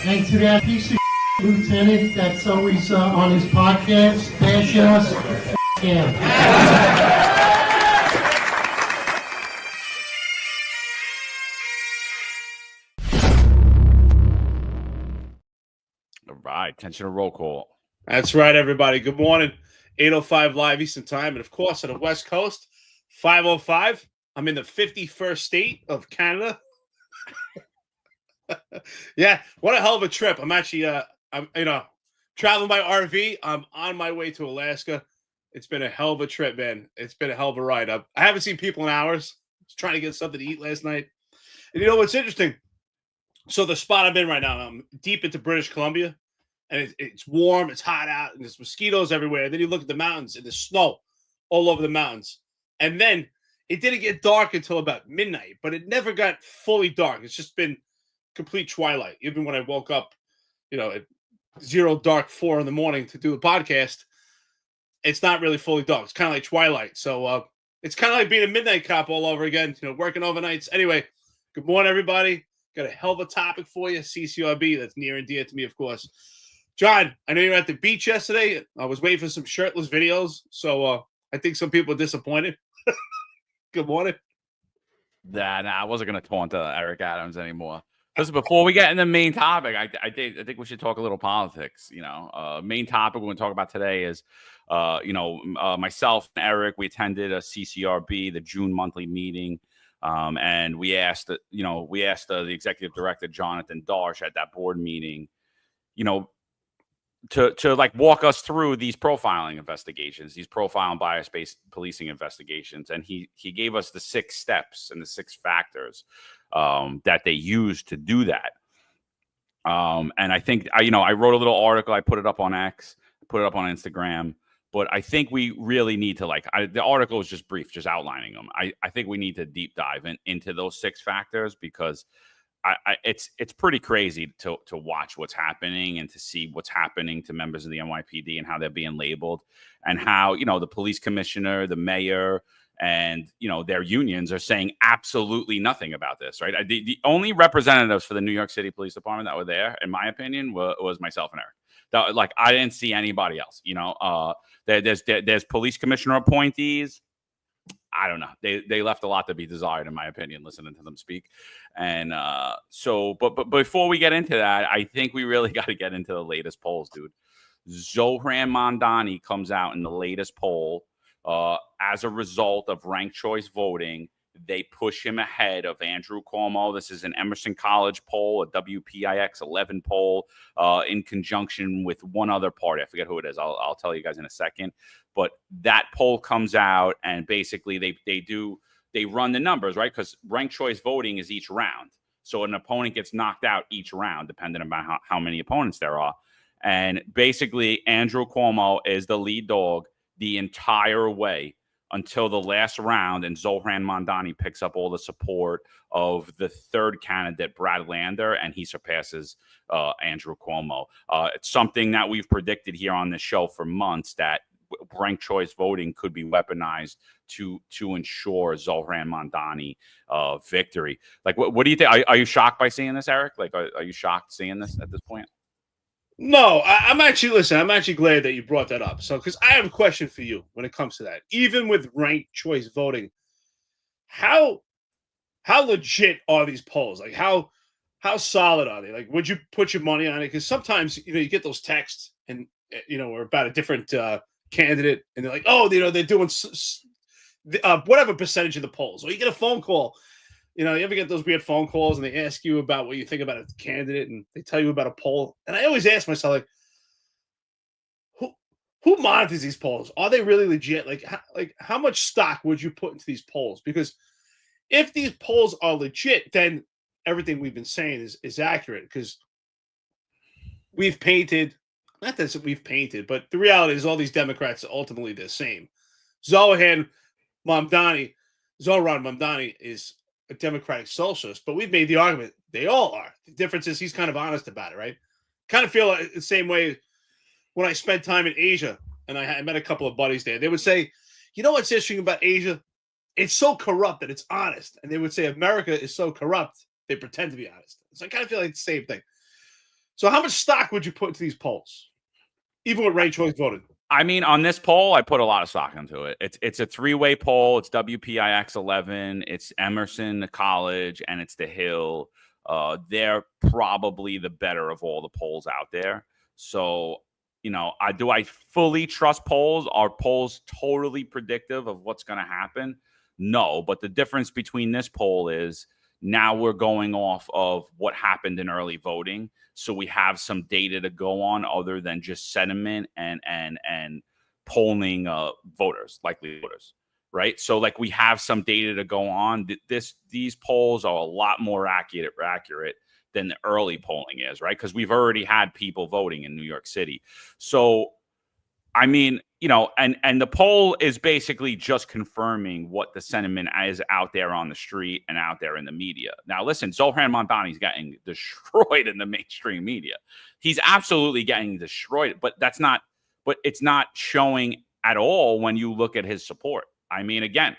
And to that piece of lieutenant that's always on his podcast, bashing us, him. All right, attention to roll call. That's right, everybody. Good morning. 8:05 live Eastern time. And of course, on the West Coast, 5:05. I'm in the 51st state of Canada. Yeah, what a hell of a trip. I'm actually, I'm traveling by RV. I'm on my way to Alaska. It's been a hell of a trip, man. It's been a hell of a ride. I haven't seen people in hours. I was trying to get something to eat last night. And you know what's interesting? So the spot I'm in right now, I'm deep into British Columbia. And it's warm, it's hot out, and there's mosquitoes everywhere. Then you look at the mountains, and there's snow all over the mountains. And then it didn't get dark until about midnight, but it never got fully dark. It's just been complete twilight. Even when I woke up, at zero dark 4 a.m. to do a podcast, it's not really fully dark. It's kind of like twilight. So it's kind of like being a midnight cop all over again, working overnights. Anyway, good morning, everybody. Got a hell of a topic for you, CCRB. That's near and dear to me, of course. John, I know you were at the beach yesterday. I was waiting for some shirtless videos, so I think some people are disappointed. Good morning. Nah, I wasn't going to taunt Eric Adams anymore. Listen, before we get in the main topic, I think we should talk a little politics. Main topic we're going to talk about today is, myself and Eric, we attended a CCRB, the June monthly meeting, and we asked, the executive director, Jonathan Darsh, at that board meeting, to like walk us through these profiling investigations, these profile and bias-based policing investigations. And he gave us the 6 steps and the 6 factors that they use to do that. And I think, I wrote a little article. I put it up on X, put it up on Instagram. But I think we really need to the article is just brief, just outlining them. I think we need to deep dive into those 6 factors because it's pretty crazy to watch what's happening and to see what's happening to members of the NYPD and how they're being labeled and how, the police commissioner, the mayor, and, their unions are saying absolutely nothing about this, right? The only representatives for the New York City Police Department that were there, in my opinion, was myself and Eric. I didn't see anybody else, there's police commissioner appointees. I don't know. They left a lot to be desired, in my opinion, listening to them speak. And but before we get into that, I think we really got to get into the latest polls, dude. Zohran Mamdani comes out in the latest poll as a result of ranked choice voting. They push him ahead of Andrew Cuomo. This is an Emerson College poll, a WPIX 11 poll, in conjunction with one other party. I forget who it is. I'll tell you guys in a second. But that poll comes out, and basically they run the numbers, right? Because ranked choice voting is each round. So an opponent gets knocked out each round, depending on how many opponents there are. And basically, Andrew Cuomo is the lead dog the entire way until the last round, and Zohran Mamdani picks up all the support of the third candidate, Brad Lander, and he surpasses Andrew Cuomo. It's something that we've predicted here on this show for months, that ranked choice voting could be weaponized to ensure Zohran Mamdani victory. What do you think? Are you shocked by seeing this, Eric? Are you shocked seeing this at this point? No, I'm actually glad that you brought that up. So, because I have a question for you when it comes to that. Even with ranked choice voting, how legit are these polls? How solid are they? Would you put your money on it? Because sometimes you get those texts and or about a different candidate, and they're like, oh, they're doing whatever percentage of the polls, or you get a phone call. You ever get those weird phone calls and they ask you about what you think about a candidate and they tell you about a poll? And I always ask myself, who monitors these polls? Are they really legit? How much stock would you put into these polls? Because if these polls are legit, then everything we've been saying is accurate, because we've painted, not that we've painted, but the reality is all these Democrats are ultimately the same. Zohran Mamdani is a Democratic socialist, but we've made the argument they all are. The difference is he's kind of honest about it, right? Kind of feel like the same way when I spent time in Asia and I met a couple of buddies there. They would say, what's interesting about Asia? It's so corrupt that it's honest. And they would say America is so corrupt, they pretend to be honest. So I kind of feel like the same thing. So how much stock would you put into these polls, even with ranked choice voting? I mean, on this poll, I put a lot of stock into it. It's a three-way poll. It's WPIX 11. It's Emerson, the college, and it's the Hill. They're probably the better of all the polls out there. So, I fully trust polls? Are polls totally predictive of what's going to happen? No, but the difference between this poll is now we're going off of what happened in early voting. So we have some data to go on other than just sentiment and polling voters, likely voters, right? So like we have some data to go on. These polls are a lot more accurate than the early polling is, right? Because we've already had people voting in New York City. So, I mean, and the poll is basically just confirming what the sentiment is out there on the street and out there in the media. Now, listen, Zohran Mamdani's getting destroyed in the mainstream media. He's absolutely getting destroyed, but it's not showing at all when you look at his support. I mean, again,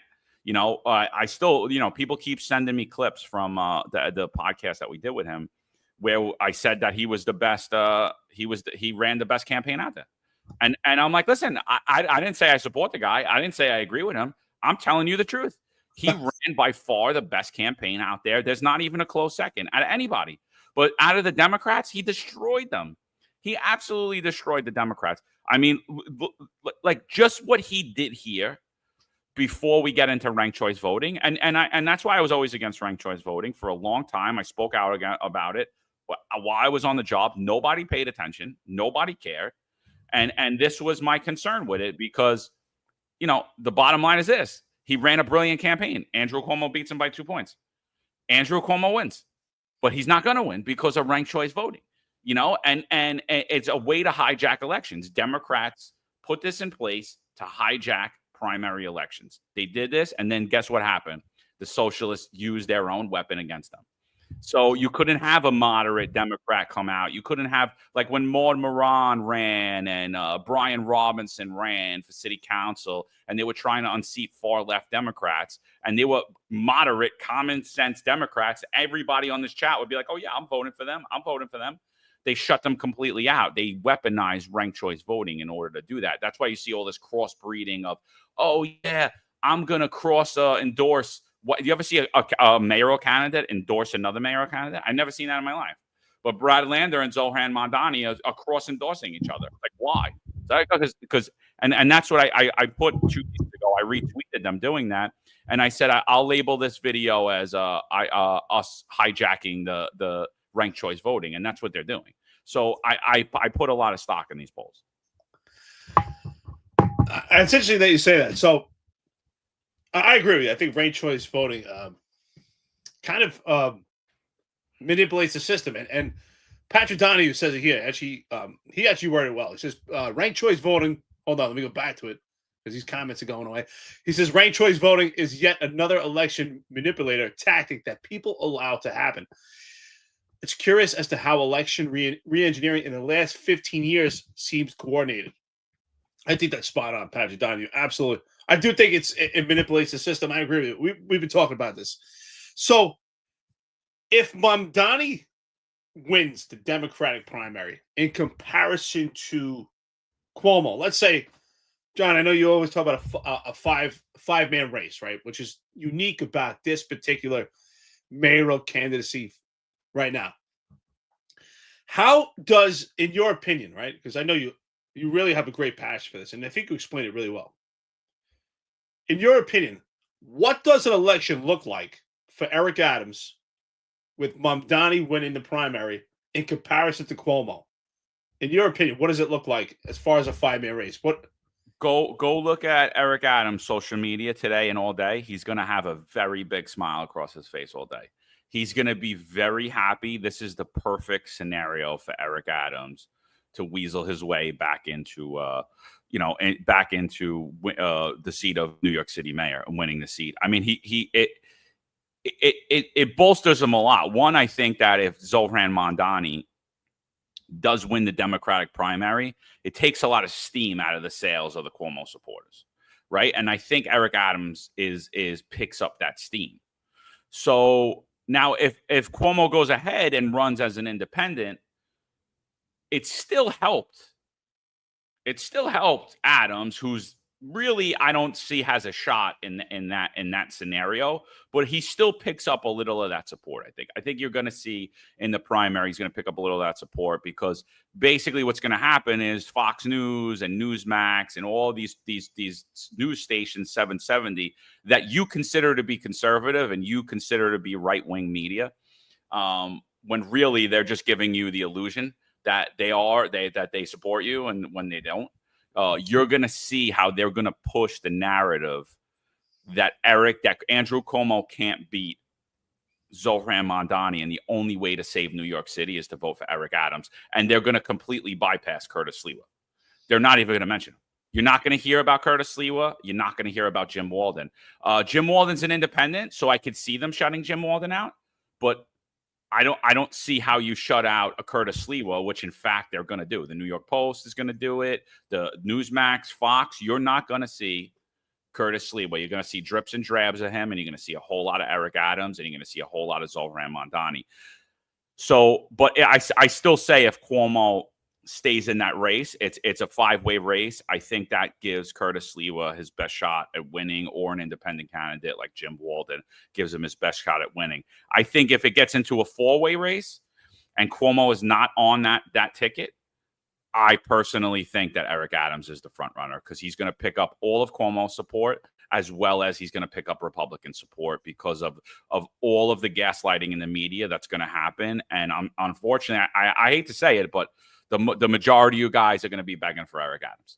I still, people keep sending me clips from the podcast that we did with him, where I said that he was the best. He ran the best campaign out there. And I'm like, listen, I didn't say I support the guy. I didn't say I agree with him. I'm telling you the truth. He ran by far the best campaign out there. There's not even a close second out of anybody. But out of the Democrats, he destroyed them. He absolutely destroyed the Democrats. I mean, like just what he did here before we get into ranked choice voting. And that's why I was always against ranked choice voting for a long time. I spoke out about it. While I was on the job, nobody paid attention. Nobody cared. And this was my concern with it because, the bottom line is this. He ran a brilliant campaign. Andrew Cuomo beats him by 2 points. Andrew Cuomo wins. But he's not going to win because of ranked choice voting. And it's a way to hijack elections. Democrats put this in place to hijack primary elections. They did this, and then guess what happened? The socialists used their own weapon against them. So you couldn't have a moderate Democrat come out. You couldn't have, like when Maud Moran ran and Brian Robinson ran for city council, and they were trying to unseat far left Democrats, and they were moderate, common sense Democrats. Everybody on this chat would be like, oh, yeah, I'm voting for them. I'm voting for them. They shut them completely out. They weaponized ranked choice voting in order to do that. That's why you see all this crossbreeding of, oh, yeah, I'm going to endorse. What, do you ever see a mayoral candidate endorse another mayoral candidate? I've never seen that in my life. But Brad Lander and Zohran Mamdani are cross-endorsing each other. Like, why? Because that's what I put 2 weeks ago. I retweeted them doing that. And I said, I'll label this video as us hijacking the ranked choice voting. And that's what they're doing. So I put a lot of stock in these polls. It's interesting that you say that. So I agree with you. I think ranked choice voting kind of manipulates the system. And Patrick Donahue says it here. Actually, he actually worded it well. He says ranked choice voting. Hold on, let me go back to it because these comments are going away. He says ranked choice voting is yet another election manipulator tactic that people allow to happen. It's curious as to how election re-engineering in the last 15 years seems coordinated. I think that's spot on, Patrick Donahue. Absolutely. I do think it manipulates the system. I agree with you. We've been talking about this. So if Mamdani wins the Democratic primary in comparison to Cuomo, let's say, John, I know you always talk about a five-man race, right? Which is unique about this particular mayoral candidacy right now. How does, in your opinion, right? Because I know you really have a great passion for this, and I think you explained it really well. In your opinion, what does an election look like for Eric Adams with Mamdani winning the primary in comparison to Cuomo? In your opinion, what does it look like as far as a five-man race? Go look at Eric Adams' social media today and all day. He's going to have a very big smile across his face all day. He's going to be very happy. This is the perfect scenario for Eric Adams to weasel his way back into the seat of New York City mayor and winning the seat. I mean, it bolsters him a lot. One, I think that if Zohran Mamdani does win the Democratic primary, it takes a lot of steam out of the sails of the Cuomo supporters, right? And I think Eric Adams picks up that steam. So now if Cuomo goes ahead and runs as an independent, it still helped. It still helped Adams, who's really, I don't see has a shot in that scenario, but he still picks up a little of that support. I think you're going to see in the primary, he's going to pick up a little of that support, because basically what's going to happen is Fox News and Newsmax and all these news stations, 770, that you consider to be conservative and you consider to be right-wing media, when really they're just giving you the illusion that they support you, and when they don't. You're going to see how they're going to push the narrative that Andrew Cuomo can't beat Zohran Mamdani, and the only way to save New York City is to vote for Eric Adams. And they're going to completely bypass Curtis Sliwa. They're not even going to mention him. You're not going to hear about Curtis Sliwa. You're not going to hear about Jim Walden. Jim Walden's an independent, so I could see them shutting Jim Walden out, but I don't see how you shut out a Curtis Sliwa, which in fact they're going to do. The New York Post is going to do it. The Newsmax, Fox, you're not going to see Curtis Sliwa. You're going to see drips and drabs of him, and you're going to see a whole lot of Eric Adams, and you're going to see a whole lot of Zohran Mamdani. So, but I still say if Cuomo stays in that race, it's a 5-way race. I think that gives Curtis Sliwa his best shot at winning, or an independent candidate like Jim Walden gives him his best shot at winning. I think if it gets into a 4-way race and Cuomo is not on that ticket, I personally think that Eric Adams is the front runner, because he's going to pick up all of Cuomo's support, as well as he's going to pick up Republican support because of all of the gaslighting in the media that's going to happen. And unfortunately, I hate to say it, but the majority of you guys are going to be begging for Eric Adams.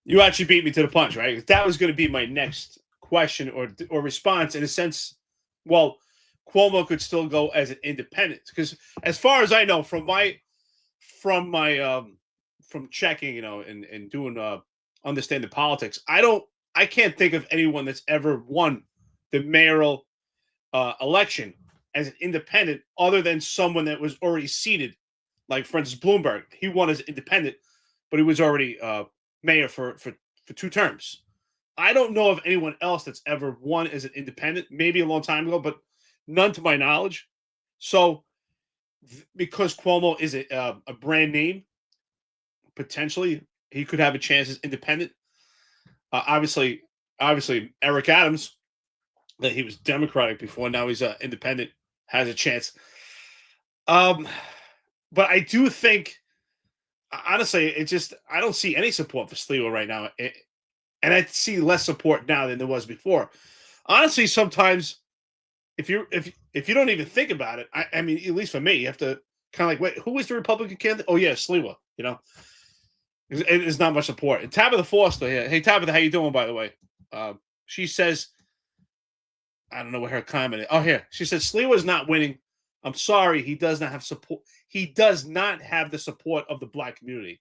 You actually beat me to the punch, right? That was going to be my next question or response, in a sense. Well, Cuomo could still go as an independent, because as far as I know, from checking, and doing understanding politics, I can't think of anyone that's ever won the mayoral election as an independent, other than someone that was already seated, like for instance Bloomberg. He won as independent, but he was already mayor for 2 terms. I don't know of anyone else that's ever won as an independent. Maybe a long time ago, but none to my knowledge. So, because Cuomo is a brand name, potentially he could have a chance as independent. Obviously, Eric Adams, that he was Democratic before, now he's independent, has a chance. But I do think, honestly, I don't see any support for Sliwa right now. And I see less support now than there was before. Honestly, sometimes if you don't even think about it, I mean, at least for me, you have to kind of like, wait, who is the Republican candidate? Oh yeah, Sliwa, There's not much support. And Tabitha Foster here. Hey Tabitha, how you doing, by the way? She says, I don't know what her comment is. Oh, here. She says, Sliwa's not winning. I'm sorry. He does not have support. He does not have the support of the Black community.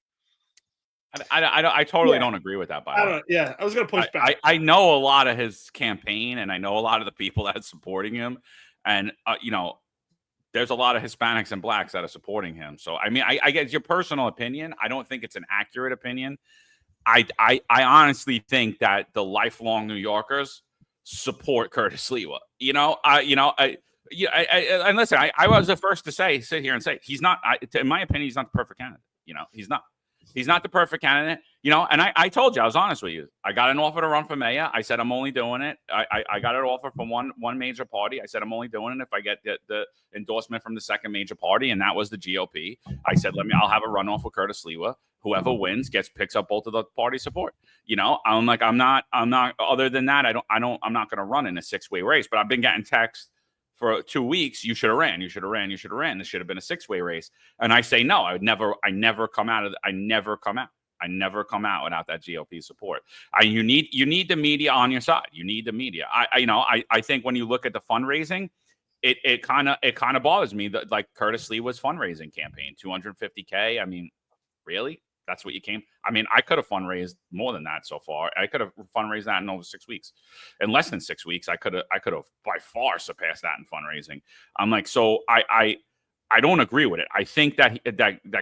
I totally don't agree with that, by the way. Yeah, I was going to push back. I know a lot of his campaign, and I know a lot of the people that are supporting him. And, there's a lot of Hispanics and Blacks that are supporting him. So, I mean, I get your personal opinion. I don't think it's an accurate opinion. I honestly think that the lifelong New Yorkers support Curtis Sliwa. And listen, I was the first to sit here and say he's not. In my opinion, he's not the perfect candidate. He's not. He's not the perfect candidate. And I told you, I was honest with you. I got an offer to run for mayor. I said I'm only doing it. I got an offer from one major party. I said I'm only doing it if I get the endorsement from the second major party, and that was the GOP. I said I'll have a runoff with Curtis Sliwa. Whoever wins picks up both of the party support. I'm not. Other than that, I'm not going to run in a 6-way race. But I've been getting texts for 2 weeks. You should have ran. You should have ran. You should have ran. This should have been a 6-way race. And I say no. I never come out without that GOP support. You need the media on your side. You need the media. I think when you look at the fundraising, it kind of bothers me that like Curtis Sliwa's fundraising campaign, $250K. I mean, really? That's what you came. I mean, I could have fundraised more than that so far. I could have fundraised that in over 6 weeks. In less than 6 weeks, I could have by far surpassed that in fundraising. I'm like, so I don't agree with it. I think that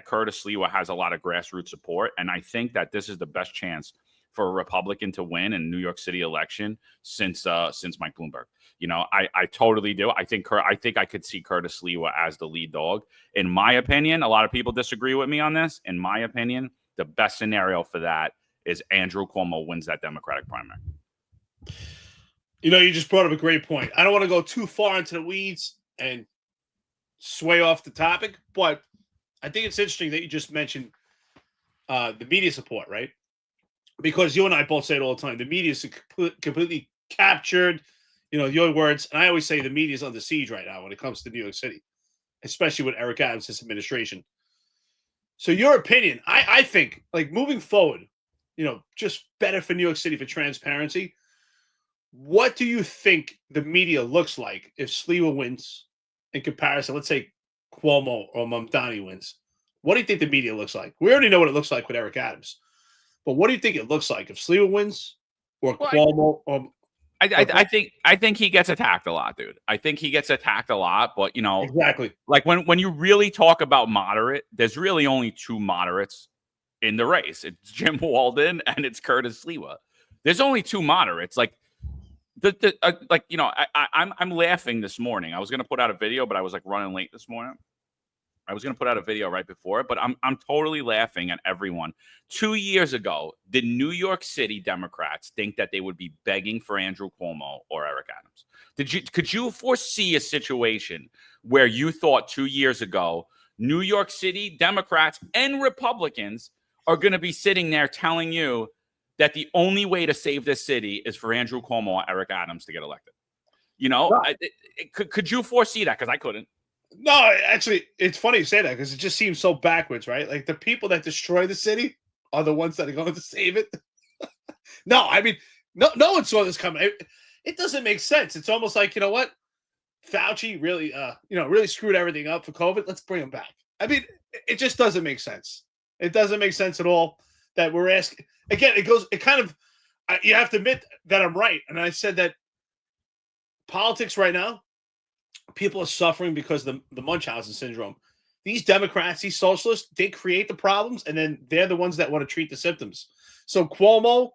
Curtis Sliwa has a lot of grassroots support, and I think that this is the best chance for a Republican to win in New York City election since Mike Bloomberg. I totally do. I think I could see Curtis Sliwa as the lead dog. In my opinion, a lot of people disagree with me on this. In my opinion, the best scenario for that is Andrew Cuomo wins that Democratic primary. You just brought up a great point. I don't want to go too far into the weeds and sway off the topic, but I think it's interesting that you just mentioned the media support, right? Because you and I both say it all the time. The media is completely captured, your words. And I always say the media is under siege right now when it comes to New York City, especially with Eric Adams' administration. So your opinion, I think, like moving forward, just better for New York City for transparency. What do you think the media looks like if Sliwa wins in comparison? Let's say Cuomo or Mamdani wins. What do you think the media looks like? We already know what it looks like with Eric Adams. But what do you think it looks like if Sliwa wins or Cuomo? I think he gets attacked a lot, dude. I think he gets attacked a lot, but exactly. Like when you really talk about moderate, there's really only two moderates in the race. It's Jim Walden and it's Curtis Sliwa. There's only two moderates. Like I'm laughing this morning. I was gonna put out a video, but I was like running late this morning. I was going to put out a video right before it, but I'm totally laughing at everyone. 2 years ago, did New York City Democrats think that they would be begging for Andrew Cuomo or Eric Adams? Could you foresee a situation where you thought 2 years ago, New York City Democrats and Republicans are going to be sitting there telling you that the only way to save this city is for Andrew Cuomo or Eric Adams to get elected? Could you foresee that? Because I couldn't. No, actually, it's funny you say that because it just seems so backwards, right? Like the people that destroy the city are the ones that are going to save it. No, I mean, no one saw this coming. It doesn't make sense. It's almost like, what? Fauci really, really screwed everything up for COVID. Let's bring him back. I mean, it just doesn't make sense. It doesn't make sense at all that we're asking. Again, you have to admit that I'm right. And I said that politics right now, people are suffering because of the Munchausen syndrome. These Democrats, these socialists, they create the problems, and then they're the ones that want to treat the symptoms. So Cuomo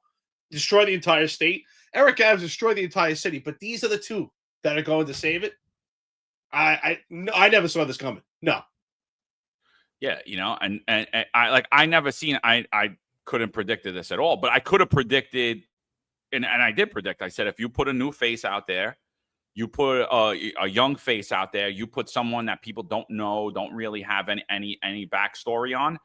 destroyed the entire state. Eric Adams destroyed the entire city. But these are the two that are going to save it. I never saw this coming. No. Yeah, and I never seen. I couldn't predict this at all, but I could have predicted, and I did predict. I said if you put a new face out there. You put a young face out there. You put someone that people don't know, don't really have any backstory on.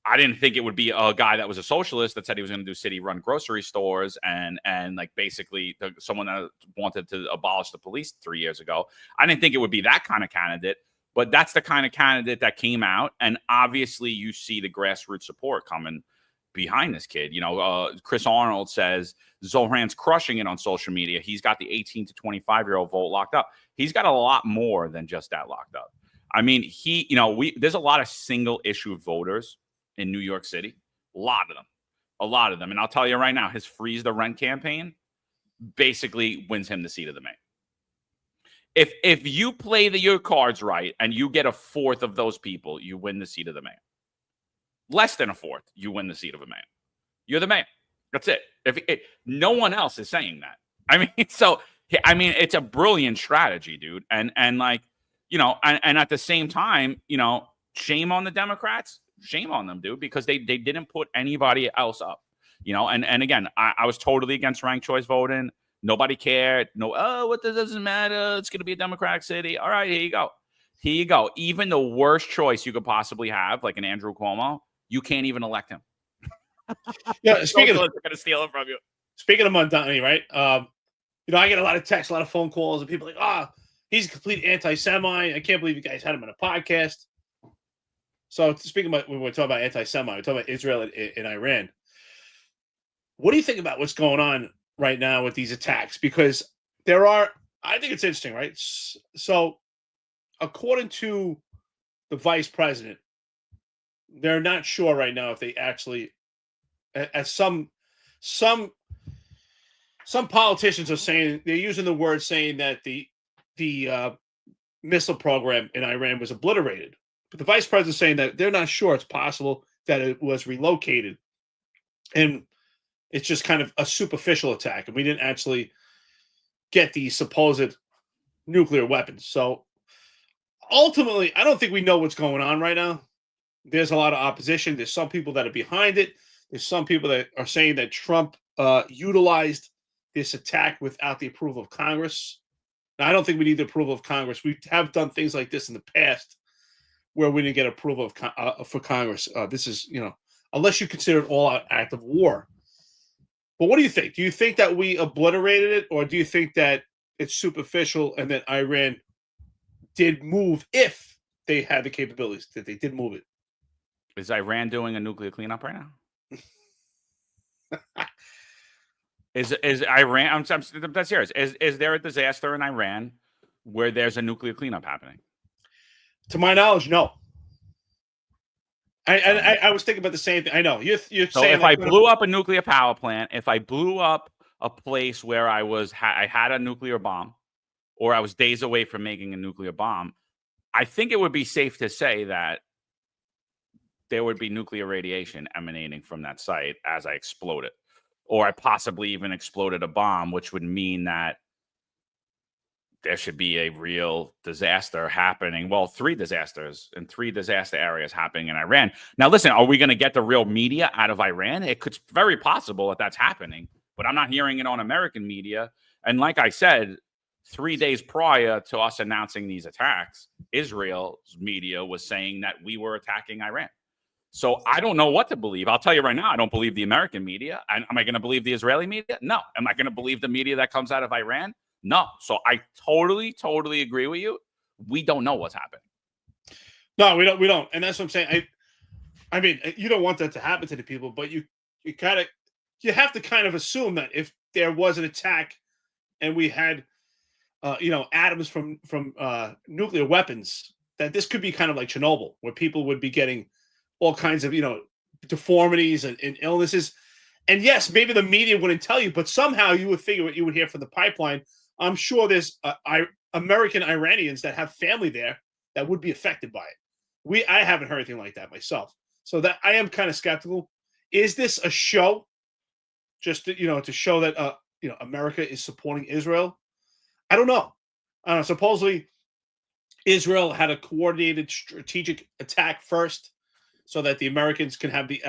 I didn't think it would be a guy that was a socialist that said he was going to do city-run grocery stores and like basically someone that wanted to abolish the police 3 years ago. I didn't think it would be that kind of candidate, but that's the kind of candidate that came out. And obviously, you see the grassroots support coming behind this kid. Chris Arnold says Zohran's crushing it on social media. He's got the 18 to 25-year-old vote locked up. He's got a lot more than just that locked up. I mean, there's a lot of single issue voters in New York City. A lot of them. And I'll tell you right now, his Freeze the Rent campaign basically wins him the seat of the mayor. If you play your cards right and you get a fourth of those people, you win the seat of the mayor. Less than a fourth, you win the seat of a mayor. You're the mayor. That's it. No one else is saying that. It's a brilliant strategy, dude. And at the same time, shame on the Democrats. Shame on them, dude, because they didn't put anybody else up. And again, I was totally against ranked choice voting. Nobody cared. What doesn't matter. It's going to be a Democratic city. All right, here you go. Even the worst choice you could possibly have, like an Andrew Cuomo, you can't even elect him. Yeah, speaking of, they're going to steal it from you. Speaking of Mamdani, right? I get a lot of texts, a lot of phone calls, and people are like, he's a complete anti-Semite. I can't believe you guys had him on a podcast. So speaking about, when we're talking about anti-Semite, we're talking about Israel and Iran. What do you think about what's going on right now with these attacks? Because I think it's interesting, right? So according to the vice president, they're not sure right now if they actually, as some politicians are saying, they're using the word saying that the missile program in Iran was obliterated. But the vice president is saying that they're not sure it's possible that it was relocated. And It's just kind of a superficial attack, and we didn't actually get the supposed nuclear weapons. So ultimately, I don't think we know what's going on right now. There's a lot of opposition. There's some people that are behind it. There's some people that are saying that Trump utilized this attack without the approval of Congress. Now, I don't think we need the approval of Congress. We have done things like this in the past where we didn't get approval for Congress. This is, unless you consider it all-out act of war. But what do you think? Do you think that we obliterated it, or do you think that it's superficial and that Iran did move if they had the capabilities, that they did move it? Is Iran doing a nuclear cleanup right now? Is Iran? I'm that's serious. Is there a disaster in Iran where there's a nuclear cleanup happening? To my knowledge, no. I was thinking about the same thing. I know you're so saying. If I blew up a nuclear power plant, if I blew up a place where I had a nuclear bomb, or I was days away from making a nuclear bomb, I think it would be safe to say that there would be nuclear radiation emanating from that site as I explode it. Or I possibly even exploded a bomb, which would mean that there should be a real disaster happening. Well, 3 disasters and 3 disaster areas happening in Iran. Now, listen, are we going to get the real media out of Iran? It could very possible that that's happening, but I'm not hearing it on American media. And like I said, 3 days prior to us announcing these attacks, Israel's media was saying that we were attacking Iran. So I don't know what to believe. I'll tell you right now, I don't believe the American media. Am I going to believe the Israeli media? No. Am I going to believe the media that comes out of Iran? No. So I totally agree with you. We don't know what's happening. No, we don't. And that's what I'm saying. I mean, you don't want that to happen to the people, but you have to kind of assume that if there was an attack and we had, atoms from nuclear weapons, that this could be kind of like Chernobyl, where people would be getting all kinds of, deformities and illnesses. And yes, maybe the media wouldn't tell you, but somehow you would figure what you would hear from the pipeline. I'm sure there's American Iranians that have family there that would be affected by it. I haven't heard anything like that myself. So that I am kind of skeptical. Is this a show just to show that, America is supporting Israel? I don't know. Supposedly Israel had a coordinated strategic attack first, so that the Americans can have the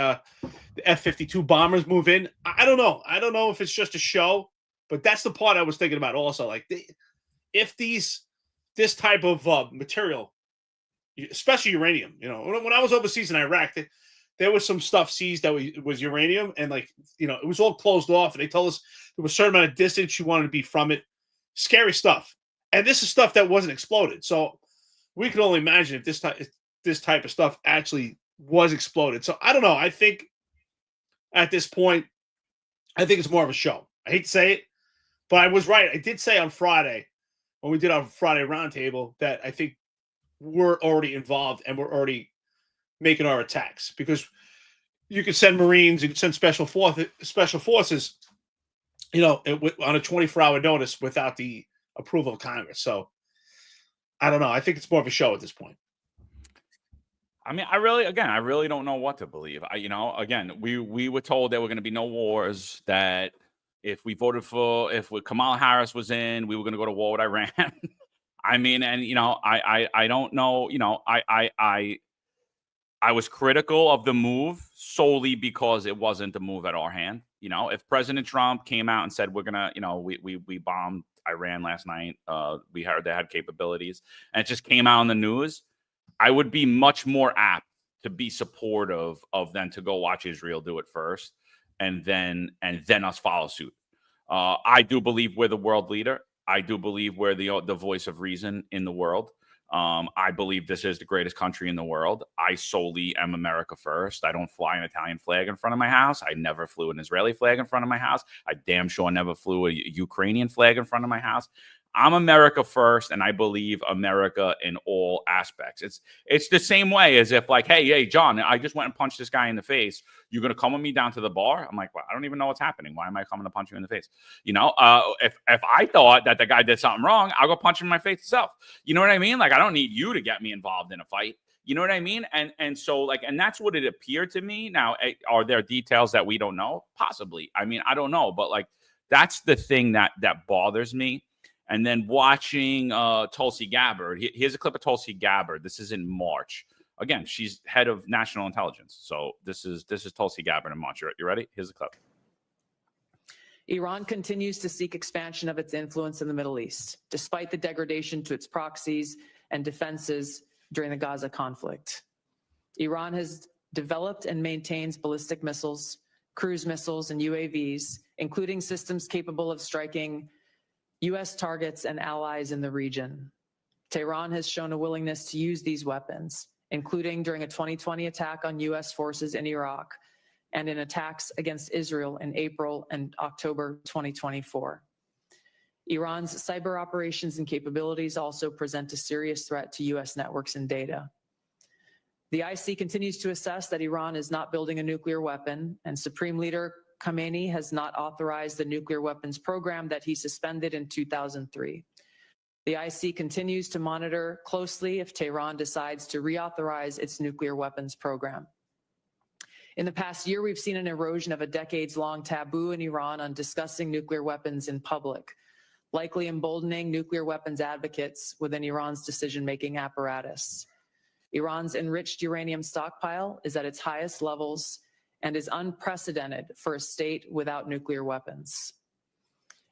F-52 bombers move in. I don't know. I don't know if it's just a show, but that's the part I was thinking about also. Like, if this type of material, especially uranium, when I was overseas in Iraq, there was some stuff seized that was uranium, and it was all closed off, and they told us there was a certain amount of distance you wanted to be from it. Scary stuff. And this is stuff that wasn't exploded. So we can only imagine if this type of stuff actually was exploded. So I don't know. I think at this point, I think it's more of a show. I hate to say it, but I was right. I did say on Friday, when we did our Friday roundtable, that I think we're already involved and we're already making our attacks, because you could send Marines, you could send special forces, on a 24-hour notice without the approval of Congress. So I don't know. I think it's more of a show at this point. I mean, I really don't know what to believe. We were told there were going to be no wars, that if Kamala Harris was in, we were going to go to war with Iran. I mean, and I don't know, I was critical of the move solely because it wasn't the move at our hand. If President Trump came out and said, we're going to, we bombed Iran last night, we heard they had capabilities, and it just came out on the news, I would be much more apt to be supportive of them to go watch Israel do it first, and then us follow suit. I do believe we're the world leader. I do believe we're the voice of reason in the world. I believe this is the greatest country in the world. I solely am America first. I don't fly an Italian flag in front of my house. I never flew an Israeli flag in front of my house. I damn sure never flew a Ukrainian flag in front of my house. I'm America first, and I believe America in all aspects. It's the same way as if, like, hey, John, I just went and punched this guy in the face. You're going to come with me down to the bar? I'm like, well, I don't even know what's happening. Why am I coming to punch you in the face? If I thought that the guy did something wrong, I'll go punch him in my face itself. You know what I mean? Like, I don't need you to get me involved in a fight. You know what I mean? And so like, and that's what it appeared to me. Now, are there details that we don't know? Possibly. I mean, I don't know, but like, that's the thing that bothers me. And then watching Tulsi Gabbard. Here's a clip of Tulsi Gabbard. This is in March. Again, she's head of national intelligence. So this is Tulsi Gabbard in March. You ready? Here's the clip. Iran continues to seek expansion of its influence in the Middle East, despite the degradation to its proxies and defenses during the Gaza conflict. Iran has developed and maintains ballistic missiles, cruise missiles, and UAVs, including systems capable of striking U.S. targets and allies in the region. Tehran has shown a willingness to use these weapons, including during a 2020 attack on U.S. forces in Iraq and in attacks against Israel in April and October 2024. Iran's cyber operations and capabilities also present a serious threat to U.S. networks and data. The IC continues to assess that Iran is not building a nuclear weapon, and Supreme Leader Khamenei has not authorized the nuclear weapons program that he suspended in 2003. The IC continues to monitor closely if Tehran decides to reauthorize its nuclear weapons program. In the past year, we've seen an erosion of a decades-long taboo in Iran on discussing nuclear weapons in public, likely emboldening nuclear weapons advocates within Iran's decision-making apparatus. Iran's enriched uranium stockpile is at its highest levels and is unprecedented for a state without nuclear weapons.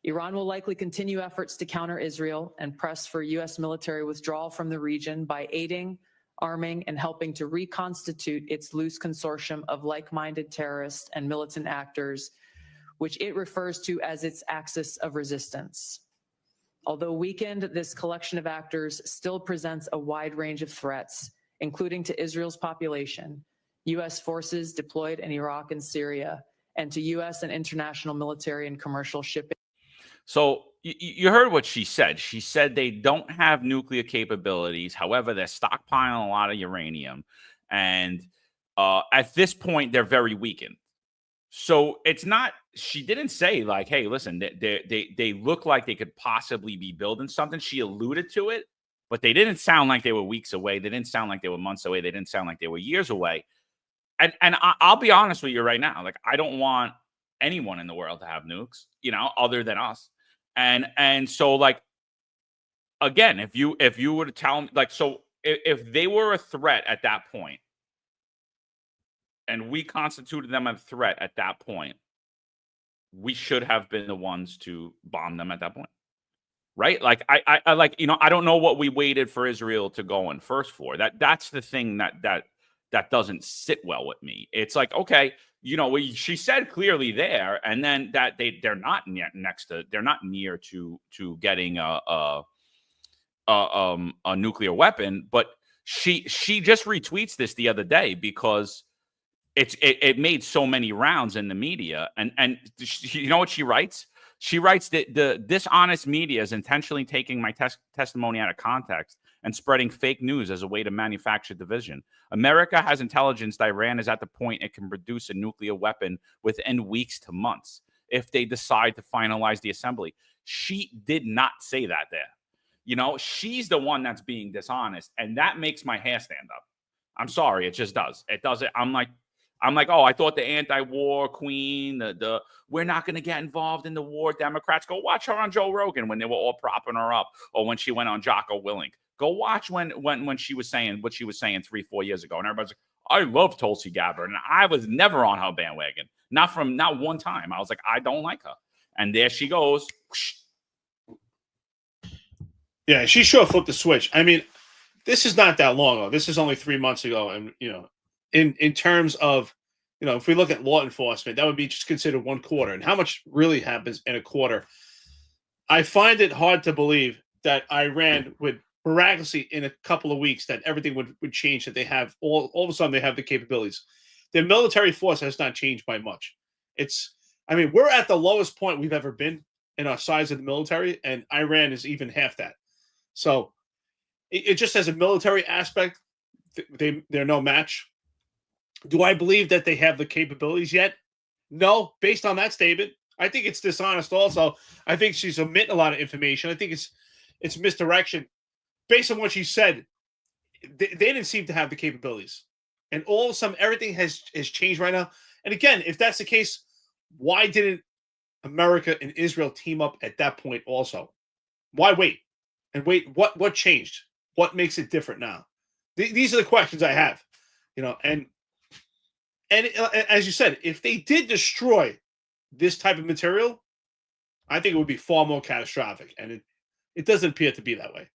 Iran will likely continue efforts to counter Israel and press for U.S. military withdrawal from the region by aiding, arming, and helping to reconstitute its loose consortium of like-minded terrorists and militant actors, which it refers to as its axis of resistance. Although weakened, this collection of actors still presents a wide range of threats, including to Israel's population, U.S. forces deployed in Iraq and Syria, and to U.S. and international military and commercial shipping. So you heard what she said. She said they don't have nuclear capabilities. However, they're stockpiling a lot of uranium. And at this point, they're very weakened. So it's not, she didn't say like, hey, listen, they look like they could possibly be building something. She alluded to it, but they didn't sound like they were weeks away. They didn't sound like they were months away. They didn't sound like they were years away. And I'll be honest with you right now. Like, I don't want anyone in the world to have nukes, other than us. And so, like, again, if you were to tell me, like, so if they were a threat at that point, and we constituted them a threat at that point, we should have been the ones to bomb them at that point, right? Like, I like, I don't know what we waited for Israel to go in first for. That's the thing that doesn't sit well with me. It's like, okay, she said clearly there, and then that they're not they're not near to getting a nuclear weapon. But she just retweets this the other day because it made so many rounds in the media, and you know what she writes? She writes that the dishonest media is intentionally taking my testimony out of context and spreading fake news as a way to manufacture division. America has intelligence that Iran is at the point it can produce a nuclear weapon within weeks to months if they decide to finalize the assembly. She did not say that there. She's the one that's being dishonest, and that makes my hair stand up. I'm sorry, it just does. It does it. I'm like, oh, I thought the anti-war queen, the we're not going to get involved in the war Democrats. Go watch her on Joe Rogan when they were all propping her up, or when she went on Jocko Willink. Go watch when she was saying what she was saying 3-4 years ago, and everybody's like, I love Tulsi Gabbard, and I was never on her bandwagon, not one time. I was like, I don't like her, and there she goes. Yeah, she sure flipped the switch. I mean, this is not that long ago. This is only 3 months ago, and in terms of, if we look at law enforcement, that would be just considered one quarter. And how much really happens in a quarter? I find it hard to believe that Iran would miraculously, in a couple of weeks, that everything would change, that they have all of a sudden they have the capabilities. Their military force has not changed by much. We're at the lowest point we've ever been in our size of the military, and Iran is even half that. So it just has a military aspect. They're no match. Do I believe that they have the capabilities yet? No, based on that statement. I think it's dishonest also. I think she's omitting a lot of information. I think it's misdirection. Based on what she said, they didn't seem to have the capabilities. And all of a sudden, everything has changed right now. And again, if that's the case, why didn't America and Israel team up at that point also? Why wait? And wait, what changed? What makes it different now? These are the questions I have. And as you said, if they did destroy this type of material, I think it would be far more catastrophic. And it doesn't appear to be that way.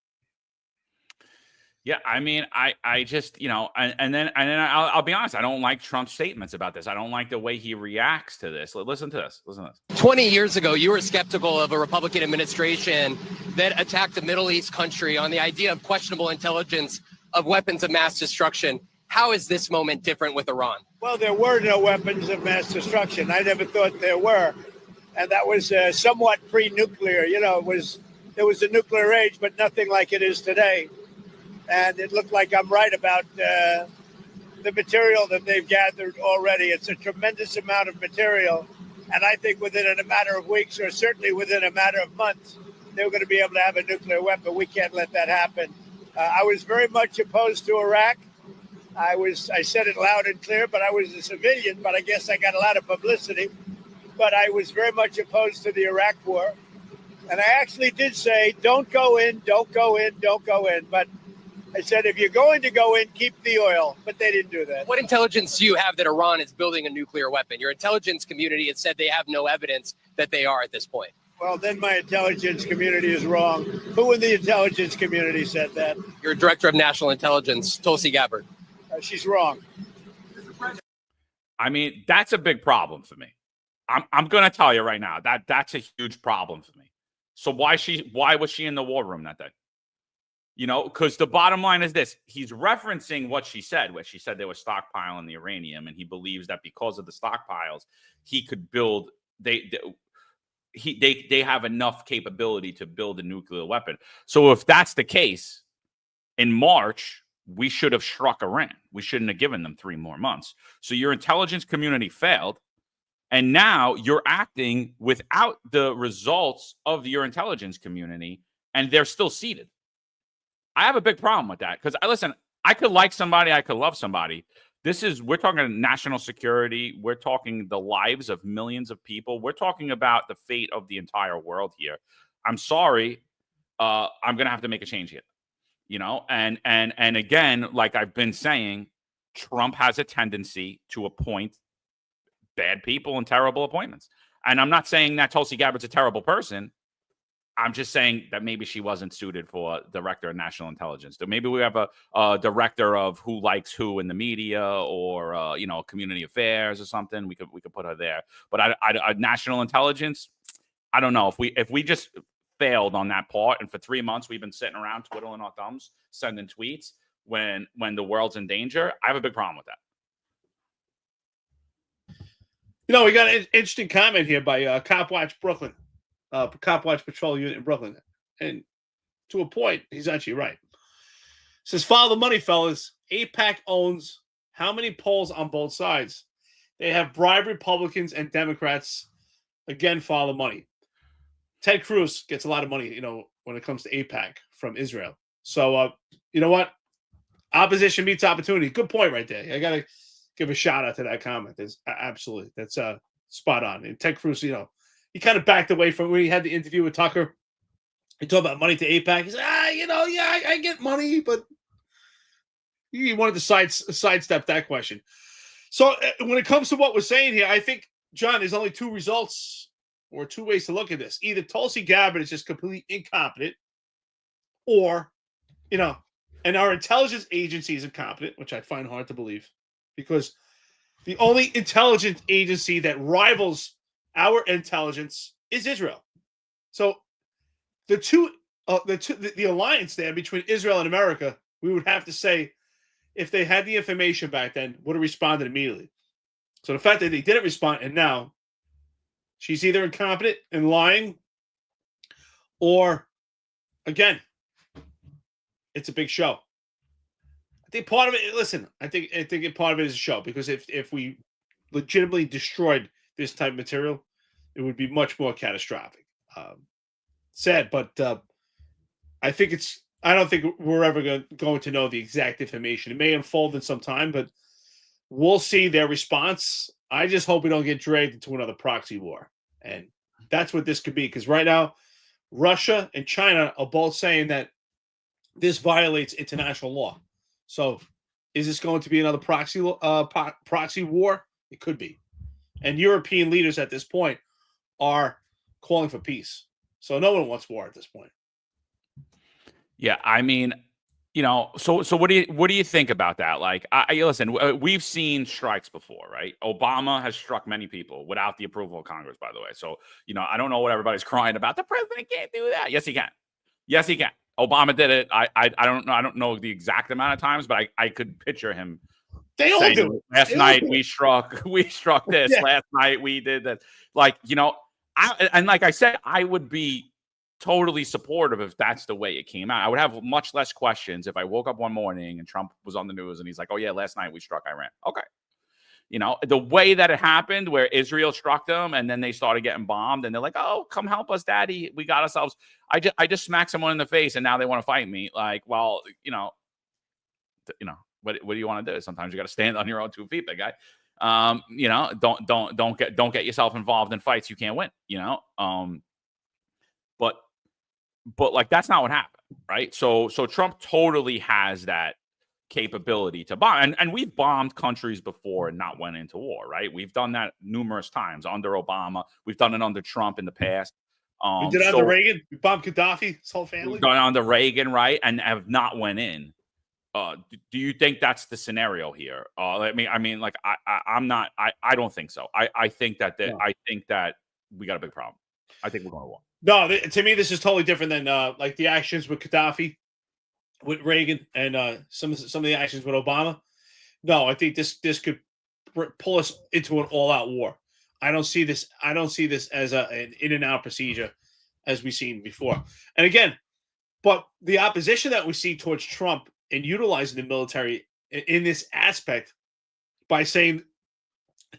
Yeah, I mean, I just, and then I'll be honest, I don't like Trump's statements about this. I don't like the way he reacts to this. Listen to this. 20 years ago, you were skeptical of a Republican administration that attacked a Middle East country on the idea of questionable intelligence of weapons of mass destruction. How is this moment different with Iran? Well, there were no weapons of mass destruction. I never thought there were. And that was somewhat pre-nuclear. There was a nuclear age, but nothing like it is today. And it looked like I'm right about the material that they've gathered already. It's a tremendous amount of material. And I think within a matter of weeks, or certainly within a matter of months, they're going to be able to have a nuclear weapon. We can't let that happen. I was very much opposed to Iraq. I said it loud and clear, but I was a civilian, but I guess I got a lot of publicity. But I was very much opposed to the Iraq war. And I actually did say, don't go in, don't go in, don't go in. But I said, if you're going to go in, keep the oil. But they didn't do that. What intelligence do you have that Iran is building a nuclear weapon? Your intelligence community has said they have no evidence that they are at this point. Well, then my intelligence community is wrong. Who in the intelligence community said that? Your director of national intelligence, Tulsi Gabbard. She's wrong. I mean, that's a big problem for me. I'm going to tell you right now that's a huge problem for me. So why was she in the war room that day? Because the bottom line is this: he's referencing what she said, where she said they were stockpiling the uranium, and he believes that because of the stockpiles, he could build. They have enough capability to build a nuclear weapon. So if that's the case, in March, we should have struck Iran. We shouldn't have given them 3 more months. So your intelligence community failed. And now you're acting without the results of your intelligence community, and they're still seated. I have a big problem with that because, listen, I could like somebody, I could love somebody. We're talking national security. We're talking the lives of millions of people. We're talking about the fate of the entire world here. I'm sorry. I'm going to have to make a change here. And again, like I've been saying, Trump has a tendency to appoint bad people and terrible appointments. And I'm not saying that Tulsi Gabbard's a terrible person. I'm just saying that maybe she wasn't suited for director of national intelligence. So maybe we have a director of who likes who in the media, or community affairs or something. We could put her there. But I national intelligence, I don't know if we just failed on that part, and for 3 months we've been sitting around twiddling our thumbs, sending tweets when the world's in danger. I have a big problem with that. We got an interesting comment here by Cop Watch Brooklyn, Cop Watch Patrol Unit in Brooklyn. And to a point, he's actually right. It says, follow the money, fellas. AIPAC owns how many polls on both sides? They have bribed Republicans and Democrats. Again, follow the money. Ted Cruz gets a lot of money, when it comes to AIPAC from Israel. So, you know what? Opposition meets opportunity. Good point right there. I got to give a shout out to that comment. Absolutely. That's spot on. And Ted Cruz, he kind of backed away from when he had the interview with Tucker. He talked about money to AIPAC. He said, I get money, but he wanted to sidestep that question. So when it comes to what we're saying here, I think, John, there's only 2 results or 2 ways to look at this. Either Tulsi Gabbard is just completely incompetent, or, and our intelligence agency is incompetent, which I find hard to believe, because the only intelligence agency that rivals our intelligence is Israel. So the alliance there between Israel and America, we would have to say, if they had the information back then, would have responded immediately. So the fact that they didn't respond, and now she's either incompetent and lying, or, again, it's a big show. I think part of it, listen, I think part of it is a show, because if we legitimately destroyed this type of material, it would be much more catastrophic. Sad, but I think I don't think we're ever going to know the exact information. It may unfold in some time, but we'll see their response. I just hope we don't get dragged into another proxy war. And that's what this could be. Because right now, Russia and China are both saying that this violates international law. So is this going to be another proxy war? It could be. And European leaders at this point are calling for peace. So no one wants war at this point. Yeah, I mean, so what do you think about that? Like, listen, we've seen strikes before, right? Obama has struck many people without the approval of Congress, by the way. So, I don't know what everybody's crying about. The president can't do that. Yes, he can. Yes, he can. Obama did it. I don't know. I don't know the exact amount of times, but I could picture him. They all do. Last night we struck this. Yeah. Last night we did that. Like, and like I said, I would be totally supportive if that's the way it came out. I would have much less questions if I woke up one morning and Trump was on the news and he's like, oh yeah, last night we struck Iran. Okay. The way that it happened where Israel struck them and then they started getting bombed and they're like, oh, come help us, daddy. We got ourselves. I just smacked someone in the face and now they want to fight me. Like, well, what do you want to do? Sometimes you got to stand on your own 2 feet, big guy. Don't get yourself involved in fights you can't win, But like that's not what happened, right? So Trump totally has that capability to bomb, and we've bombed countries before and not went into war, right? We've done that numerous times under Obama. We've done it under Trump in the past. We did it under Reagan. We bombed Gaddafi, his whole family. We've done it under Reagan, right, and have not went in. Do you think that's the scenario here? I don't think so. I think that we got a big problem. I think we're going to war. No, to me, this is totally different than like the actions with Gaddafi, with Reagan, and some of the actions with Obama. No, I think this could pull us into an all-out war. I don't see this as an in-and-out procedure as we've seen before. And again, but the opposition that we see towards Trump in utilizing the military in this aspect by saying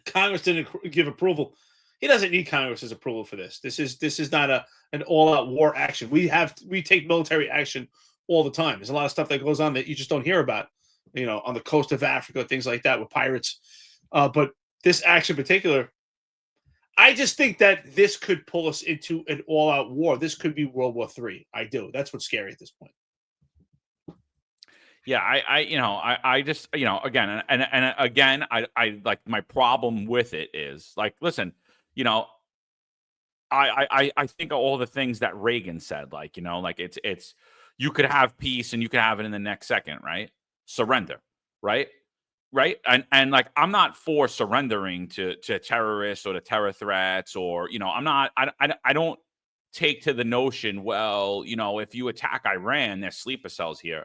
Congress didn't give approval. He doesn't need Congress's approval for this. This is not an all-out war action. We take military action all the time. There's a lot of stuff that goes on that you just don't hear about, on the coast of Africa, things like that with pirates. But this action in particular, I just think that this could pull us into an all-out war. This could be World War III. I do. That's what's scary at this point. Yeah, I just, again, and again, I like my problem with it is like, listen, I think of all the things that Reagan said, like, like it's you could have peace and you could have it in the next second, right? Surrender, right? And like, I'm not for surrendering to terrorists or to terror threats or, I don't take to the notion, well, if you attack Iran, there's sleeper cells here.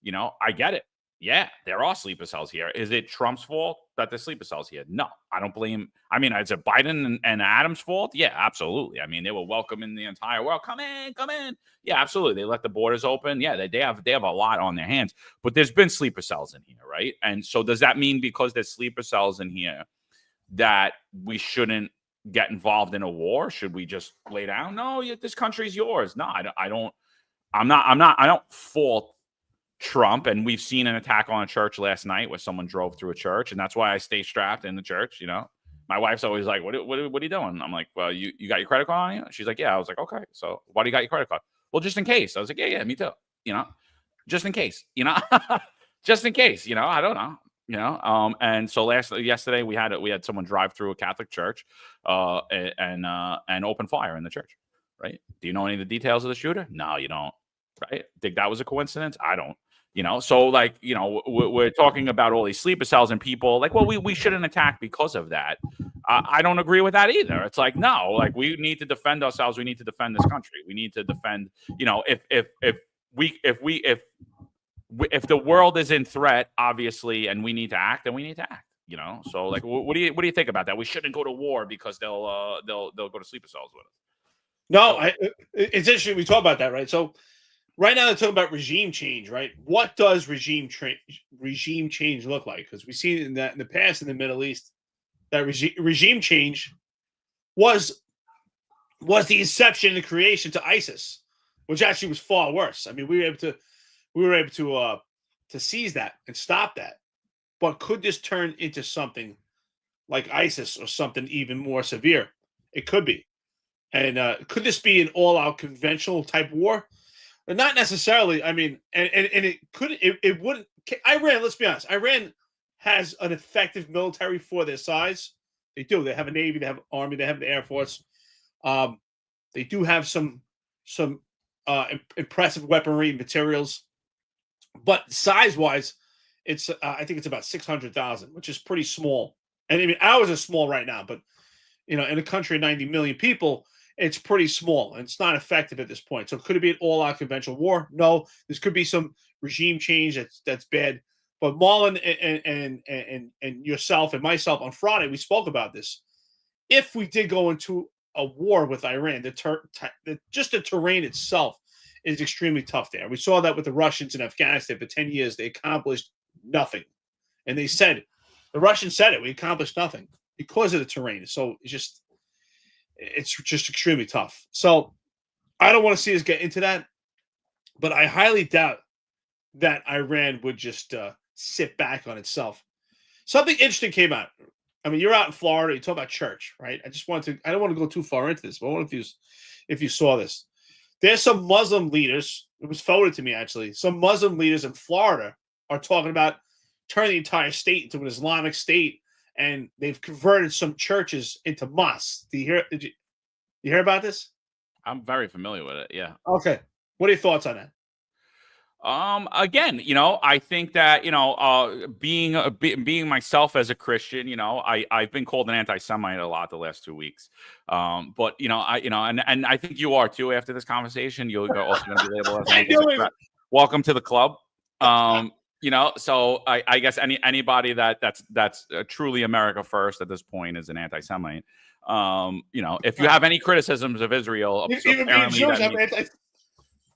I get it. Yeah, there are sleeper cells here. Is it Trump's fault that there's sleeper cells here? No, I don't blame. I mean, is it Biden and Adams' fault? Yeah, absolutely. I mean, they were welcoming the entire world. Come in. Yeah, absolutely. They let the borders open. Yeah, they have a lot on their hands. But there's been sleeper cells in here, right? And so does that mean because there's sleeper cells in here that we shouldn't get involved in a war? Should we just lay down? No, this country's yours. No, I don't fault Trump, and we've seen an attack on a church last night where someone drove through a church, and that's why I stay strapped in the church. My wife's always like, what are you doing? I'm like, well, you got your credit card on you? She's like, yeah. I was like, okay, so why do you got your credit card? Well, just in case. I was like, yeah, me too. Just in case, just in case, I don't know, and so yesterday we had someone drive through a Catholic church, and open fire in the church, right? Do you know any of the details of the shooter? No, you don't, right? Think that was a coincidence? I don't. So like, we're talking about all these sleeper cells and people like, well, we shouldn't attack because of that. I don't agree with that either. It's like, no, like we need to defend ourselves. We need to defend this country. We need to defend, if the world is in threat, obviously, and we need to act, then we need to act, So like, what do you think about that? We shouldn't go to war because they'll go to sleeper cells with us. No, it's interesting. We talk about that, right? So right now they're talking about regime change, right? What does regime change look like? Because we've seen that in the past in the Middle East, that regime change was the inception and creation to ISIS, which actually was far worse. I mean, we were able to we were able to seize that and stop that. But could this turn into something like ISIS or something even more severe? It could be. And could this be an all-out conventional type war? Not necessarily. I mean, and it could, it wouldn't. Iran, let's be honest, Iran has an effective military for their size. They do. They have a navy, they have an army, they have the air force. They do have some impressive weaponry materials, but size-wise, it's I think it's about 600,000, which is pretty small. And I mean, ours are small right now, but in a country of 90 million people, it's pretty small and it's not effective at this point. So could it be an all-out conventional war? No. This could be some regime change that's bad. But Marlon and yourself and myself on Friday, we spoke about this. If we did go into a war with Iran, just the terrain itself is extremely tough there. We saw that with the Russians in Afghanistan for 10 years. They accomplished nothing. And the Russians said it, we accomplished nothing because of the terrain. So it's just extremely tough. So I don't want to see us get into that, but I highly doubt that Iran would just sit back on itself. Something interesting came out. I mean, you're out in Florida, you talk about church, right? I don't want to go too far into this, but I wonder if you saw this. There's some Muslim leaders, it was forwarded to me actually, some Muslim leaders in Florida are talking about turning the entire state into an Islamic state, and they've converted some churches into mosques. Did you hear about this? I'm very familiar with it. Yeah. Okay. What are your thoughts on that? Again, I think that, being myself as a Christian, I've been called an anti-Semite a lot the last 2 weeks. But and I think you are too after this conversation. You're also going to be labeled as welcome to the club. So I guess anybody that's truly America first at this point is an anti-Semite. If you have any criticisms of Israel,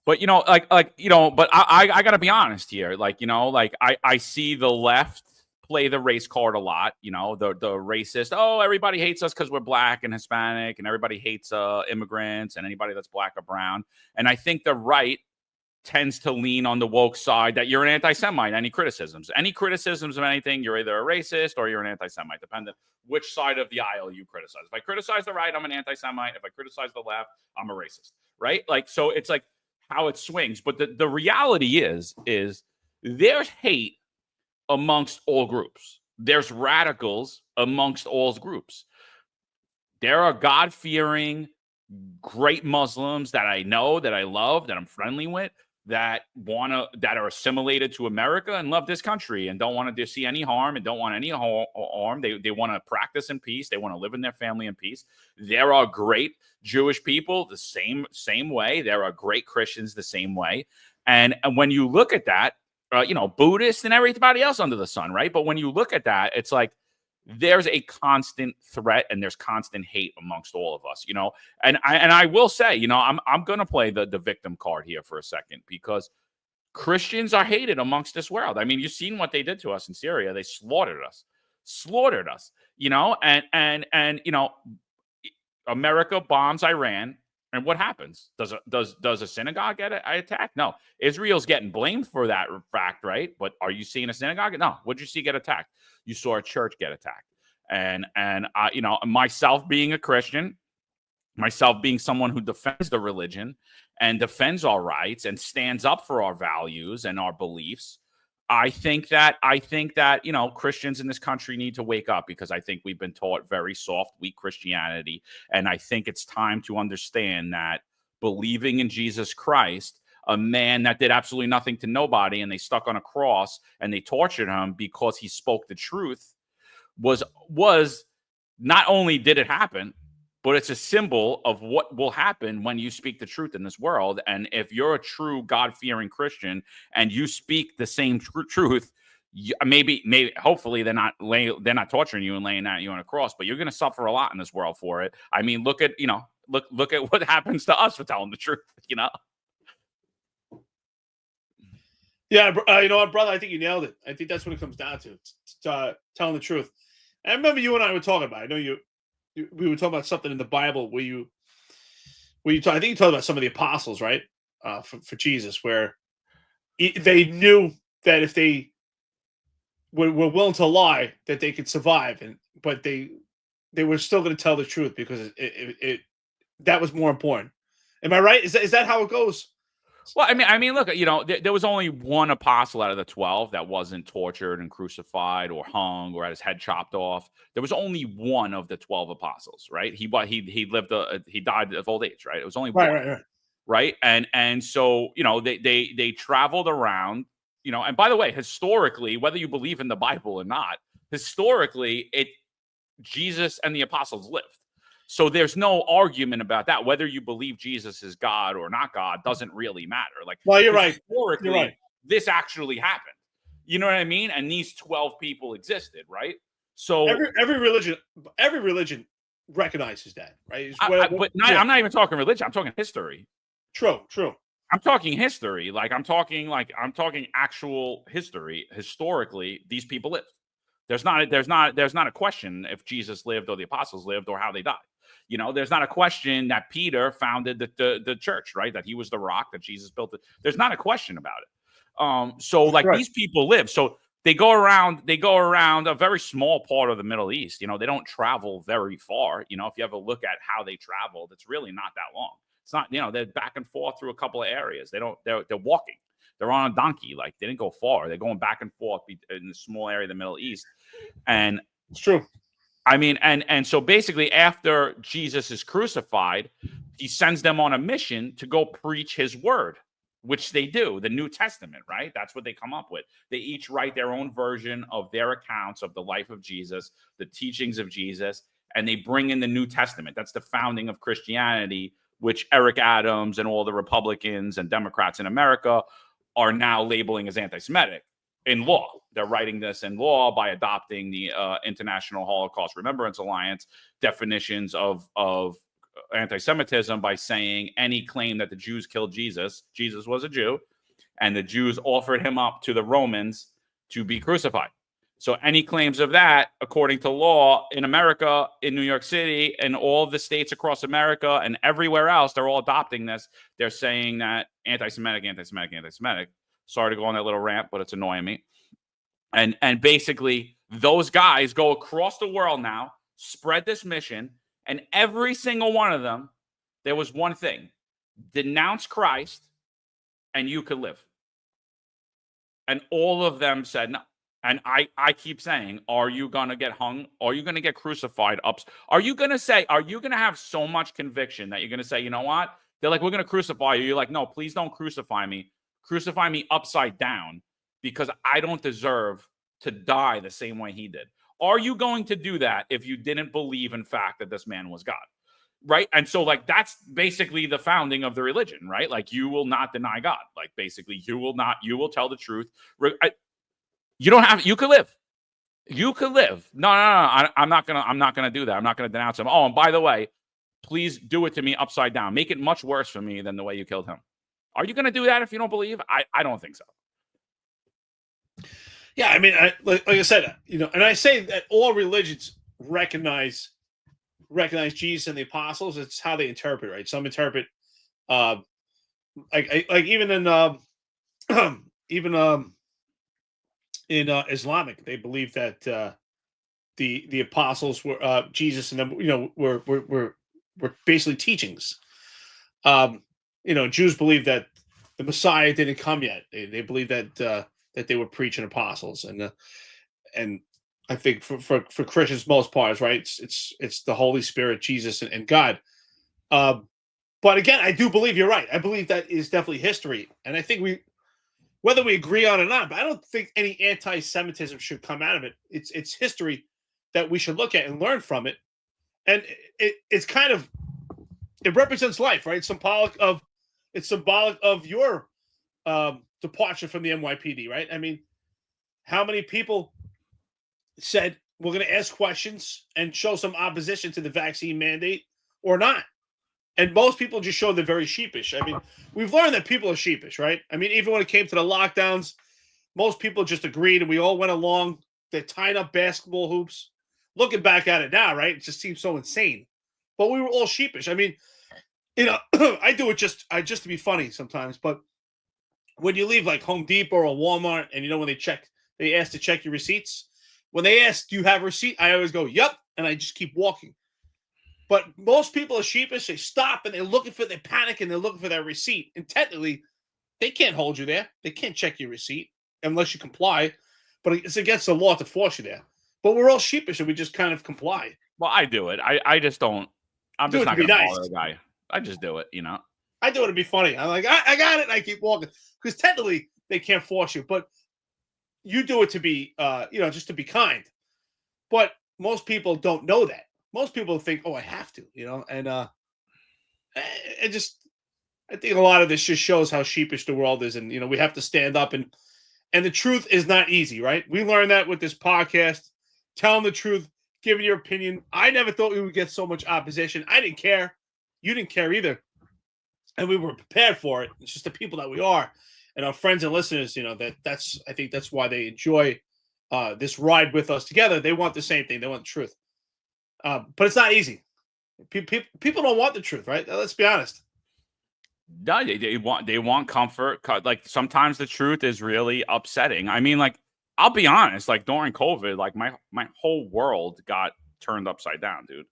but but I gotta be honest here. I see the left play the race card a lot. The racist. Oh, everybody hates us because we're black and Hispanic, and everybody hates immigrants and anybody that's black or brown. And I think the right tends to lean on the woke side that you're an anti-Semite. Any criticisms of anything, you're either a racist or you're an anti-Semite, depending which side of the aisle you criticize. If I criticize the right, I'm an anti-Semite. If I criticize the left, I'm a racist. Right? So it's like how it swings. But the reality is there's hate amongst all groups. There's radicals amongst all groups. There are God-fearing, great Muslims that I know, that I love, that I'm friendly with, that are assimilated to America and love this country and don't want to see any harm and don't want any harm. They want to practice in peace. They want to live in their family in peace. There are great Jewish people the same way. There are great Christians the same way. And when you look at that, Buddhists and everybody else under the sun, right? But when you look at that, it's like there's a constant threat and there's constant hate amongst all of us, and I will say, I'm going to play the victim card here for a second, because Christians are hated amongst this world. I mean, you've seen what they did to us in Syria. They slaughtered us, and America bombs Iran. And what happens? Does a synagogue get attacked? No. Israel's getting blamed for that fact, right? But are you seeing a synagogue? No. What'd you see get attacked? You saw a church get attacked. And myself being a Christian, myself being someone who defends the religion and defends our rights and stands up for our values and our beliefs, I think that Christians in this country need to wake up, because I think we've been taught very soft, weak Christianity. And I think it's time to understand that believing in Jesus Christ, a man that did absolutely nothing to nobody, and they stuck on a cross and they tortured him because he spoke the truth, was not only did it happen, but it's a symbol of what will happen when you speak the truth in this world. And if you're a true God-fearing Christian and you speak the same truth, maybe, hopefully they're not torturing you and laying you on a cross, but you're going to suffer a lot in this world for it. I mean, look at what happens to us for telling the truth, Yeah, you know what, brother? I think you nailed it. I think that's what it comes down to. It's telling the truth. I remember you and I were talking about it. I know we were talking about something in the Bible where I think you talked about some of the apostles, right? For Jesus, where they knew that if they were willing to lie, that they could survive, but they were still going to tell the truth because that was more important. Am I right? Is that how it goes? Well, I mean, look, there was only one apostle out of the 12 that wasn't tortured and crucified or hung or had his head chopped off. There was only one of the 12 apostles, right? He died of old age, right? It was only one, right? And so they traveled around, And by the way, historically, whether you believe in the Bible or not, historically, Jesus and the apostles lived. So there's no argument about that. Whether you believe Jesus is God or not God doesn't really matter. Well, you're right. Historically, You're right. This actually happened. You know what I mean? And these 12 people existed, right? So every religion recognizes that, right? I'm not even talking religion. I'm talking history. True. I'm talking history. I'm talking actual history. Historically, these people lived. There's not a question if Jesus lived or the apostles lived or how they died. There's not a question that Peter founded the church, right? That he was the rock, that Jesus built it. There's not a question about it. These people live. So they go around a very small part of the Middle East. They don't travel very far. If you have a look at how they traveled, it's really not that long. It's not, they're back and forth through a couple of areas. They're walking. They're on a donkey. They didn't go far. They're going back and forth in the small area of the Middle East. And it's true. I mean, and so basically after Jesus is crucified, he sends them on a mission to go preach his word, which they do, the New Testament, right? That's what they come up with. They each write their own version of their accounts of the life of Jesus, the teachings of Jesus, and they bring in the New Testament. That's the founding of Christianity, which Eric Adams and all the Republicans and Democrats in America are now labeling as anti-Semitic in law. They're writing this in law by adopting the International Holocaust Remembrance Alliance definitions of anti-Semitism by saying any claim that the Jews killed Jesus was a Jew, and the Jews offered him up to the Romans to be crucified. So any claims of that, according to law in America, in New York City, and all of the states across America and everywhere else, they're all adopting this. They're saying that anti-Semitic. Sorry to go on that little rant, but it's annoying me. And basically, those guys go across the world now, spread this mission, and every single one of them, there was one thing: denounce Christ, and you could live. And all of them said no. And I keep saying, are you going to get hung? Are you going to get crucified? Are you going to have so much conviction that you're going to say, you know what? They're like, we're going to crucify you. You're like, no, please don't crucify me. Crucify me upside down, because I don't deserve to die the same way he did. Are you going to do that if you didn't believe in fact that this man was God? Right. And so that's basically the founding of the religion, right? You will not deny God. Basically you will tell the truth. You could live. You could live. No. I'm not going to do that. I'm not going to denounce him. Oh, and by the way, please do it to me upside down. Make it much worse for me than the way you killed him. Are you going to do that if you don't believe? I don't think so. Yeah, I mean, like I said, and I say that all religions recognize Jesus and the apostles. It's how they interpret, right? Some interpret, even in Islamic, they believe that the apostles were Jesus and them, were basically teachings. Jews believe that the Messiah didn't come yet. They believe that they were preaching apostles, and I think for Christians, most parts, right, it's the Holy Spirit, Jesus, and God. But again, I do believe you're right. I believe that is definitely history, and I think whether we agree on it or not, but I don't think any anti-Semitism should come out of it. It's history that we should look at and learn from it, and it's kind of, it represents life, right? It's symbolic of your departure from the NYPD, right? I mean, how many people said we're going to ask questions and show some opposition to the vaccine mandate or not? And most people just show they're very sheepish. I mean, we've learned that people are sheepish, right? I mean, even when it came to the lockdowns, most people just agreed and we all went along. They're tying up basketball hoops. Looking back at it now, right? It just seems so insane. But we were all sheepish. I mean, I do it just to be funny sometimes, but when you leave like Home Depot or Walmart, and when they ask to check your receipts. When they ask, do you have a receipt? I always go, yep. And I just keep walking. But most people are sheepish. They stop and they panic and they're looking for their receipt. And technically, they can't hold you there. They can't check your receipt unless you comply. But it's against the law to force you there. But we're all sheepish and we just kind of comply. Well, I do it. I just don't. I'm just not going to bother the guy. I just do it, I do it to be funny. I'm like, I got it. And I keep walking. Because technically, they can't force you. But you do it to be, just to be kind. But most people don't know that. Most people think, oh, I have to, and I think a lot of this just shows how sheepish the world is. And, we have to stand up and the truth is not easy, right? We learned that with this podcast, telling the truth, giving your opinion. I never thought we would get so much opposition. I didn't care. You didn't care either. And we were prepared for it. It's just the people that we are. And our friends and listeners, I think that's why they enjoy this ride with us together. They want the same thing. They want the truth. But it's not easy. People don't want the truth, right? Let's be honest. No, they want comfort. Like sometimes the truth is really upsetting. I mean, like, I'll be honest, like during COVID, like my whole world got turned upside down, dude.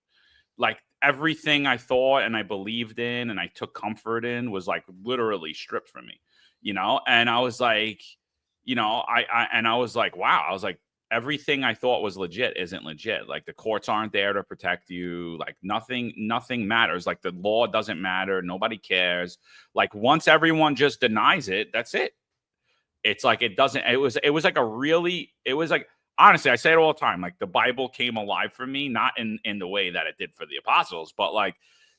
Like everything I thought and I believed in and I took comfort in was like literally stripped from me, and I was like, I was like, wow, I was like, everything I thought was legit isn't legit. Like the courts aren't there to protect you. Like nothing matters. Like the law doesn't matter. Nobody cares. Like once everyone just denies it, that's it. It's like, it was like, honestly, I say it all the time. Like the Bible came alive for me, not in the way that it did for the apostles, but like,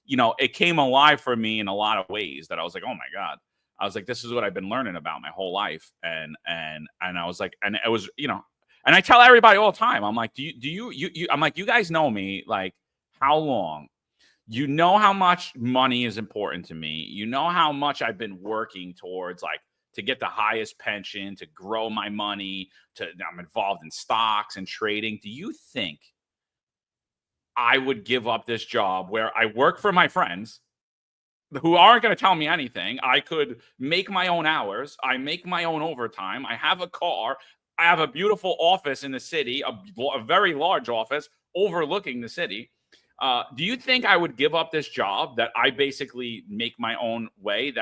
it came alive for me in a lot of ways that I was like, oh my God. I was like, this is what I've been learning about my whole life. And I was like, and it was, and I tell everybody all the time, I'm like, do you I'm like, you guys know me, like how long? You know how much money is important to me. You know how much I've been working towards like to get the highest pension, to grow my money, I'm involved in stocks and trading. Do you think I would give up this job where I work for my friends who aren't going to tell me anything? I could make my own hours. I make my own overtime. I have a car. I have a beautiful office in the city, a very large office overlooking the city. Do you think I would give up this job that I basically make my own way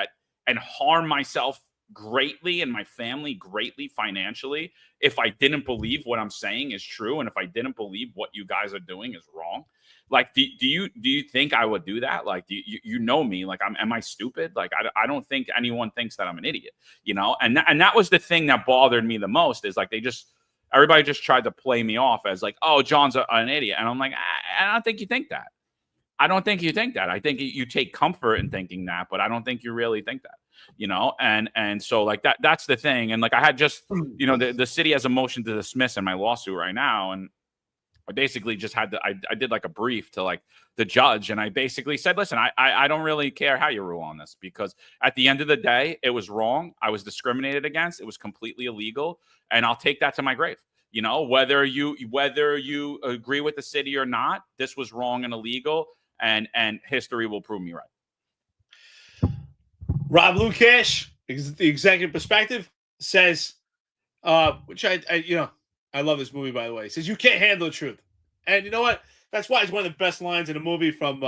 and harm myself greatly and my family greatly financially if I didn't believe what I'm saying is true and if I didn't believe what you guys are doing is wrong? Like, do you think I would do that? Like, you know me? Like, am I stupid? Like, I don't think anyone thinks that I'm an idiot, And that was the thing that bothered me the most is like everybody just tried to play me off as like, oh, John's an idiot, and I'm like, I don't think you think that. I don't think you think that. I think you take comfort in thinking that, but I don't think you really think that, and so like that's the thing. And like I had just, the city has a motion to dismiss in my lawsuit right now. And I basically just I did like a brief to like the judge. And I basically said, listen, I don't really care how you rule on this, because at the end of the day, it was wrong. I was discriminated against. It was completely illegal. And I'll take that to my grave. Whether you agree with the city or not, this was wrong and illegal. And history will prove me right. Rob Lukash, the Executive Perspective, says, which I love this movie, by the way. He says, you can't handle the truth. And you know what? That's why it's one of the best lines in a movie from,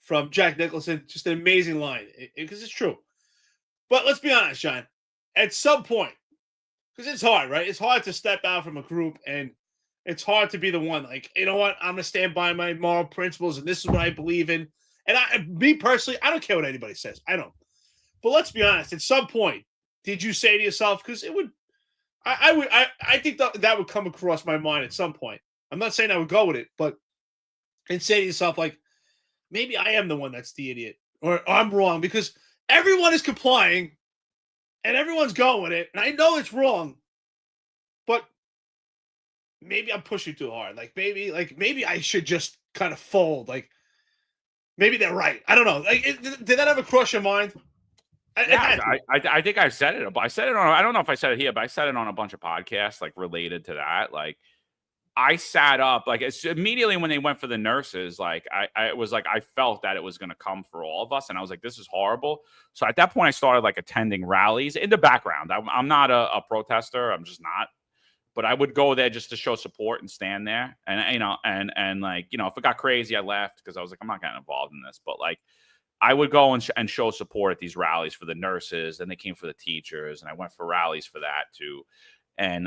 from Jack Nicholson. Just an amazing line, because it's true. But let's be honest, John. At some point, because it's hard, right? It's hard to step out from a group, and it's hard to be the one, like, you know what? I'm going to stand by my moral principles, and this is what I believe in. And me personally, I don't care what anybody says. I don't. But let's be honest. At some point, did you say to yourself, because it would, I think that would come across my mind at some point. I'm not saying I would go with it, but and say to yourself, like, maybe I am the one that's the idiot, or I'm wrong, because everyone is complying and everyone's going with it. And I know it's wrong, but maybe I'm pushing too hard. Like maybe I should just kind of fold. Like maybe they're right. I don't know. Like, did that ever cross your mind? I think I've said it. I said it on, I don't know if I said it here, but I said it on a bunch of podcasts like related to that. Like, I sat up like it's immediately when they went for the nurses. Like I was like I felt that it was going to come for all of us, and I was like, this is horrible. So at that point, I started like attending rallies in the background. I'm not a protester. I'm just not. But I would go there just to show support and stand there, and and like if it got crazy, I left because I was like, I'm not getting involved in this. But like, I would go and show support at these rallies for the nurses. Then they came for the teachers, and I went for rallies for that too. And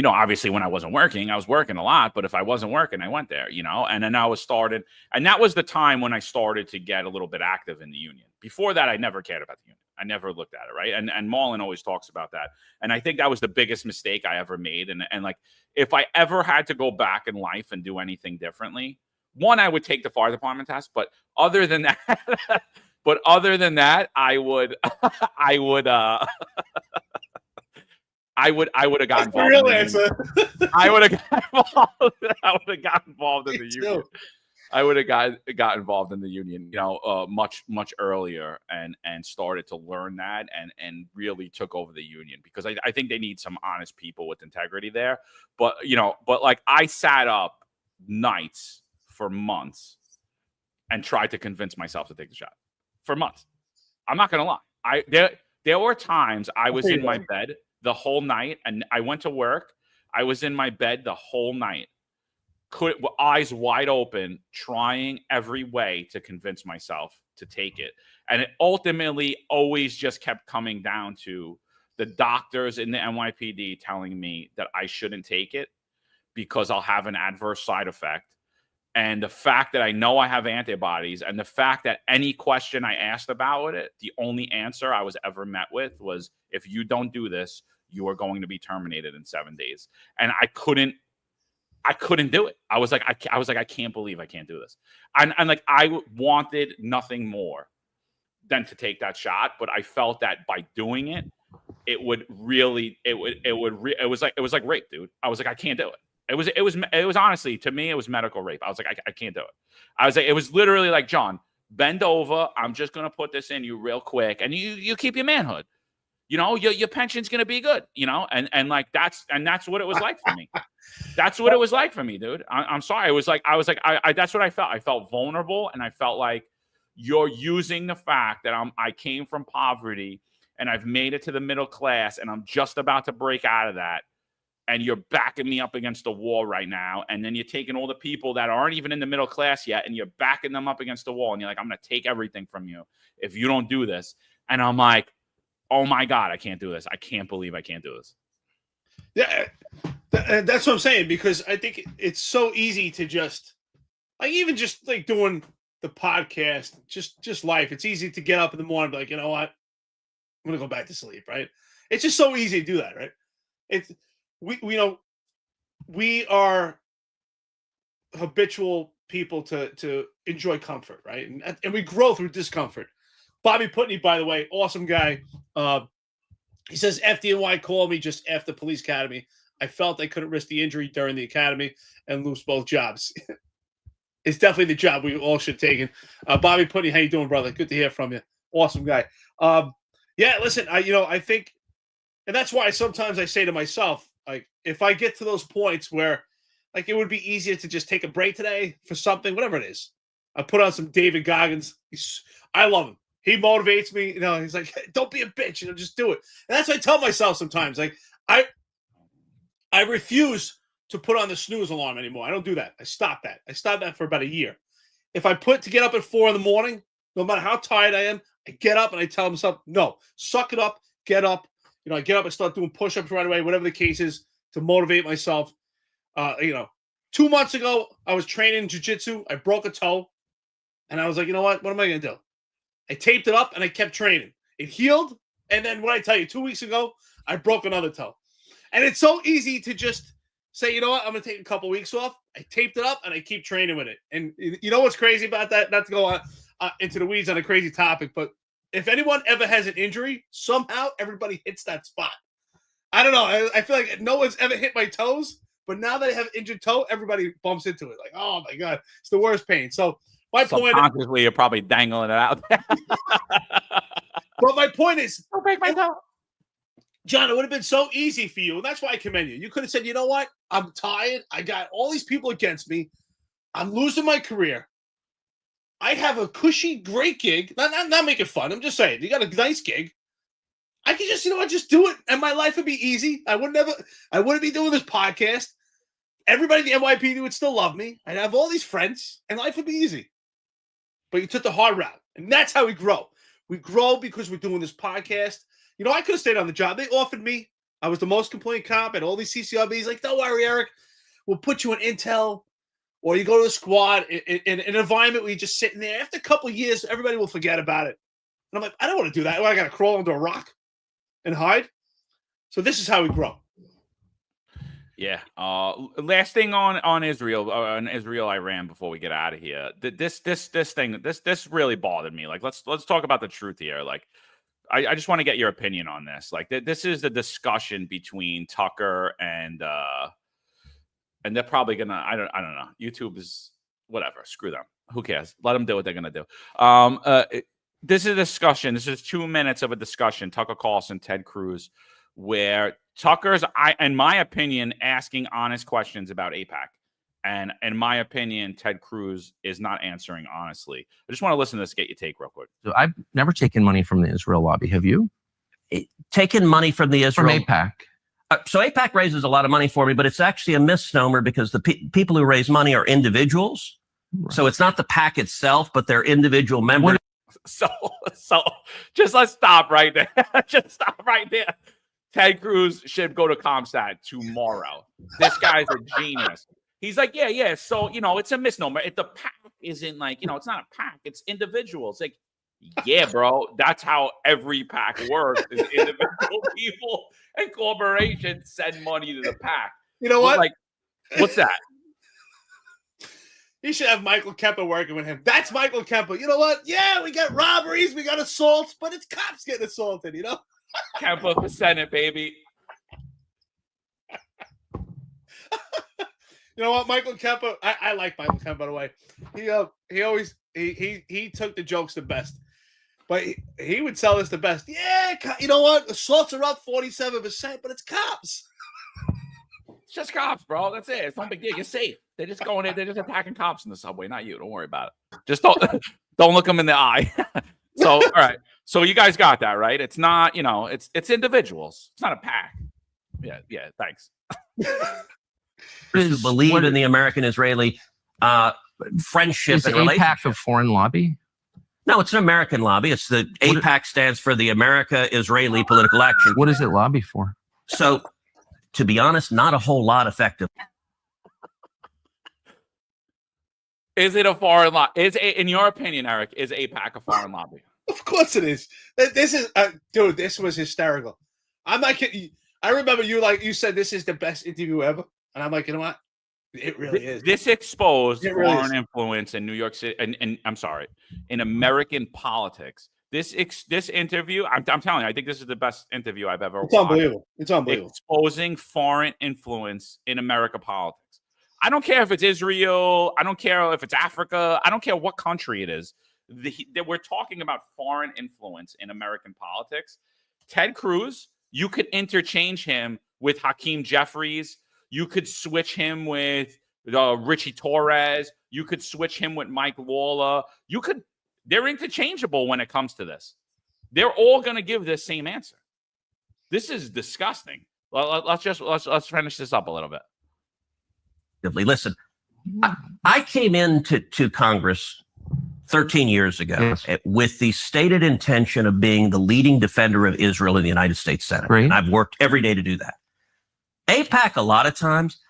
obviously when I wasn't working, I was working a lot, but if I wasn't working, I went there, and then I was started. And that was the time when I started to get a little bit active in the union. Before that, I never cared about the union. I never looked at it. Right. And Marlon always talks about that. And I think that was the biggest mistake I ever made. And like, if I ever had to go back in life and do anything differently, one, I would take the fire department test. But other than that, I would I would have gotten involved. Real answer. I would have gotten involved in the union. I would have got involved in the union, much earlier and started to learn that and really took over the union because I think they need some honest people with integrity there. But like I sat up nights for months and tried to convince myself to take the shot for months. I'm not gonna lie. There were times I was in my bed the whole night, and I went to work. I was in my bed the whole night, eyes wide open, trying every way to convince myself to take it. And it ultimately always just kept coming down to the doctors in the NYPD telling me that I shouldn't take it because I'll have an adverse side effect. And the fact that I know I have antibodies, and the fact that any question I asked about it, the only answer I was ever met with was, if you don't do this, you are going to be terminated in 7 days. And I couldn't do it. I was like, I can't believe I can't do this. And like, I wanted nothing more than to take that shot. But I felt that by doing it, it was like rape, dude. I was like, I can't do it. It was honestly, to me, it was medical rape. I was like, I can't do it. I was like, it was literally like, John, bend over. I'm just going to put this in you real quick. And you keep your manhood, your pension's going to be good, and like, that's what it was like for me. That's what it was like for me, dude. I'm sorry. I was like, that's what I felt. I felt vulnerable. And I felt like you're using the fact that I came from poverty and I've made it to the middle class and I'm just about to break out of that. And you're backing me up against the wall right now. And then you're taking all the people that aren't even in the middle class yet, and you're backing them up against the wall. And you're like, I'm going to take everything from you if you don't do this. And I'm like, oh my God, I can't do this. I can't believe I can't do this. Yeah, that's what I'm saying, because I think it's so easy to just, like, even just like doing the podcast, just life. It's easy to get up in the morning and be like, you know what? I'm going to go back to sleep, right? It's just so easy to do that, right? We are habitual people to enjoy comfort, right? And we grow through discomfort. Bobby Putney, by the way, awesome guy. He says FDNY called me just after police academy. I felt I couldn't risk the injury during the academy and lose both jobs. It's definitely the job we all should take. And Bobby Putney, how you doing, brother? Good to hear from you. Awesome guy. Yeah, listen, I think, and that's why sometimes I say to myself, like, if I get to those points where, like, it would be easier to just take a break today for something, whatever it is. I put on some David Goggins. I love him. He motivates me. He's like, hey, don't be a bitch. Just do it. And that's what I tell myself sometimes. Like, I refuse to put on the snooze alarm anymore. I don't do that. I stopped that. I stopped that for about a year. If I to get up at 4 a.m, no matter how tired I am, I get up and I tell myself, no, suck it up, get up. I get up and start doing push-ups right away, whatever the case is, to motivate myself. 2 months ago, I was training jiu-jitsu. I broke a toe. And I was like, you know what? What am I going to do? I taped it up and I kept training. It healed. And then what I tell you, 2 weeks ago, I broke another toe. And it's so easy to just say, you know what? I'm going to take a couple weeks off. I taped it up and I keep training with it. And you know what's crazy about that? Not to go on, into the weeds on a crazy topic, but if anyone ever has an injury, somehow everybody hits that spot. I don't know. I feel like no one's ever hit my toes, but now that I have an injured toe, everybody bumps into it. Like, oh my God, it's the worst pain. So my point, subconsciously, you're probably dangling it out there. But my point is, don't break my toe. John, it would have been so easy for you. And that's why I commend you. You could have said, you know what? I'm tired. I got all these people against me. I'm losing my career. I have a cushy, great gig. Not making fun. I'm just saying, you got a nice gig. I could just, just do it, and my life would be easy. I wouldn't be doing this podcast. Everybody in the NYPD would still love me. I'd have all these friends, and life would be easy. But you took the hard route, and that's how we grow. We grow because we're doing this podcast. I could have stayed on the job. They offered me. I was the most complaint cop, and all these CCRBs like, don't worry, Eric. We'll put you in intel, or you go to the squad in an environment where you're just sitting there. After a couple of years, everybody will forget about it. And I'm like, I don't want to do that. I got to crawl under a rock and hide. So this is how we grow. Yeah. Last thing on Israel, Iran, before we get out of here. This really bothered me. Like, let's talk about the truth here. Like, I just want to get your opinion on this. Like, this is the discussion between Tucker and they're probably gonna. I don't know. YouTube is whatever. Screw them. Who cares? Let them do what they're gonna do. This is a discussion. This is 2 minutes of a discussion. Tucker Carlson, Ted Cruz, where Tucker's, in my opinion, asking honest questions about AIPAC. And in my opinion, Ted Cruz is not answering honestly. I just want to listen to this, get your take real quick. So I've never taken money from the Israel lobby. Have you? Taken money from the Israel? From AIPAC. So AIPAC raises a lot of money for me, but it's actually a misnomer because the people who raise money are individuals. Right. So it's not the PAC itself, but they're individual members. So just let's stop right there. Just stop right there. Ted Cruz should go to ComStat tomorrow. This guy's a genius. He's like, yeah. So, it's a misnomer. If the PAC isn't like, it's not a PAC, it's individuals. Like, yeah, bro, that's how every PAC works. Is individual people and corporations send money to the PAC. You know what? Like, what's that? You should have Michael Kemper working with him. That's Michael Kemper. You know what? Yeah, we got robberies, we got assaults, but it's cops getting assaulted, Kemper for Senate, baby. You know what, Michael Kemper? I like Michael Kemper, by the way. He always took the jokes the best. But he would sell us the best. Yeah, you know what? Assaults are up 47%, but it's cops. It's just cops, bro. That's it. It's no big deal. You're safe. They're just going in. They're just attacking cops in the subway, not you. Don't worry about it. Just don't look them in the eye. So, all right. So you guys got that, right? It's not, it's individuals. It's not a PAC. Yeah. Thanks. Who believe in the American-Israeli friendship and relationship. Is AIPAC a foreign lobby? No, it's an American lobby. It's the AIPAC stands for the America-Israeli Political Action. What does it lobby for? So, to be honest, not a whole lot effective. Is it a foreign lobby? In your opinion, Eric, is AIPAC a foreign lobby? Of course it is. This is, dude, this was hysterical. I'm not kidding. I remember you said this is the best interview ever. And I'm like, you know what? It really is. This exposed foreign influence in New York City, and I'm sorry, in American politics. This interview, I'm telling you, I think this is the best interview I've ever watched. Unbelievable. It's unbelievable. Exposing foreign influence in America politics. I don't care if it's Israel. I don't care if it's Africa. I don't care what country it is. We're talking about foreign influence in American politics. Ted Cruz, you could interchange him with Hakeem Jeffries. You could switch him with Richie Torres. You could switch him with Mike Lawler. They're interchangeable when it comes to this. They're all going to give this same answer. This is disgusting. Let's finish this up a little bit. Listen, I came into Congress 13 years ago with the stated intention of being the leading defender of Israel in the United States Senate. Right. And I've worked every day to do that. AIPAC, a lot of times.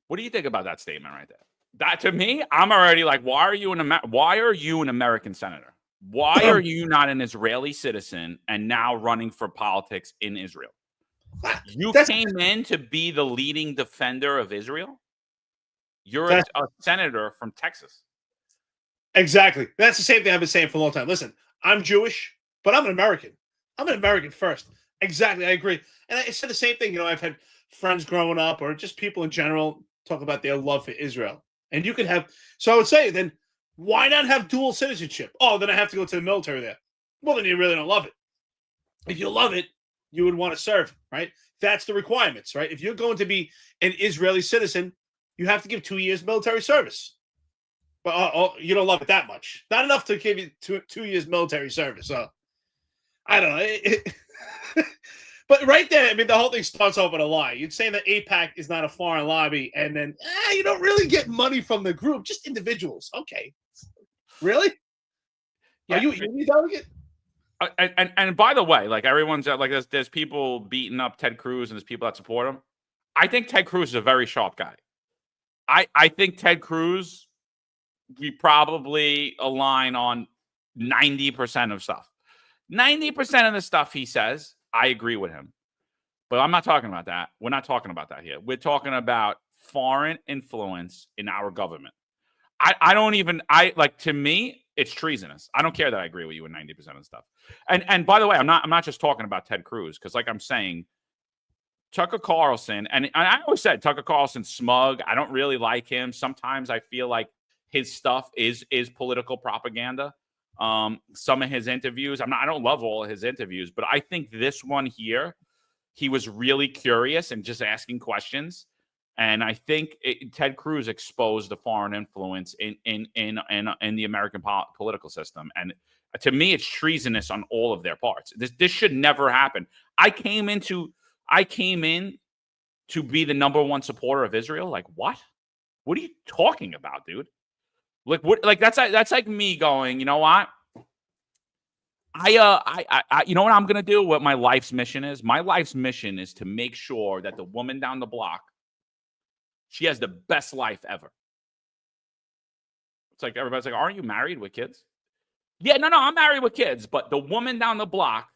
What do you think about that statement right there? That, to me, I'm already like, why are you an American senator? Why are you not an Israeli citizen and now running for politics in Israel? You came in to be the leading defender of Israel? You're a senator from Texas. Exactly. That's the same thing I've been saying for a long time. Listen, I'm Jewish, but I'm an American. I'm an American first. Exactly. I agree. And I said the same thing. I've had friends growing up or just people in general talk about their love for Israel. And you could have, so I would say then, why not have dual citizenship? Oh, then I have to go to the military there. well, then you really don't love it. If you love it, you would want to serve, right? That's the requirements, right? If you're going to be an Israeli citizen, you have to give 2 years military service. But you don't love it that much. Not enough to give you 2 years military service. So I don't know. But right there, I mean, the whole thing starts off with a lie. You're saying that AIPAC is not a foreign lobby, and then you don't really get money from the group, just individuals. Okay. Really? Yeah. Are you a union delegate? And by the way, like everyone's like, there's people beating up Ted Cruz and there's people that support him. I think Ted Cruz is a very sharp guy. I think Ted Cruz, we probably align on 90% of stuff. 90% of the stuff he says, I agree with him. But I'm not talking about that. We're not talking about that here. We're talking about foreign influence in our government. To me, it's treasonous. I don't care that I agree with you in 90% of stuff. And by the way, I'm not just talking about Ted Cruz, because like I'm saying, Tucker Carlson, and I always said Tucker Carlson's smug. I don't really like him. Sometimes I feel like his stuff is political propaganda. Some of his interviews, I don't love all of his interviews, but I think this one here, he was really curious and just asking questions. And I think Ted Cruz exposed the foreign influence in the American political system. And to me, it's treasonous on all of their parts. This should never happen. I came in to be the number one supporter of Israel. Like, what? What are you talking about, dude? Like, what? Like, that's like me going, you know what? You know what I'm gonna do? What my life's mission is? My life's mission is to make sure that the woman down the block, she has the best life ever. It's like everybody's like, aren't you married with kids? Yeah, no, I'm married with kids, but the woman down the block,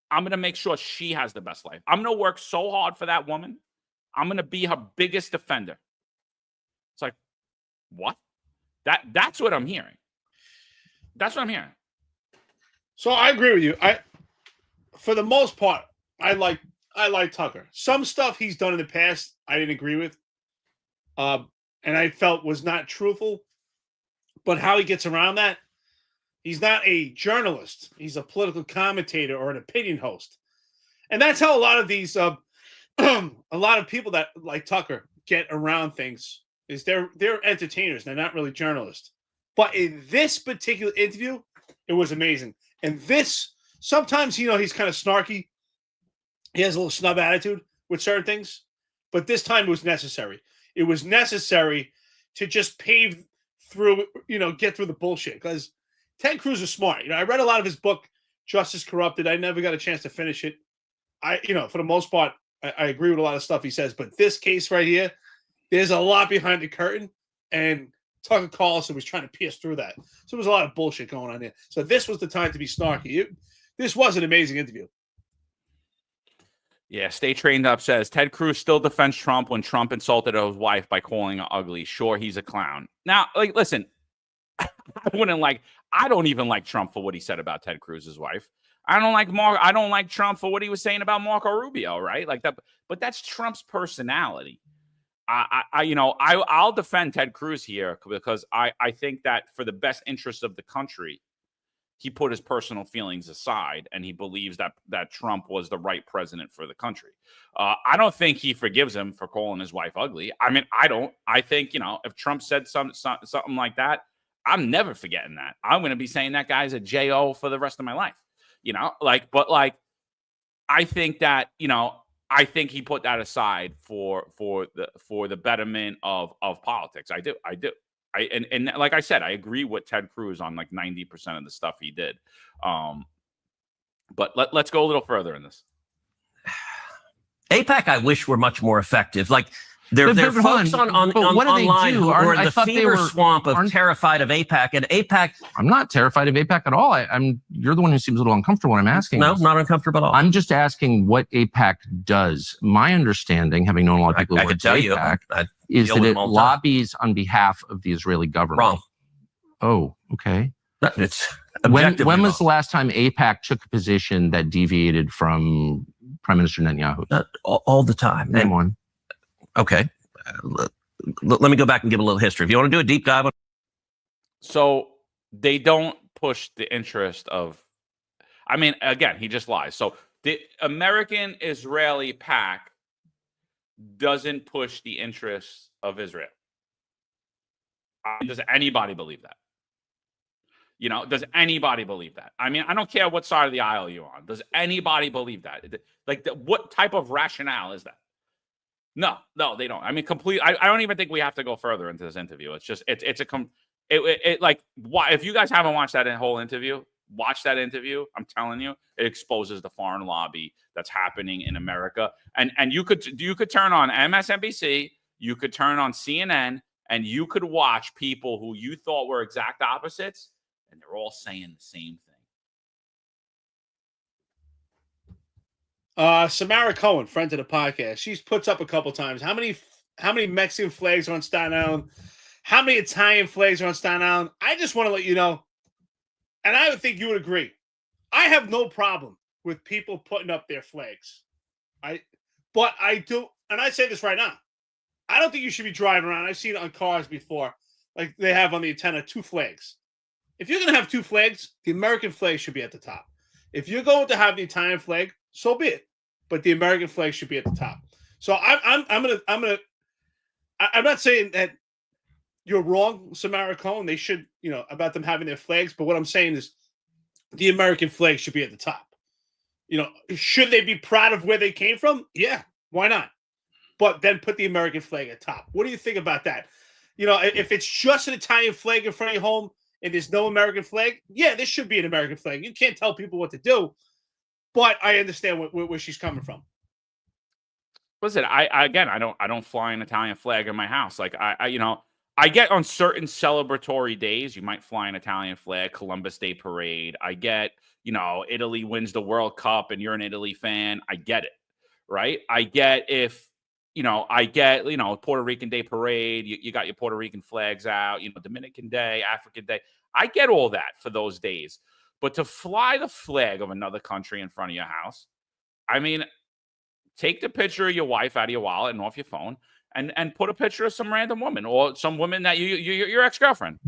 I'm going to make sure she has the best life. I'm going to work so hard for that woman. I'm going to be her biggest defender. It's like, what? That's what I'm hearing. That's what I'm hearing. So I agree with you. For the most part, I like Tucker. Some stuff he's done in the past, I didn't agree with. And I felt was not truthful. But how he gets around that, he's not a journalist. He's a political commentator or an opinion host. And that's how a lot of these, a lot of people that like Tucker get around things, is they're entertainers. They're not really journalists. But in this particular interview, it was amazing. And this, sometimes, he's kind of snarky. He has a little snub attitude with certain things. But this time it was necessary. It was necessary to just pave through, get through the bullshit. Because Ted Cruz is smart. I read a lot of his book, Justice Corrupted. I never got a chance to finish it. For the most part, I agree with a lot of stuff he says. But this case right here, there's a lot behind the curtain. And Tucker Carlson was trying to pierce through that. So there was a lot of bullshit going on there. So this was the time to be snarky. This was an amazing interview. Yeah, Stay Trained Up says, Ted Cruz still defends Trump when Trump insulted his wife by calling her ugly. Sure, he's a clown. Now, listen, I don't even like Trump for what he said about Ted Cruz's wife. I don't like Trump for what he was saying about Marco Rubio, right? Like that, but that's Trump's personality. I'll defend Ted Cruz here because I think that for the best interest of the country, he put his personal feelings aside and he believes that Trump was the right president for the country. I don't think he forgives him for calling his wife ugly. I mean, I don't. I think, if Trump said something like that, I'm never forgetting that. I'm going to be saying that guy's a J.O. for the rest of my life. I think that, I think he put that aside for the betterment of politics. I do. And like I said, I agree with Ted Cruz on like 90% of the stuff he did. But let's go a little further in this. AIPAC, I wish were much more effective. Like they're folks online who are in the fever swamp of terrified of AIPAC, and AIPAC. I'm not terrified of AIPAC at all. You're the one who seems a little uncomfortable when I'm asking. No, not uncomfortable at all. I'm just asking what AIPAC does. My understanding, having known a lot of people who work at AIPAC, is that it lobbies on behalf of the Israeli government. Wrong. Oh, okay. It's when was the last time AIPAC took a position that deviated from Prime Minister Netanyahu? All the time. Name one. Okay. Let me go back and give a little history. If you want to do a deep dive. So they don't push the interest of I mean, again, he just lies. So the American-Israeli pact doesn't push the interests of Israel. Does anybody believe that? Does anybody believe that? I mean, I don't care what side of the aisle you're on. Does anybody believe that? What type of rationale is that? No, they don't. I mean, I don't even think we have to go further into this interview. It's just, why? If you guys haven't watched that whole interview, watch that interview. I'm telling you, it exposes the foreign lobby that's happening in America. And you could turn on MSNBC, you could turn on CNN, and you could watch people who you thought were exact opposites, and they're all saying the same thing. Samara Cohen, friend of the podcast, she's puts up a couple times. How many Mexican flags are on Staten Island? How many Italian flags are on Staten Island? I just want to let you know, and I would think you would agree. I have no problem with people putting up their flags. But I do, and I say this right now. I don't think you should be driving around. I've seen it on cars before, like they have on the antenna, 2 flags. If you're going to have 2 flags, the American flag should be at the top. If you're going to have the Italian flag, so be it. But the American flag should be at the top. So I'm not saying that you're wrong, Samara Cohen. They should, about them having their flags. But what I'm saying is the American flag should be at the top. Should they be proud of where they came from? Yeah, why not? But then put the American flag at top. What do you think about that? If it's just an Italian flag in front of your home and there's no American flag, yeah, there should be an American flag. You can't tell people what to do. But I understand where she's coming from. Listen, I don't fly an Italian flag in my house. Like I get on certain celebratory days, you might fly an Italian flag, Columbus Day parade. I get, Italy wins the World Cup and you're an Italy fan. I get it, right? I get Puerto Rican Day parade. You got your Puerto Rican flags out. Dominican Day, African Day. I get all that for those days. But to fly the flag of another country in front of your house, I mean, take the picture of your wife out of your wallet and off your phone and put a picture of some random woman or some woman that your ex-girlfriend.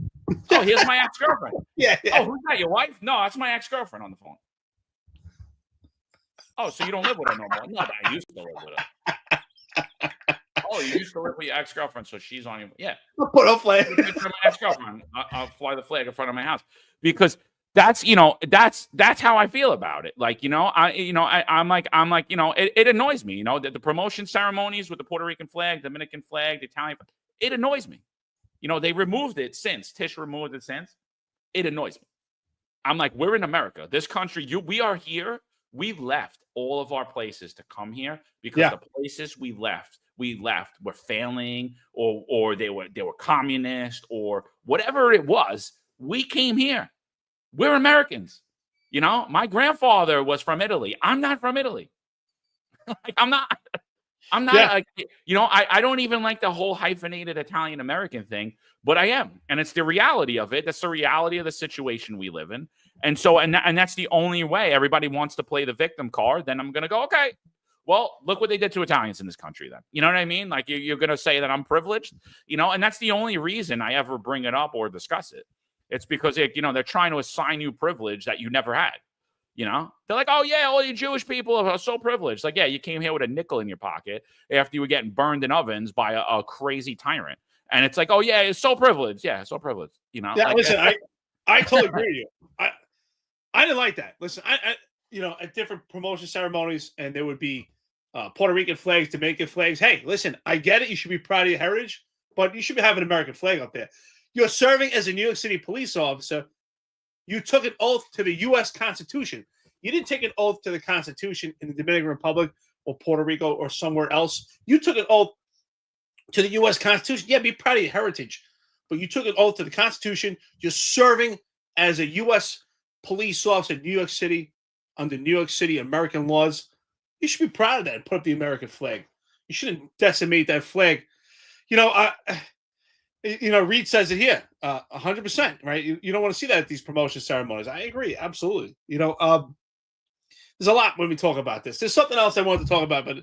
Oh, here's my ex-girlfriend. Yeah. Oh, who's that, your wife? No, that's my ex-girlfriend on the phone. Oh, so you don't live with her no more? No, but I used to live with her. Oh, you used to live with your ex-girlfriend, so she's on your... Yeah. I'll put a flag. Put a picture of my ex-girlfriend. I'll fly the flag in front of my house. Because... That's how I feel about it. Like, I'm like, it annoys me, the promotion ceremonies with the Puerto Rican flag, Dominican flag, the Italian flag, it annoys me. They removed it since. Tish removed it since. It annoys me. I'm like, we're in America. This country, we are here. We left all of our places to come here because the places we left were failing or they were communist or whatever it was. We came here. We're Americans. My grandfather was from Italy. I'm not from Italy. I'm not. I don't even like the whole hyphenated Italian American thing, but I am. And it's the reality of it. That's the reality of the situation we live in. And so, and that's the only way. Everybody wants to play the victim card. Then I'm going to go, okay, well, look what they did to Italians in this country then. You know what I mean? Like you're going to say that I'm privileged, and that's the only reason I ever bring it up or discuss it. It's because, they're trying to assign you privilege that you never had. They're like, oh, yeah, all you Jewish people are so privileged. Like, yeah, you came here with a nickel in your pocket after you were getting burned in ovens by a crazy tyrant. And it's like, oh, yeah, it's so privileged. Yeah, so privileged. Yeah, listen, I totally agree with you. I didn't like that. Listen, I at different promotion ceremonies, and there would be Puerto Rican flags, Dominican flags. Hey, listen, I get it. You should be proud of your heritage, but you should be having an American flag up there. You're serving as a New York City police officer. You took an oath to the U.S. Constitution. You didn't take an oath to the Constitution in the Dominican Republic or Puerto Rico or somewhere else. You took an oath to the U.S. Constitution. Yeah, be proud of your heritage. But you took an oath to the Constitution. You're serving as a U.S. police officer in New York City under New York City American laws. You should be proud of that and put up the American flag. You shouldn't decimate that flag. Reed says it here, 100%, right? You don't want to see that at these promotion ceremonies. I agree, absolutely. There's a lot when we talk about this. There's something else I wanted to talk about, but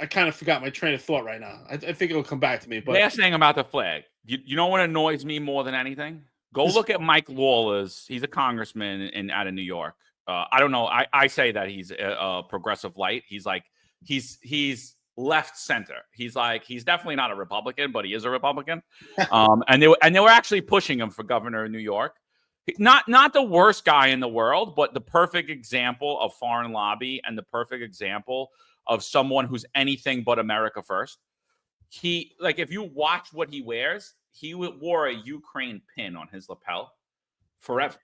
I kind of forgot my train of thought right now. I think it'll come back to me. But last thing about the flag, you know what annoys me more than anything? Go look at Mike Lawler's. He's a congressman out of New York. I don't know. I say that he's a progressive light. He's like he's left center. He's definitely not a Republican, but he is a Republican. And they were actually pushing him for governor of New York. Not the worst guy in the world, but the perfect example of foreign lobby and the perfect example of someone who's anything but America first. If you watch what he wears, he wore a Ukraine pin on his lapel forever.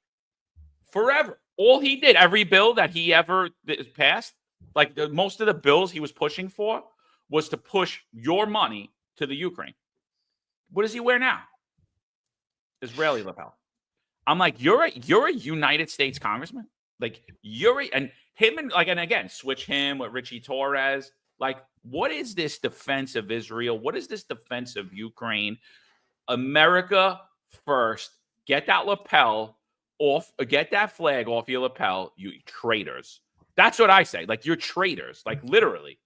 All he did, every bill that he ever passed, most of the bills he was pushing for was to push your money to the Ukraine. What does he wear now? Israeli lapel. I'm like, you're a United States congressman. And again, switch him with Richie Torres. What is this defense of Israel? What is this defense of Ukraine? America first. Get that lapel off. Get that flag off your lapel, you traitors. That's what I say. You're traitors. Literally.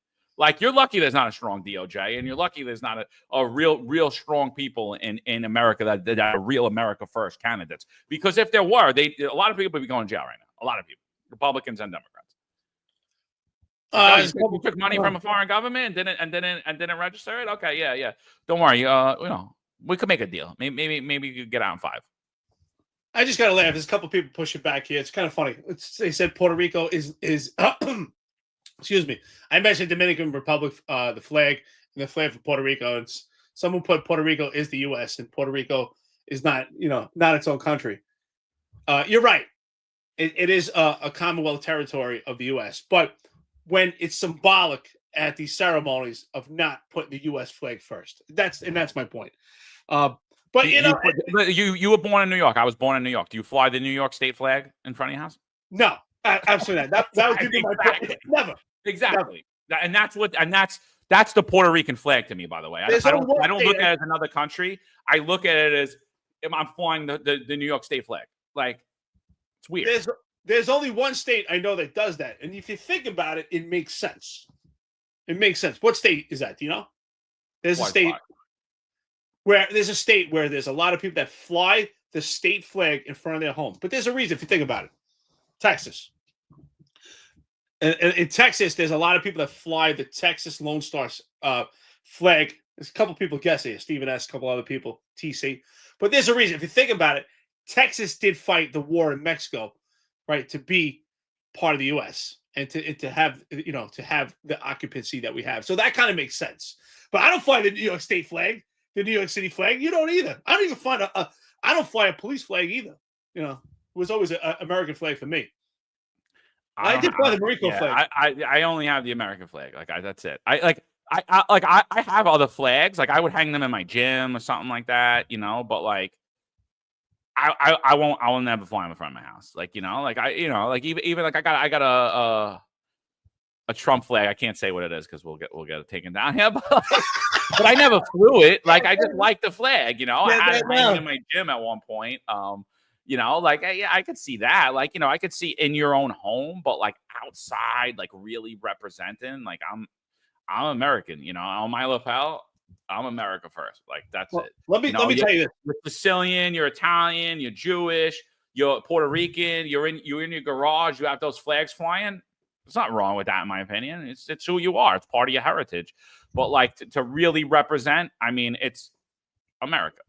You're lucky there's not a strong DOJ, and you're lucky there's not a real strong people in America that are real America first candidates. Because if there were, a lot of people would be going to jail right now. A lot of people, Republicans and Democrats. You took money from a foreign government and didn't register it. Okay, yeah. Don't worry. We could make a deal. Maybe you could get out in 5. I just gotta laugh. There's a couple people pushing back here. It's kind of funny. They said Puerto Rico is excuse me. I mentioned Dominican Republic, the flag, and the flag for Puerto Rico. It's someone put Puerto Rico is the U.S. and Puerto Rico is not its own country. You're right. It is a Commonwealth territory of the U.S. But when it's symbolic at these ceremonies of not putting the U.S. flag first, that's my point. But you were born in New York. I was born in New York. Do you fly the New York state flag in front of your house? No, absolutely not. That would be my point. Never. Exactly. That's the Puerto Rican flag to me, by the way. I don't look at it as another country. I look at it as I'm flying the New York state flag. It's weird. There's only one state I know that does that. And if you think about it, it makes sense. It makes sense. What state is that? Do you know? There's a state where there's a lot of people that fly the state flag in front of their home. But there's a reason if you think about it. Texas. In Texas, there's a lot of people that fly the Texas Lone Star flag. There's a couple people guessing here. Stephen S., a couple other people, TC. But there's a reason. If you think about it, Texas did fight the war in Mexico, right, to be part of the U.S. and to have the occupancy that we have. So that kind of makes sense. But I don't fly the New York State flag, the New York City flag. You don't either. I don't even I don't fly a police flag either. It was always an American flag for me. I did fly the Marico flag. I only have the American flag. That's it. I have other flags. I would hang them in my gym or something like that, but I will never fly them in front of my house. Even I got a Trump flag. I can't say what it is because we'll get it taken down here. But I never flew it. I just like the flag. I had it hanging in my gym at one point. I could see that. I could see in your own home, but outside, really representing. I'm American. On my lapel, I'm America first. That's it. Let me tell you this: you're Sicilian, you're Italian, you're Jewish, you're Puerto Rican. You're in your garage. You have those flags flying. There's nothing wrong with that, in my opinion. It's who you are. It's part of your heritage. But to really represent, it's America.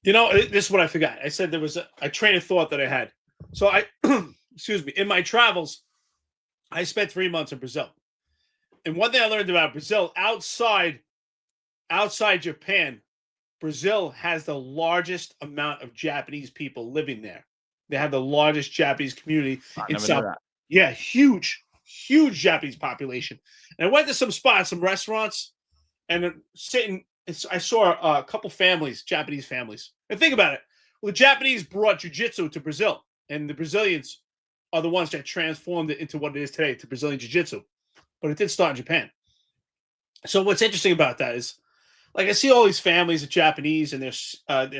This is what I forgot. I said there was a train of thought that I had. So excuse me. In my travels, I spent 3 months in Brazil. And one thing I learned about Brazil, outside Japan, Brazil has the largest amount of Japanese people living there. They have the largest Japanese community in South. Yeah, huge Japanese population. And I went to some spots, some restaurants, and I saw a couple families, Japanese families. And think about it. Well, the Japanese brought jiu-jitsu to Brazil, and the Brazilians are the ones that transformed it into what it is today, to Brazilian jiu-jitsu. But it did start in Japan. So what's interesting about that is, I see all these families of Japanese, and they're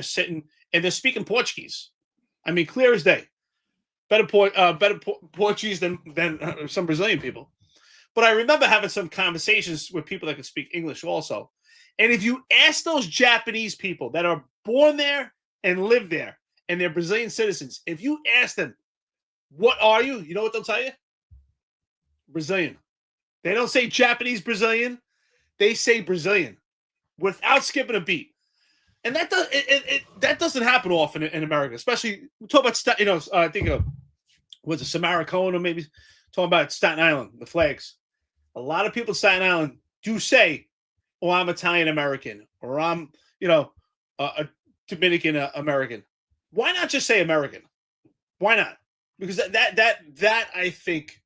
sitting and they're speaking Portuguese. Clear as day. Better Portuguese than some Brazilian people. But I remember having some conversations with people that could speak English also. And if you ask those Japanese people that are born there and live there, and they're Brazilian citizens, if you ask them, What are you? You know what they'll tell you? Brazilian. They don't say Japanese Brazilian. They say Brazilian without skipping a beat. And that that doesn't happen often in America, especially we talk about I think of was it Samaracona, maybe talking about Staten Island, the flags. A lot of people in Staten Island do say, "Oh, I'm Italian American," or "I'm a Dominican American." Why not just say American? Why not? Because that I think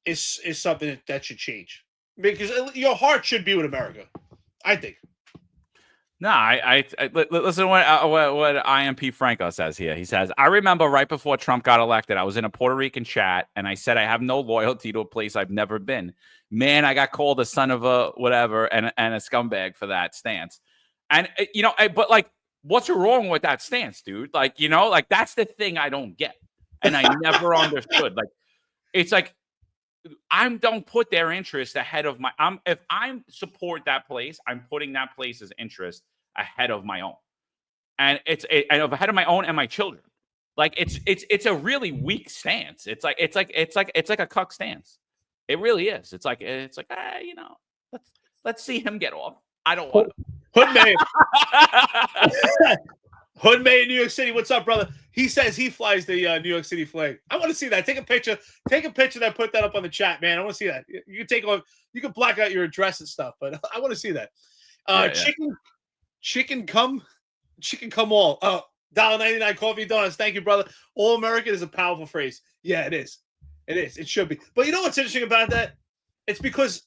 is something that should change. Because your heart should be with America, I think. No, I listen to what IMP Franco says here. He says, I remember right before Trump got elected, I was in a Puerto Rican chat, and I said I have no loyalty to a place I've never been. Man, I got called a son of a whatever and a scumbag for that stance. And, but like, what's wrong with that stance, dude? Like, that's the thing I don't get. And I never understood. Like, it's like, don't put their interest ahead of if I support that place, I'm putting that place's interest ahead of my own, and ahead of my own and my children. Like it's a really weak stance. It's like a cuck stance. It really is. It's like let's see him get off. I don't want Hood May. Hood May in New York City. What's up, brother? He says he flies the New York City flag. I want to see that. Take a picture. That. Put that up on the chat, man. I want to see that. You can You can black out your address and stuff, but I want to see that. Chicken come all. $1.99 coffee donuts. Thank you, brother. All American is a powerful phrase. Yeah, it is. It is. It should be. But you know what's interesting about that? It's because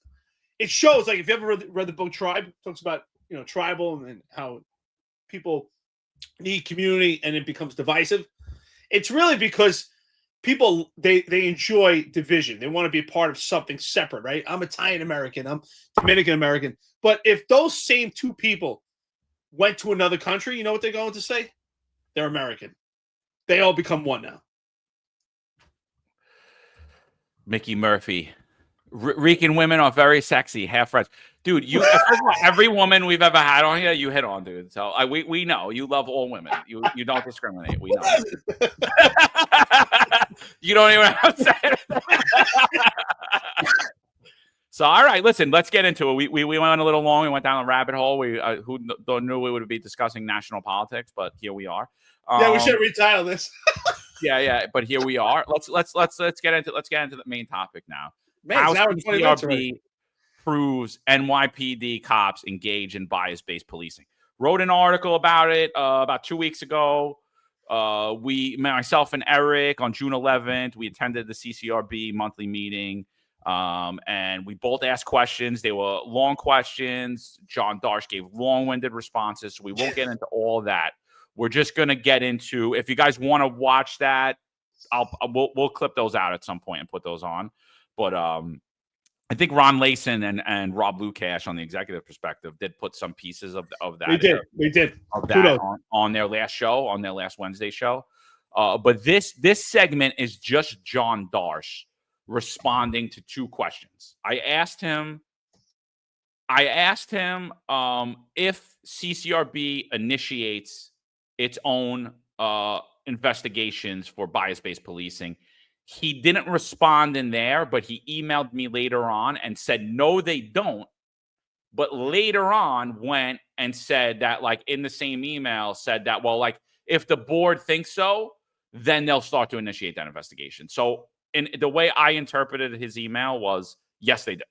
it shows. Like if you ever read the book Tribe, it talks about tribal and how people need community and it becomes divisive. It's really because people they enjoy division. They want to be a part of something separate, right? I'm Italian American, I'm Dominican American. But if those same two people went to another country, you know what they're going to say? They're American. They all become one now. Mickey Murphy. Rican women are very sexy, half French. Dude, every woman we've ever had on here, you hit on, dude. So we know you love all women. You don't discriminate. We know. You don't even have to say it. So, all right, listen, let's get into it. We went a little long. We went down a rabbit hole. Who knew we would be discussing national politics, but here we are. Yeah, we should retitle this. yeah, but here we are. Let's get into the main topic now. Man, how CCRB proves NYPD cops engage in bias-based policing. Wrote an article about it about 2 weeks ago. Myself and Eric, on June 11th, we attended the CCRB monthly meeting, and we both asked questions. They were long questions. John Darsh gave long-winded responses, so we won't get into all that. We're just going to get into, if you guys want to watch that, we'll clip those out at some point and put those on. But I think Ron Layson and Rob Lukash on the executive perspective did put some pieces of that. We did. Of that on their last show, on their last Wednesday show. But this segment is just John Darsh responding to two questions. I asked him if CCRB initiates its own investigations for bias-based policing. He didn't respond in there, but he emailed me later on and said, no, they don't. But later on went and said that, like, in the same email, said that, well, like, if the board thinks so, then they'll start to initiate that investigation. So in the way I interpreted his email was, yes, they do.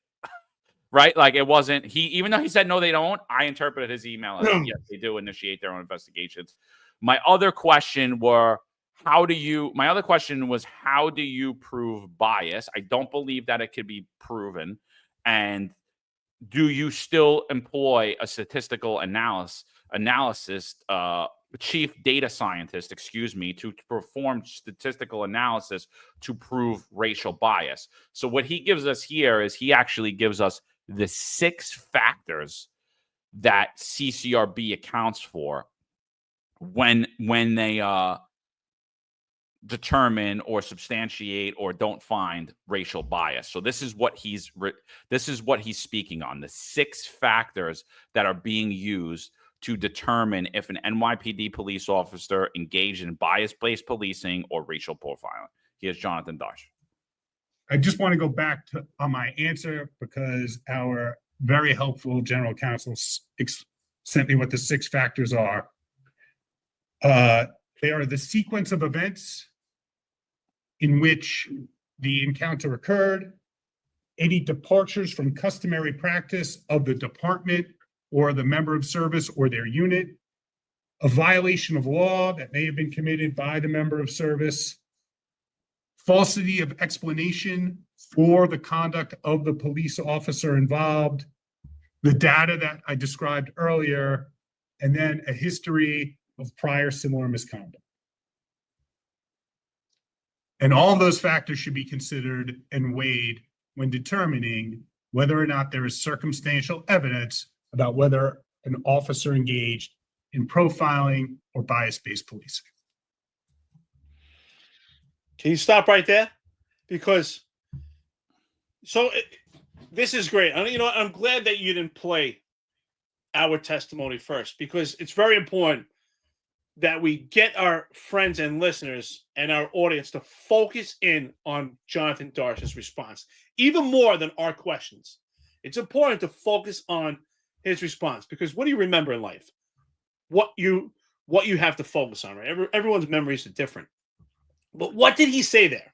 Right? Like, it wasn't, even though he said, no, they don't, I interpreted his email as, yes, they do initiate their own investigations. My other question was, how do you prove bias? I don't believe that it could be proven. And do you still employ a statistical analysis, chief data scientist, to perform statistical analysis to prove racial bias? So what he gives us here is he actually gives us the 6 factors that CCRB accounts for when they determine or substantiate or don't find racial bias. So this is what he's speaking on, the 6 factors that are being used to determine if an NYPD police officer engaged in bias-based policing or racial profiling. Here's Jonathan Darsh. I just want to go back on my answer because our very helpful general counsel sent me what the 6 factors are. They are the sequence of events in which the encounter occurred, any departures from customary practice of the department or the member of service or their unit, a violation of law that may have been committed by the member of service, falsity of explanation for the conduct of the police officer involved, the data that I described earlier, and then a history of prior similar misconduct. And all of those factors should be considered and weighed when determining whether or not there is circumstantial evidence about whether an officer engaged in profiling or bias-based policing. Can you stop right there? Because this is great. I'm glad that you didn't play our testimony first, because it's very important that we get our friends and listeners and our audience to focus in on Jonathan Darsh's response, even more than our questions. It's important to focus on his response, because what do you remember in life? What you have to focus on, right? Everyone's memories are different. But what did he say there?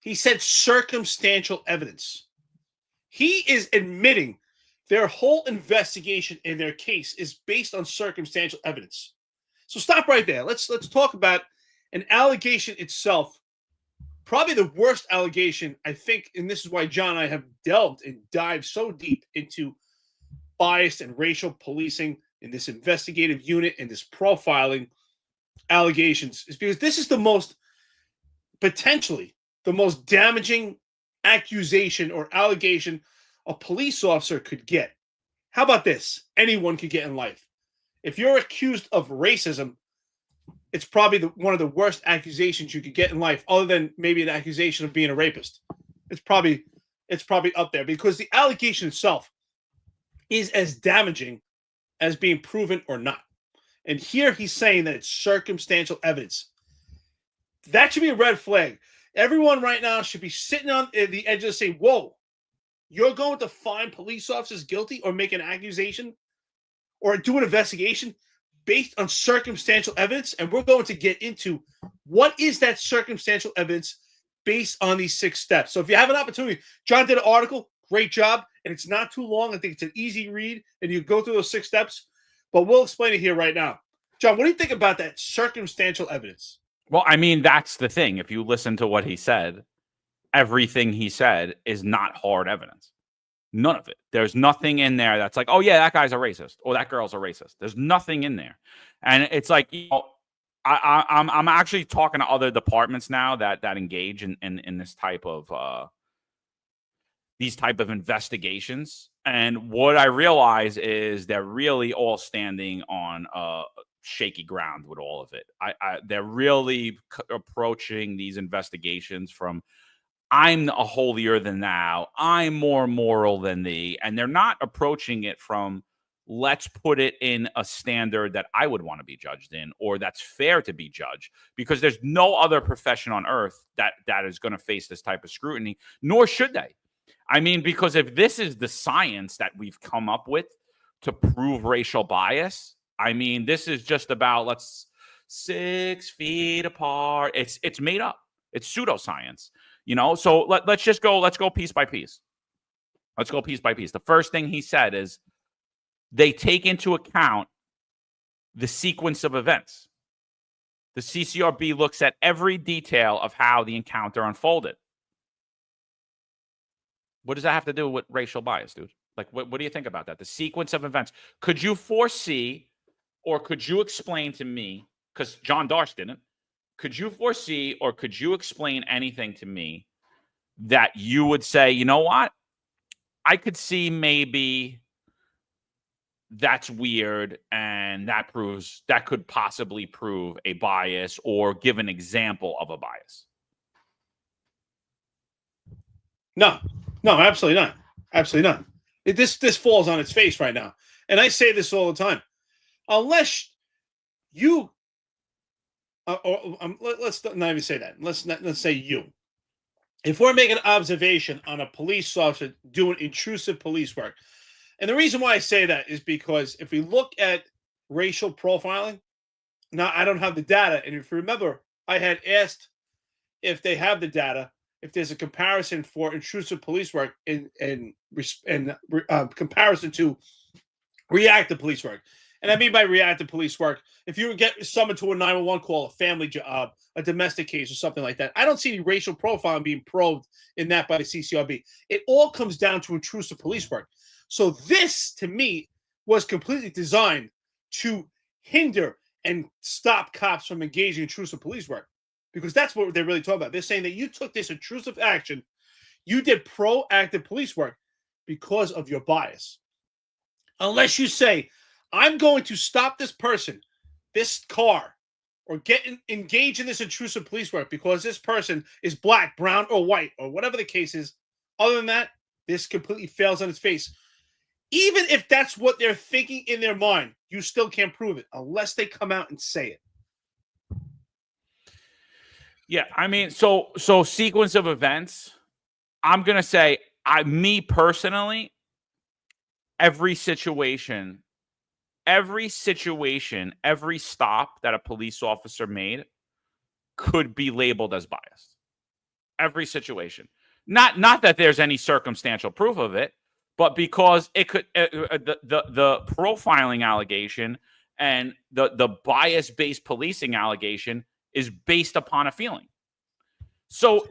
He said circumstantial evidence. He is admitting their whole investigation in their case is based on circumstantial evidence. So stop right there. Let's talk about an allegation itself. Probably the worst allegation, I think, and this is why John and I have delved and dived so deep into biased and racial policing in this investigative unit and this profiling allegations, is because this is potentially the most damaging accusation or allegation a police officer could get. How about this? Anyone could get in life. If you're accused of racism, it's probably one of the worst accusations you could get in life, other than maybe an accusation of being a rapist. It's probably up there, because the allegation itself is as damaging as being proven or not. And here he's saying that it's circumstantial evidence. That should be a red flag. Everyone right now should be sitting on the edge of saying, whoa, you're going to find police officers guilty or make an accusation or do an investigation based on circumstantial evidence? And we're going to get into what is that circumstantial evidence based on these 6 steps. So if you have an opportunity, John did an article, great job, and it's not too long. I think it's an easy read, and you go through those 6 steps, but we'll explain it here right now. John, what do you think about that circumstantial evidence? Well, I mean, that's the thing. If you listen to what he said, everything he said is not hard evidence. None of it. There's nothing in there that's like, oh yeah, that guy's a racist or that girl's a racist. There's nothing in there. And it's like, I'm actually talking to other departments now that engage in this type of these type of investigations. And what I realize is they're really all standing on shaky ground with all of it. They're really approaching these investigations from, I'm a holier than thou, I'm more moral than thee. And they're not approaching it from, let's put it in a standard that I would want to be judged in, or that's fair to be judged, because there's no other profession on earth that is going to face this type of scrutiny, nor should they. I mean, because if this is the science that we've come up with to prove racial bias, I mean, this is just about, let's 6 feet apart. It's made up. It's pseudoscience. So let's go piece by piece. Let's go piece by piece. The first thing he said is they take into account the sequence of events. The CCRB looks at every detail of how the encounter unfolded. What does that have to do with racial bias, dude? Like, what do you think about that? The sequence of events. Could you foresee, or could you explain to me, because John Darsh didn't, could you foresee or could you explain anything to me that you would say, you know what? I could see maybe that's weird and that could possibly prove a bias or give an example of a bias. No, absolutely not. Absolutely not. This falls on its face right now. And I say this all the time. Unless you let's not even say that. Let's say you. If we're making an observation on a police officer doing intrusive police work, and the reason why I say that is because if we look at racial profiling, now I don't have the data, and if you remember, I had asked if they have the data, if there's a comparison for intrusive police work in comparison to reactive police work. And I mean by reactive police work, if you get summoned to a 911 call, a family job, a domestic case, or something like that, I don't see any racial profiling being probed in that by the CCRB. It all comes down to intrusive police work. So this, to me, was completely designed to hinder and stop cops from engaging in intrusive police work, because that's what they're really talking about. They're saying that you took this intrusive action, you did proactive police work because of your bias. Unless you say, I'm going to stop this person, this car, or engage in this intrusive police work because this person is black, brown, or white, or whatever the case is. Other than that, this completely fails on its face. Even if that's what they're thinking in their mind, you still can't prove it unless they come out and say it. Yeah, I mean, so sequence of events, I'm going to say, me personally, every situation, every stop that a police officer made could be labeled as biased. Every situation. Not that there's any circumstantial proof of it, but because it could the profiling allegation and the bias-based policing allegation is based upon a feeling. So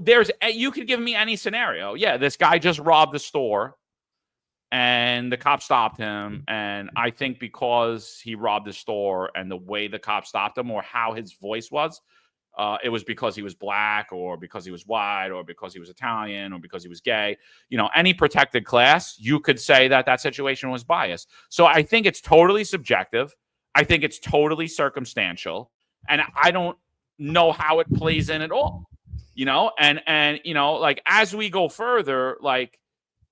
you could give me any scenario. Yeah, this guy just robbed the store and the cop stopped him. And I think because he robbed the store and the way the cop stopped him or how his voice was, it was because he was black or because he was white or because he was Italian or because he was gay. You know, any protected class, you could say that situation was biased. So I think it's totally subjective. I think it's totally circumstantial. And I don't know how it plays in at all. You know, and you know, like as we go further, like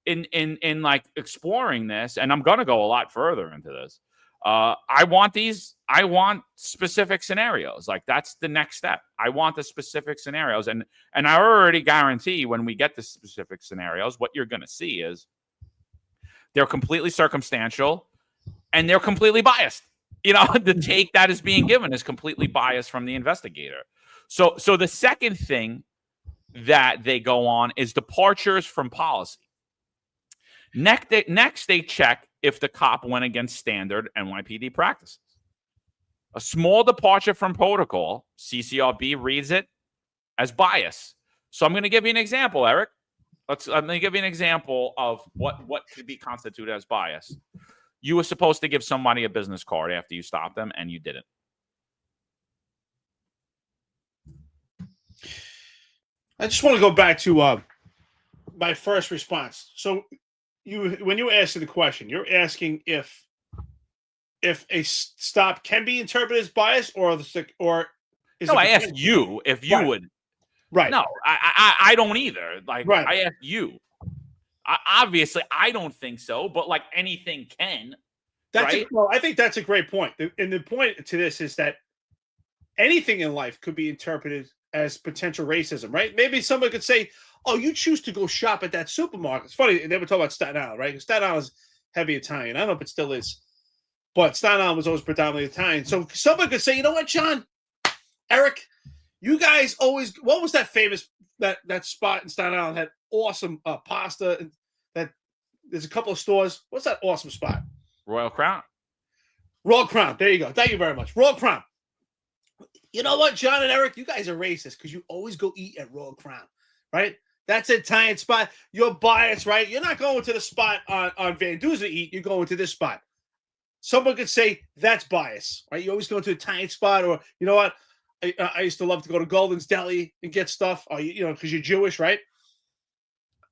in like exploring this, and I'm gonna go a lot further into this. I want specific scenarios. Like that's the next step. I want the specific scenarios, and I already guarantee when we get the specific scenarios, what you're gonna see is they're completely circumstantial and they're completely biased. You know, the take that is being given is completely biased from the investigator. So the second thing that they go on is departures from policy. Next, they check if the cop went against standard NYPD practices. A small departure from protocol, CCRB reads it as bias. So I'm going to give you an example, Eric. I'm going to give you an example of what could be constituted as bias. You were supposed to give somebody a business card after you stopped them, and you didn't. I just want to go back to my first response. So when you asked the question, you're asking if a stop can be interpreted as bias or is no, I asked you if you would. Right. No, I don't either. Like, right. I asked you. Obviously, I don't think so, but like anything can. Right? I think that's a great point. And the point to this is that anything in life could be interpreted as potential racism, right? Maybe someone could say, oh, you choose to go shop at that supermarket. It's funny, they were talking about Staten Island, right? Staten Island is heavy Italian. I don't know if it still is, but Staten Island was always predominantly Italian. So someone could say, you know what, John, Eric, you guys always, what was that famous, that spot in Staten Island had awesome pasta, and that there's a couple of stores. What's that awesome spot? Royal Crown. Royal Crown. There you go. Thank you very much. Royal Crown. You know what, John and Eric, you guys are racist because you always go eat at Royal Crown, right? That's an Italian spot. You're biased, right? You're not going to the spot on Van Duzer to eat. You're going to this spot. Someone could say that's bias, right? You always go to an Italian spot, or you know what? I used to love to go to Golden's Deli and get stuff, or, you know, because you're Jewish, right?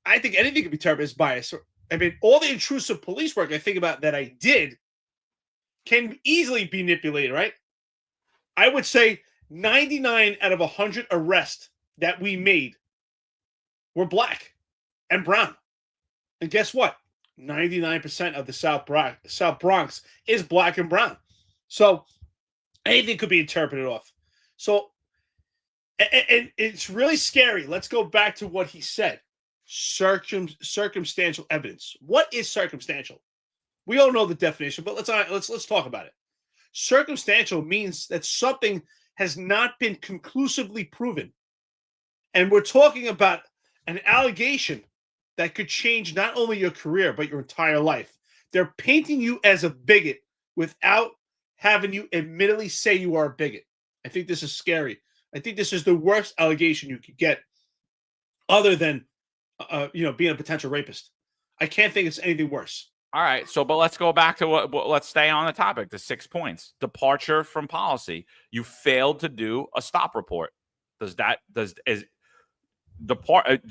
I think anything could be termed as bias. I mean, all the intrusive police work I think about that I did can easily be manipulated, right? I would say 99 out of 100 arrests that we made were black and brown. And guess what? 99% of the South Bronx is black and brown. So anything could be interpreted off. So And it's really scary. Let's go back to what he said. Circumstantial evidence. What is circumstantial? We all know the definition, but let's talk about it. Circumstantial means that something has not been conclusively proven. And we're talking about an allegation that could change not only your career, but your entire life. They're painting you as a bigot without having you admittedly say you are a bigot. I think this is scary. I think this is the worst allegation you could get, other than, being a potential rapist. I can't think it's anything worse. All right. So, but let's go back to let's stay on the topic. The 6 points: departure from policy. You failed to do a stop report. Do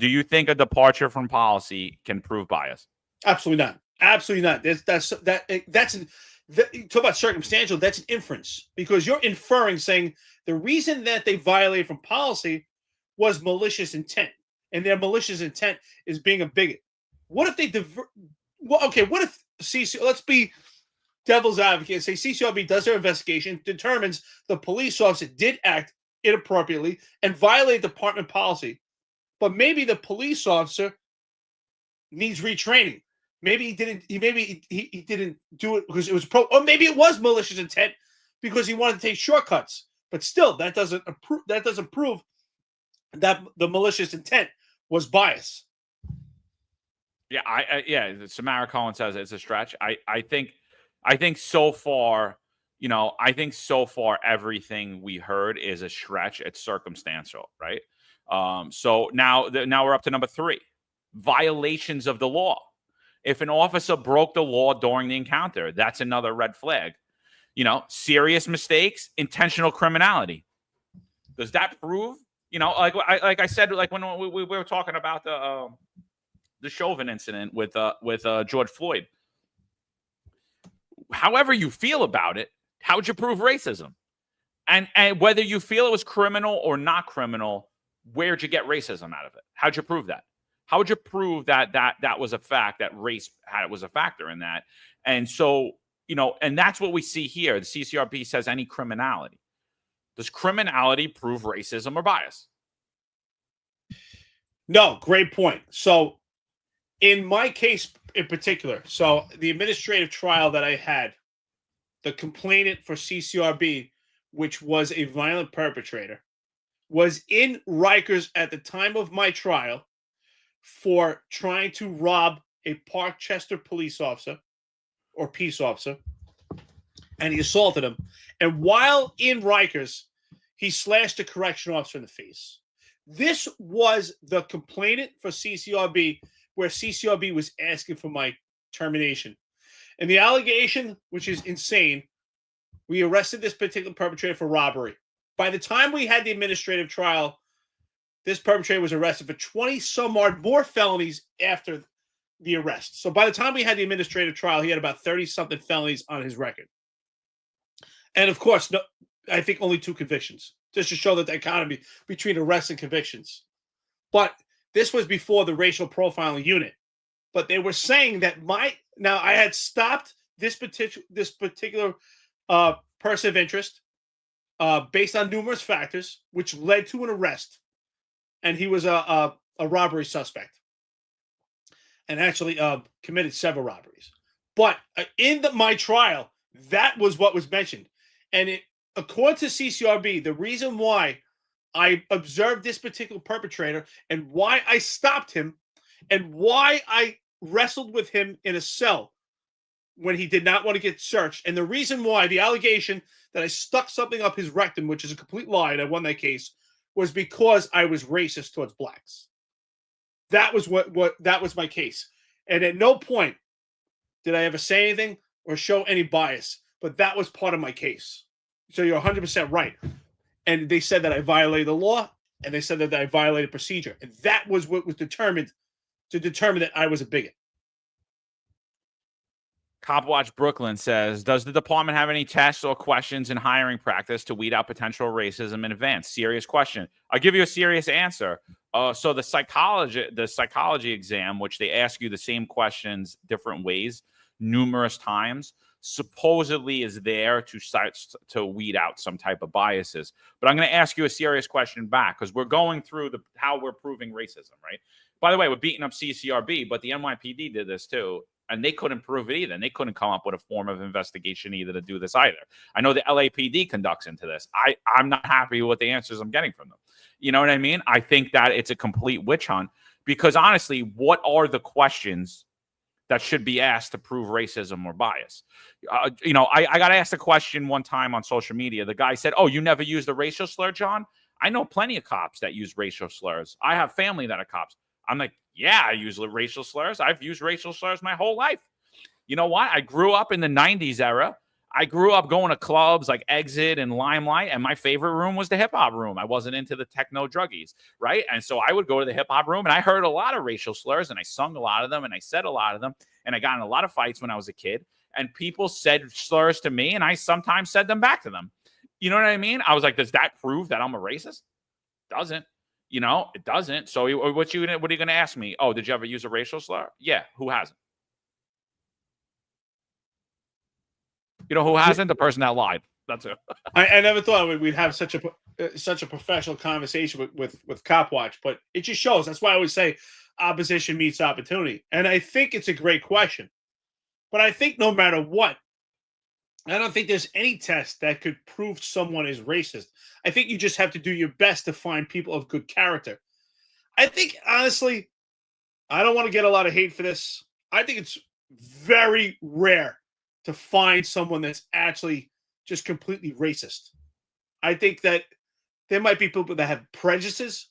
you think a departure from policy can prove bias? Absolutely not. Absolutely not. You talk about circumstantial. That's an inference, because you're inferring, saying the reason that they violated from policy was malicious intent, and their malicious intent is being a bigot. What if they what if let's be devil's advocate and say CCRB does their investigation, determines the police officer did act inappropriately and violate department policy, but maybe the police officer needs retraining. Maybe he didn't do it because it was or maybe it was malicious intent because he wanted to take shortcuts. But still, that doesn't prove that the malicious intent was bias. Yeah, Samara Cohen says it's a stretch. I think so far, everything we heard is a stretch. It's circumstantial, right? So now we're up to number 3, violations of the law. If an officer broke the law during the encounter, that's another red flag. Serious mistakes, intentional criminality. Does that prove? Like I said, like when we were talking about the Chauvin incident with George Floyd. However you feel about it, how would you prove racism? And whether you feel it was criminal or not criminal, where'd you get racism out of it? How'd you prove that? How would you prove that was a fact, that race was a factor in that? And so, and that's what we see here. The CCRB says any criminality. Does criminality prove racism or bias? No, great point. So in my case in particular, so the administrative trial that I had, the complainant for CCRB, which was a violent perpetrator, was in Rikers at the time of my trial for trying to rob a Parkchester police officer or peace officer, and he assaulted him. And while in Rikers, he slashed a correction officer in the face. This was the complainant for CCRB, where CCRB was asking for my termination. And the allegation, which is insane, we arrested this particular perpetrator for robbery. By the time we had the administrative trial, this perpetrator was arrested for 20-some-odd more felonies after the arrest. So by the time we had the administrative trial, he had about 30-something felonies on his record. And of course, no, I think only 2 convictions, just to show that the dichotomy between arrests and convictions. But this was before the racial profiling unit. But they were saying that I had stopped this particular person of interest based on numerous factors, which led to an arrest. And he was a robbery suspect, and actually committed several robberies. But in my trial, that was what was mentioned. And according to CCRB, the reason why I observed this particular perpetrator and why I stopped him and why I wrestled with him in a cell when he did not want to get searched, and the reason why, the allegation that I stuck something up his rectum, which is a complete lie, and I won that case, was because I was racist towards blacks. That was that was my case. And at no point did I ever say anything or show any bias, but that was part of my case. So you're 100% right. And they said that I violated the law, and they said that I violated procedure. And that was what was determined to determine that I was a bigot. Copwatch Brooklyn says, does the department have any tests or questions in hiring practice to weed out potential racism in advance? Serious question. I'll give you a serious answer. So the psychology exam, which they ask you the same questions different ways numerous times. supposedly is there to start to weed out some type of biases. But I'm going to ask you a serious question back, because we're going through how we're proving racism, right? By the way, we're beating up CCRB, but the NYPD did this too, and they couldn't prove it either. And they couldn't come up with a form of investigation either to do this either. I know the LAPD conducts into this. I'm not happy with the answers I'm getting from them. You know what I mean? I think that it's a complete witch hunt, because honestly, what are the questions that should be asked to prove racism or bias? I got asked a question one time on social media. The guy said, "Oh, you never used a racial slur, John?" I know plenty of cops that use racial slurs. I have family that are cops. I'm like, yeah, I use racial slurs. I've used racial slurs my whole life. You know what? I grew up in the 90s era. I grew up going to clubs like Exit and Limelight, and my favorite room was the hip-hop room. I wasn't into the techno druggies, right? And so I would go to the hip-hop room, and I heard a lot of racial slurs, and I sung a lot of them, and I said a lot of them, and I got in a lot of fights when I was a kid, and people said slurs to me, and I sometimes said them back to them. You know what I mean? I was like, does that prove that I'm a racist? Doesn't. It doesn't. So what are you going to ask me? Oh, did you ever use a racial slur? Yeah. Who hasn't? Who hasn't? The person that lied. That's it. I never thought we'd have such a professional conversation with Cop Watch, but it just shows. That's why I always say opposition meets opportunity. And I think it's a great question. But I think no matter what, I don't think there's any test that could prove someone is racist. I think you just have to do your best to find people of good character. I think, honestly, I don't want to get a lot of hate for this. I think it's very rare to find someone that's actually just completely racist. I think that there might be people that have prejudices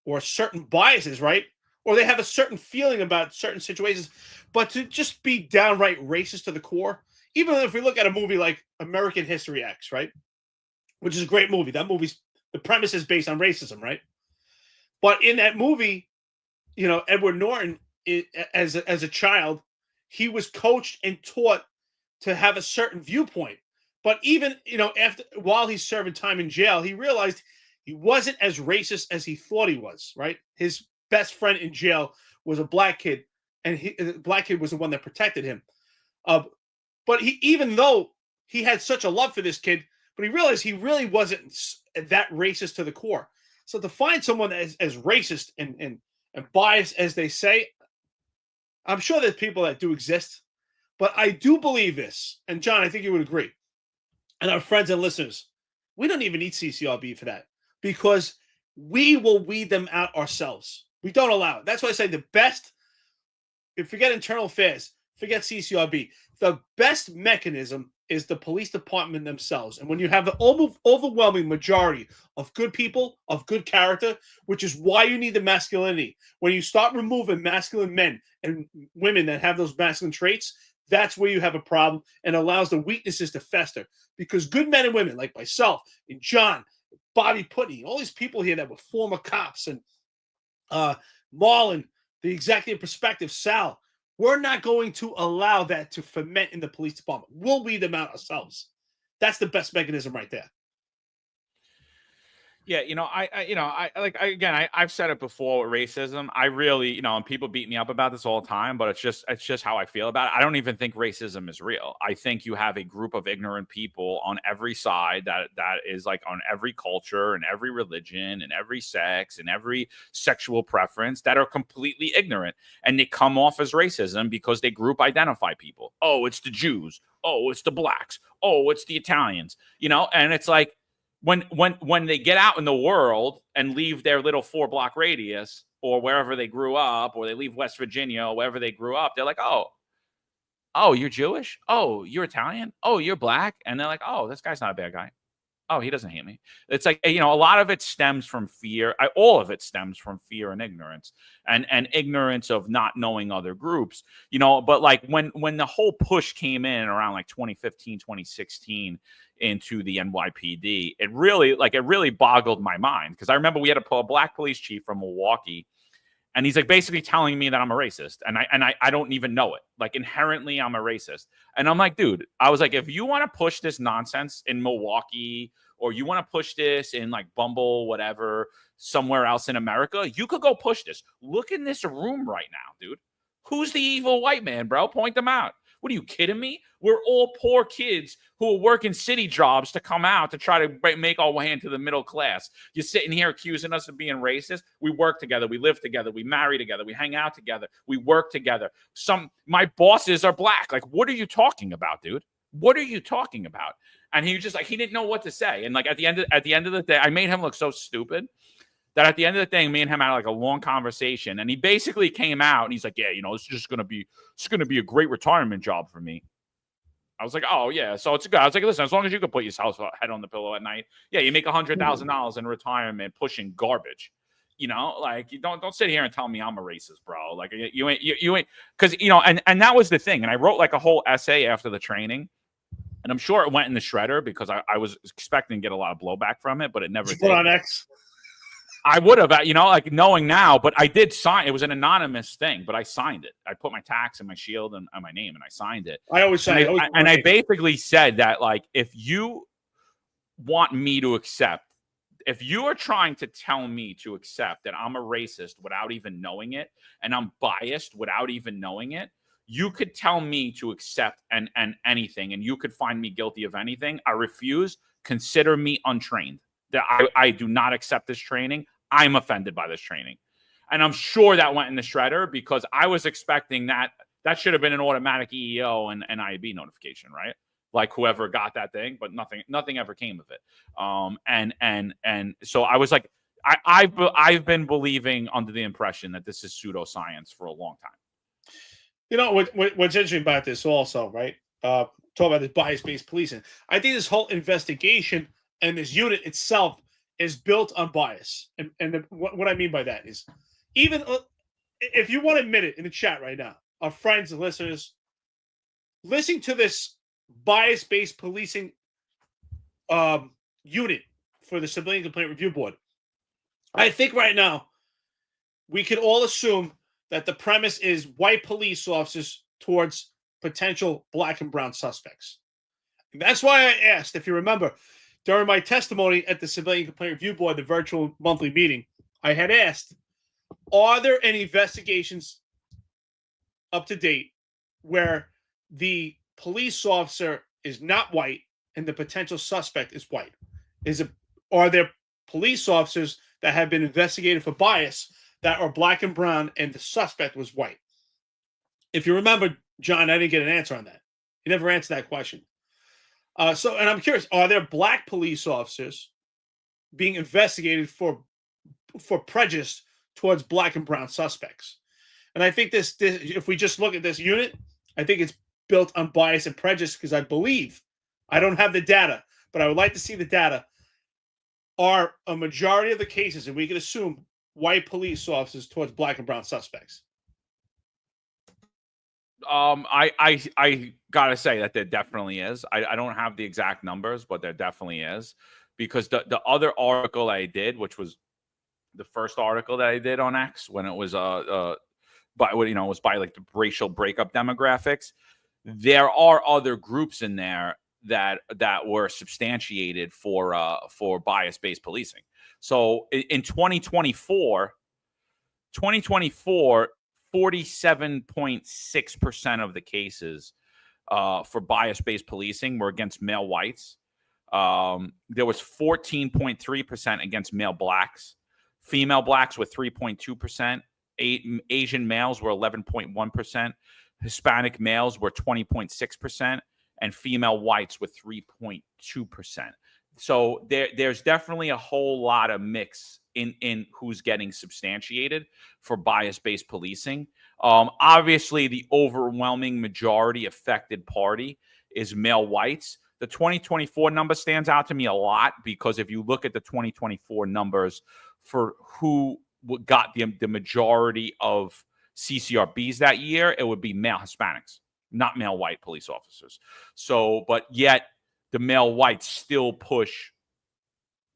or certain biases, right? Or they have a certain feeling about certain situations, but to just be downright racist to the core, even if we look at a movie like American History X, right? Which is a great movie. That movie's, the premise is based on racism, right? But in that movie, Edward Norton, as a child, he was coached and taught to have a certain viewpoint. But even, while he's serving time in jail, he realized he wasn't as racist as he thought he was, right? His best friend in jail was a black kid, and the black kid was the one that protected him. But even though he had such a love for this kid, but he realized he really wasn't that racist to the core. So to find someone as racist and biased as they say, I'm sure there's people that do exist. But I do believe this, and John, I think you would agree, and our friends and listeners, we don't even need CCRB for that, because we will weed them out ourselves. We don't allow it. That's why I say the best, if forget internal affairs, forget CCRB, the best mechanism is the police department themselves. And when you have the overwhelming majority of good people, of good character, which is why you need the masculinity, when you start removing masculine men and women that have those masculine traits, that's where you have a problem, and allows the weaknesses to fester. Because good men and women like myself and John, Bobby Putney, all these people here that were former cops, and Marlon, the executive perspective, Sal, we're not going to allow that to ferment in the police department. We'll weed them out ourselves. That's the best mechanism right there. Yeah, I've said it before with racism. I really, and people beat me up about this all the time, but it's just how I feel about it. I don't even think racism is real. I think you have a group of ignorant people on every side that is like on every culture and every religion and every sex and every sexual preference that are completely ignorant, and they come off as racism because they group identify people. Oh, it's the Jews. Oh, it's the blacks. Oh, it's the Italians. And it's like, when they get out in the world and leave their little 4-block radius or wherever they grew up, or they leave West Virginia or wherever they grew up, they're like, oh, you're Jewish? Oh, you're Italian? Oh, you're black? And they're like, oh, this guy's not a bad guy. Oh, he doesn't hate me. It's like, a lot of it stems from fear. All of it stems from fear and ignorance, and ignorance of not knowing other groups, but like when the whole push came in around like 2015, 2016 into the NYPD, it really boggled my mind, because I remember we had a black police chief from Milwaukee, and he's like basically telling me that I'm a racist, and I don't even know it. Like inherently I'm a racist. And I'm like, dude, I was like, if you want to push this nonsense in Milwaukee, or you want to push this in like Bumble, whatever, somewhere else in America, you could go push this. Look in this room right now, dude. Who's the evil white man, bro? Point them out. What are you kidding me? We're all poor kids who are working city jobs to come out to try to make our way into the middle class. You're sitting here accusing us of being racist. We work together. We live together. We marry together. We hang out together. We work together. My bosses are black. Like, what are you talking about, dude? What are you talking about? And he was just like, he didn't know what to say. And like at the end of the day, I made him look so stupid that at the end of the thing, me and him had like a long conversation, and he basically came out and he's like, yeah, it's going to be a great retirement job for me. I was like, oh yeah. So it's good. I was like, listen, as long as you can put your head on the pillow at night, yeah, you make $100,000 in retirement pushing garbage. Like you don't sit here and tell me I'm a racist, bro. Like you ain't, because and that was the thing. And I wrote like a whole essay after the training, and I'm sure it went in the shredder because I was expecting to get a lot of blowback from it, but it never did. Put on X. I would have, like knowing now, but I did sign. It was an anonymous thing, but I signed it. I put my tax and my shield and my name, and I signed it. I always say, and I basically said that, like, if you want me to accept, if you are trying to tell me to accept that I'm a racist without even knowing it, and I'm biased without even knowing it, you could tell me to accept and anything, and you could find me guilty of anything. I refuse. Consider me untrained. That I do not accept this training. I'm offended by this training. And I'm sure that went in the shredder because I was expecting that should have been an automatic EEO and IAB notification, right? Like whoever got that thing, but nothing ever came of it. And so I was like, I've been believing under the impression that this is pseudoscience for a long time. What's interesting about this also, right? Talk about this bias-based policing. I think this whole investigation and this unit itself is built on bias. And what I mean by that is, even if you want to admit it in the chat right now, our friends and listeners, listening to this bias-based policing unit for the Civilian Complaint Review Board, I think right now we can all assume that the premise is white police officers towards potential black and brown suspects. And that's why I asked, if you remember, during my testimony at the Civilian Complaint Review Board, the virtual monthly meeting, I had asked, are there any investigations up to date where the police officer is not white and the potential suspect is white? Are there police officers that have been investigated for bias that are black and brown and the suspect was white? If you remember, John, I didn't get an answer on that. He never answered that question. And I'm curious, are there black police officers being investigated for prejudice towards black and brown suspects? And I think this, if we just look at this unit, I think it's built on bias and prejudice because I believe, I don't have the data, but I would like to see the data, are a majority of the cases, and we can assume, white police officers towards black and brown suspects. I gotta say that there definitely is. I don't have the exact numbers, but there definitely is, because the other article I did, which was the first article that I did on X, when it was by like the racial breakup demographics, there are other groups in there that were substantiated for bias-based policing. So in 2024, 47.6% of the cases for bias-based policing were against male whites. There was 14.3% against male blacks. Female blacks were 3.2%. Asian males were 11.1%. Hispanic males were 20.6%. And female whites were 3.2%. So there's definitely a whole lot of mix in who's getting substantiated for bias-based policing. Obviously, the overwhelming majority affected party is male whites. The 2024 number stands out to me a lot because if you look at the 2024 numbers for who got the majority of CCRBs that year, it would be male Hispanics, not male white police officers. So, but yet the male whites still push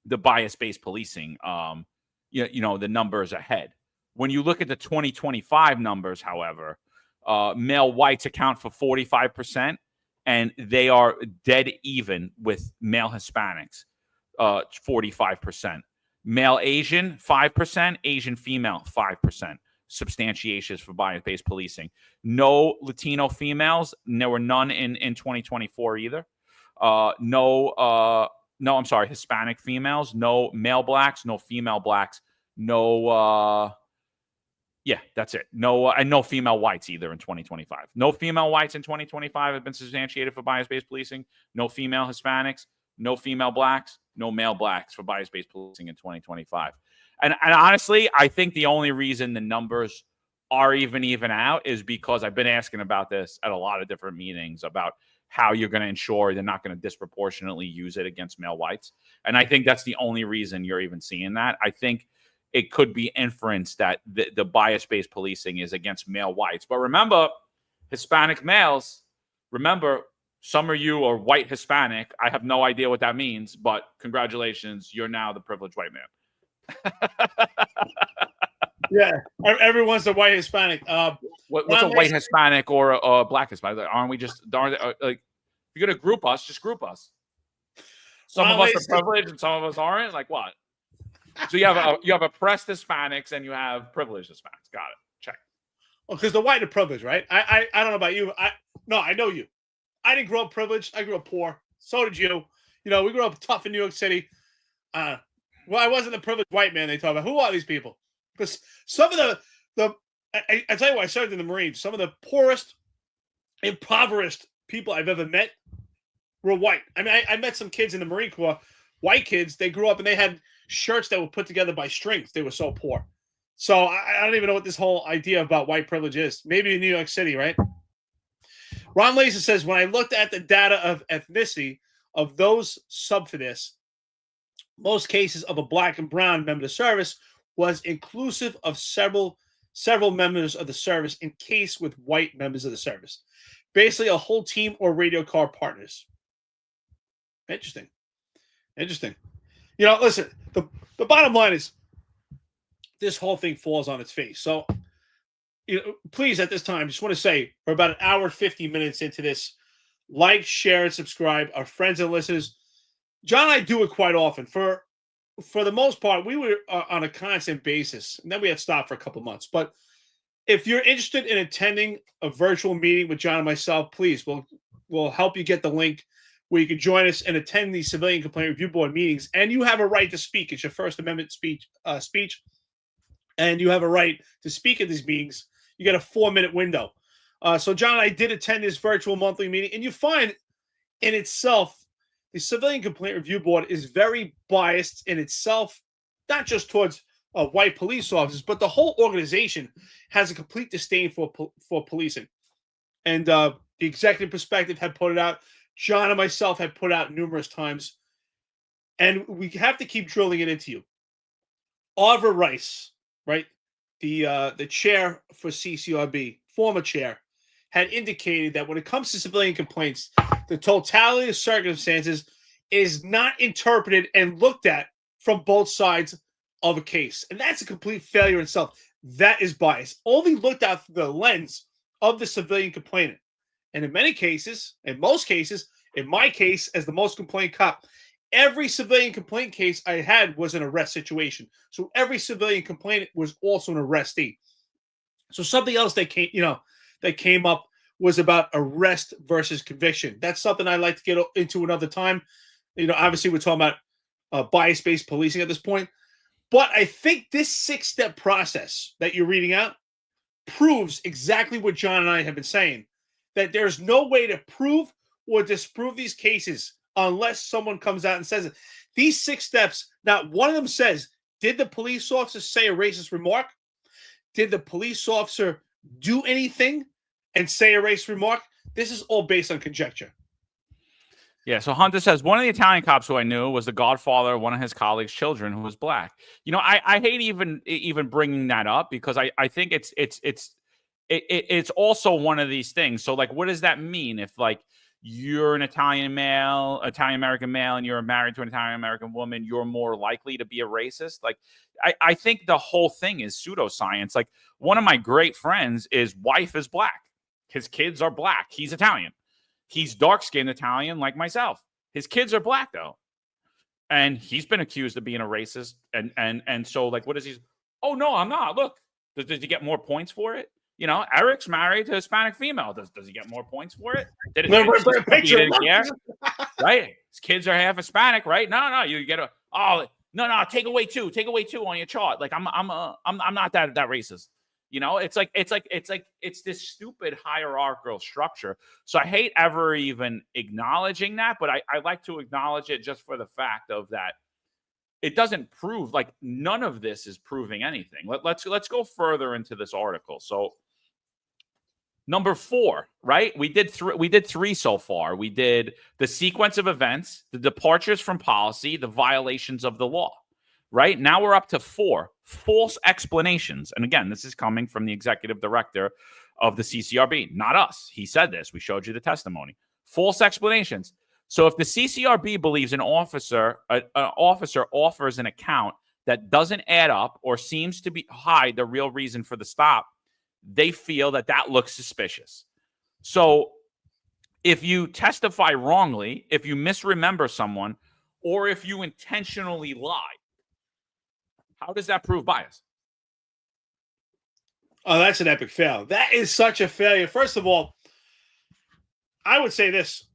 the bias-based policing, the numbers ahead. When you look at the 2025 numbers, however, male whites account for 45%, and they are dead even with male Hispanics, 45%. Male Asian, 5%. Asian female, 5%. substantiations for bias-based policing. No Latino females. There were none in 2024 either. No, I'm sorry, Hispanic females. No male blacks. No female blacks. No. Yeah, that's it. No, and no female whites either in 2025. No female whites in 2025 have been substantiated for bias-based policing. No female Hispanics. No female blacks. No male blacks for bias-based policing in 2025. And honestly, I think the only reason the numbers are even out is because I've been asking about this at a lot of different meetings about how you're going to ensure they're not going to disproportionately use it against male whites. And I think that's the only reason you're even seeing that. I think it could be inferenced that the bias-based policing is against male whites. But remember, Hispanic males, remember, some of you are white Hispanic. I have no idea what that means, but congratulations, you're now the privileged white man. Yeah, everyone's a white Hispanic. What's a white Hispanic or a black Hispanic? Like, aren't we just like, if you're gonna group us, just group us. Some of us are privileged and some of us aren't. Like what? So you have oppressed Hispanics and you have privileged Hispanics. Got it. Check. Well, because the white are privileged, right? I don't know about you. I know you. I didn't grow up privileged. I grew up poor. So did you. You know, we grew up tough in New York City. Well, I wasn't the privileged white man they talk about. Who are these people? Because some of I tell you what, I served in the Marines. Some of the poorest, impoverished people I've ever met were white. I mean, I met some kids in the Marine Corps, white kids. They grew up and they had shirts that were put together by strings. They were so poor. So I don't even know what this whole idea about white privilege is. Maybe in New York City, right? Ron Laser says, when I looked at the data of ethnicity of those sub for this, most cases of a black and brown member of the service was inclusive of several members of the service encased with white members of the service. Basically, a whole team or radio car partners. Interesting. You know, listen, the bottom line is this whole thing falls on its face. So, you know, please, at this time, just want to say we're about an hour and 50 minutes into this. Like, share, and subscribe. Our friends and listeners. John and I do it quite often. For the most part, we were on a constant basis, and then we had stopped for a couple months. But if you're interested in attending a virtual meeting with John and myself, please, we'll help you get the link where you can join us and attend these Civilian Complaint Review Board meetings. And you have a right to speak. It's your First Amendment speech, and you have a right to speak at these meetings. You get a 4-minute window. So John and I did attend this virtual monthly meeting, and you find in itself, the Civilian Complaint Review Board is very biased in itself, not just towards white police officers, but the whole organization has a complete disdain for policing. And the executive perspective had put it out. John and myself had put out numerous times. And we have to keep drilling it into you. Oliver Rice, right, the chair for CCRB, former chair, had indicated that when it comes to civilian complaints, the totality of circumstances is not interpreted and looked at from both sides of a case. And that's a complete failure in itself. That is bias. Only looked at through the lens of the civilian complainant. And in many cases, in most cases, in my case, as the most complained cop, every civilian complaint case I had was an arrest situation. So every civilian complainant was also an arrestee. So something else that came up was about arrest versus conviction. That's something I'd like to get into another time. You know, obviously we're talking about bias-based policing at this point. But I think this 6-step process that you're reading out proves exactly what John and I have been saying, that there's no way to prove or disprove these cases unless someone comes out and says it. These 6 steps, not one of them says, did the police officer say a racist remark? Did the police officer do anything and say a racist remark? This is all based on conjecture. Yeah, so Hunter says, one of the Italian cops who I knew was the godfather of one of his colleagues' children who was black. You know, I hate even bringing that up because I think it's also one of these things. So, like, what does that mean if, like, you're an Italian American male, and you're married to an Italian American woman, you're more likely to be a racist? Like, I think the whole thing is pseudoscience. Like, one of my great friends, his wife is black. His kids are black. He's Italian. He's dark-skinned Italian like myself. His kids are black, though. And he's been accused of being a racist. And so, like, what is he? Oh, no, I'm not. Look, Does he get more points for it? You know, Eric's married to a Hispanic female. Does he get more points for it? Did it he didn't care? Right? His kids are half Hispanic, right? No, you get no, take away two on your chart. Like I'm not that racist. You know, it's this stupid hierarchical structure. So I hate ever even acknowledging that, but I like to acknowledge it just for the fact of that. It doesn't prove, like, none of this is proving anything. Let's go further into this article. So number 4, right? We did 3 so far. We did the sequence of events, the departures from policy, the violations of the law. Right now we're up to 4 false explanations. And again, this is coming from the executive director of the CCRB, not us. He said this. We showed you the testimony. False explanations. So if the CCRB believes an officer offers an account that doesn't add up or seems to hide the real reason for the stop, they feel that looks suspicious. So if you testify wrongly, if you misremember someone, or if you intentionally lie, how does that prove bias? Oh, that's an epic fail. That is such a failure. First of all, I would say this.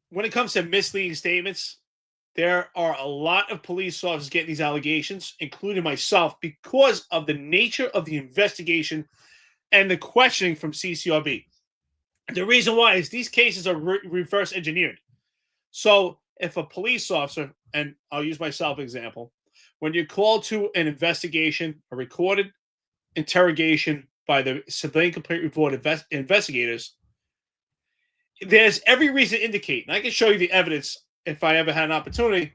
When it comes to misleading statements, there are a lot of police officers getting these allegations, including myself, because of the nature of the investigation and the questioning from CCRB. The reason why is these cases are reverse engineered. So if a police officer, and I'll use myself as an example, when you're called to an investigation, a recorded interrogation by the civilian complaint report investigators, there's every reason to indicate, and I can show you the evidence if I ever had an opportunity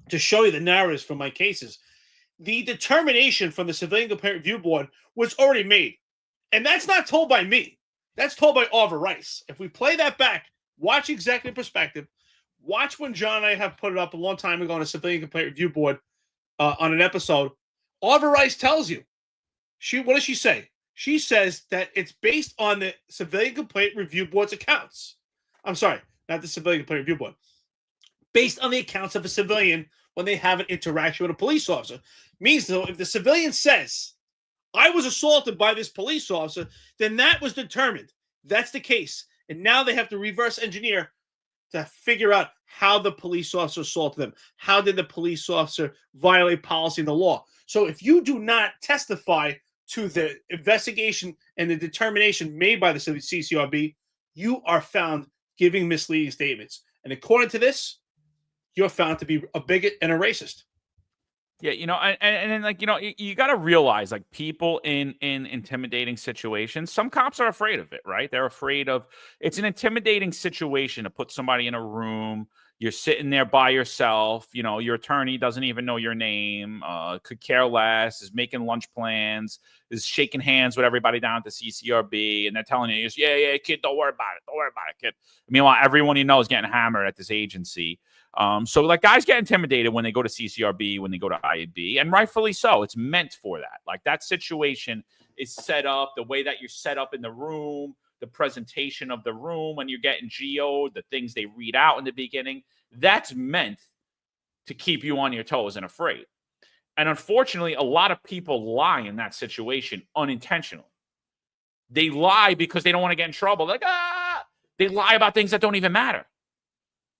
to show you the narratives from my cases. The determination from the Civilian Complaint Review Board was already made. And that's not told by me. That's told by Arva Rice. If we play that back, watch Executive Perspective, watch when John and I have put it up a long time ago on a Civilian Complaint Review Board on an episode. Arva Rice tells you. What does she say? She says that it's based on the Civilian Complaint Review Board's accounts. I'm sorry, not the Civilian Complaint Review Board. Based on the accounts of a civilian when they have an interaction with a police officer. Means, though, if the civilian says, I was assaulted by this police officer, then that was determined. That's the case. And now they have to reverse engineer to figure out how the police officer assaulted them. How did the police officer violate policy and the law? So if you do not testify to the investigation and the determination made by the CCRB, you are found giving misleading statements. And according to this, you're found to be a bigot and a racist. Yeah, you know, and like, you know, you got to realize, like, people in intimidating situations, some cops are afraid of it, right? They're afraid of, it's an intimidating situation to put somebody in a room. You're sitting there by yourself. You know, your attorney doesn't even know your name, could care less, is making lunch plans, is shaking hands with everybody down at the CCRB, and they're telling you, yeah, kid, don't worry about it, kid. Meanwhile, everyone you know is getting hammered at this agency. So, like, guys get intimidated when they go to CCRB, when they go to IAB, and rightfully so. It's meant for that. Like, that situation is set up, the way that you're set up in the room, the presentation of the room when you're getting GO'd, the things they read out in the beginning, that's meant to keep you on your toes and afraid. And unfortunately, a lot of people lie in that situation unintentionally. They lie because they don't want to get in trouble. Like, they lie about things that don't even matter.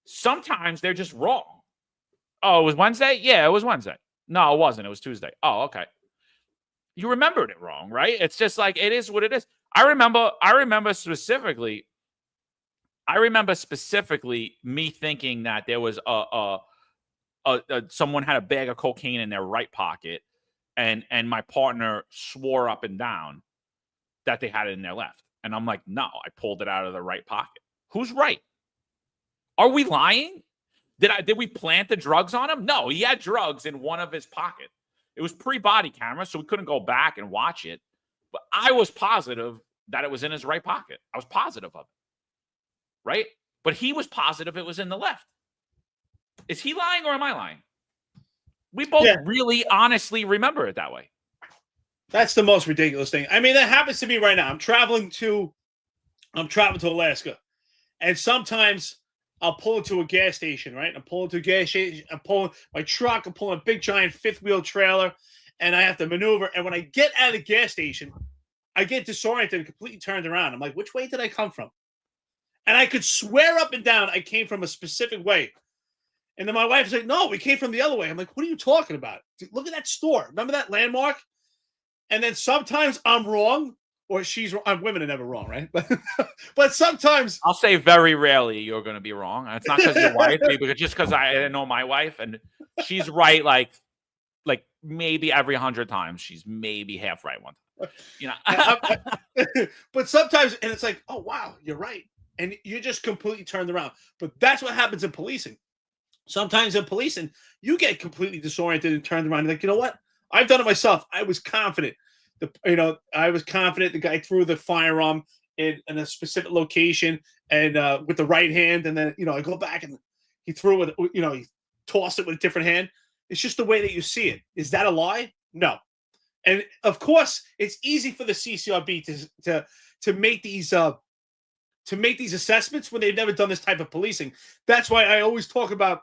Sometimes they're just wrong. Oh, it was Wednesday? Yeah, it was Wednesday. No, it wasn't. It was Tuesday. Oh, okay. You remembered it wrong, right? It's just like, it is what it is. I remember specifically me thinking that there was someone had a bag of cocaine in their right pocket, and my partner swore up and down that they had it in their left. And I'm like, no, I pulled it out of the right pocket. Who's right? Are we lying? Did we plant the drugs on him? No, he had drugs in one of his pockets. It was pre-body camera, so we couldn't go back and watch it. But I was positive that it was in his right pocket. I was positive of it. Right? But he was positive it was in the left. Is he lying or am I lying? We both really honestly remember it that way. That's the most ridiculous thing. I mean, that happens to me right now. I'm traveling to Alaska. And sometimes I'll pull into a gas station, right? I'm pulling my truck. I'm pulling a big giant fifth wheel trailer, and I have to maneuver. And when I get out of the gas station, I get disoriented and completely turned around. I'm like, which way did I come from? And I could swear up and down I came from a specific way. And then my wife's like, no, we came from the other way. I'm like, what are you talking about? Dude, look at that store. Remember that landmark? And then sometimes I'm wrong, or she's wrong. Women are never wrong, right? But sometimes I'll say very rarely you're going to be wrong. It's not because your wife, maybe just because I know my wife, and she's right like maybe every 100 times. She's maybe half right one time. You know. But sometimes, and it's like, oh wow, you're right, and you're just completely turned around. But that's what happens in policing. Sometimes in policing, you get completely disoriented and turned around. Like, you know what? I've done it myself. I was confident. I was confident the guy threw the firearm in a specific location and with the right hand, and then I go back and he threw it. He tossed it with a different hand. It's just the way that you see it. Is that a lie? No. And of course, it's easy for the CCRB to make these assessments when they've never done this type of policing. That's why I always talk about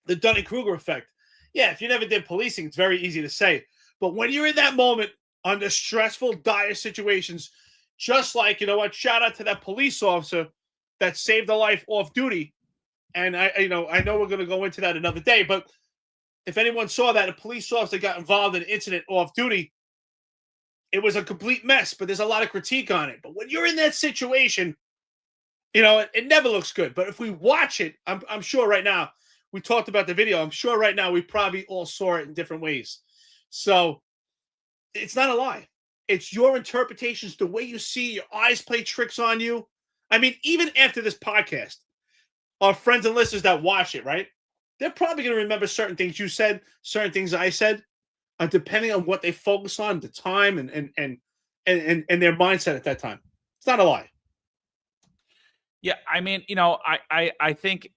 the Dunning-Kruger effect. Yeah, if you never did policing, it's very easy to say. But when you're in that moment under stressful, dire situations, just like, shout out to that police officer that saved a life off duty. And I know we're going to go into that another day, but if anyone saw that, a police officer got involved in an incident off duty, it was a complete mess, but there's a lot of critique on it. But when you're in that situation, it never looks good. But if we watch it, I'm sure right now, we talked about the video. I'm sure right now we probably all saw it in different ways. So it's not a lie. It's your interpretations, the way you see your eyes play tricks on you. I mean, even after this podcast, our friends and listeners that watch it, right? They're probably going to remember certain things you said, certain things I said, depending on what they focus on, the time and their mindset at that time. It's not a lie. Yeah, I mean, I think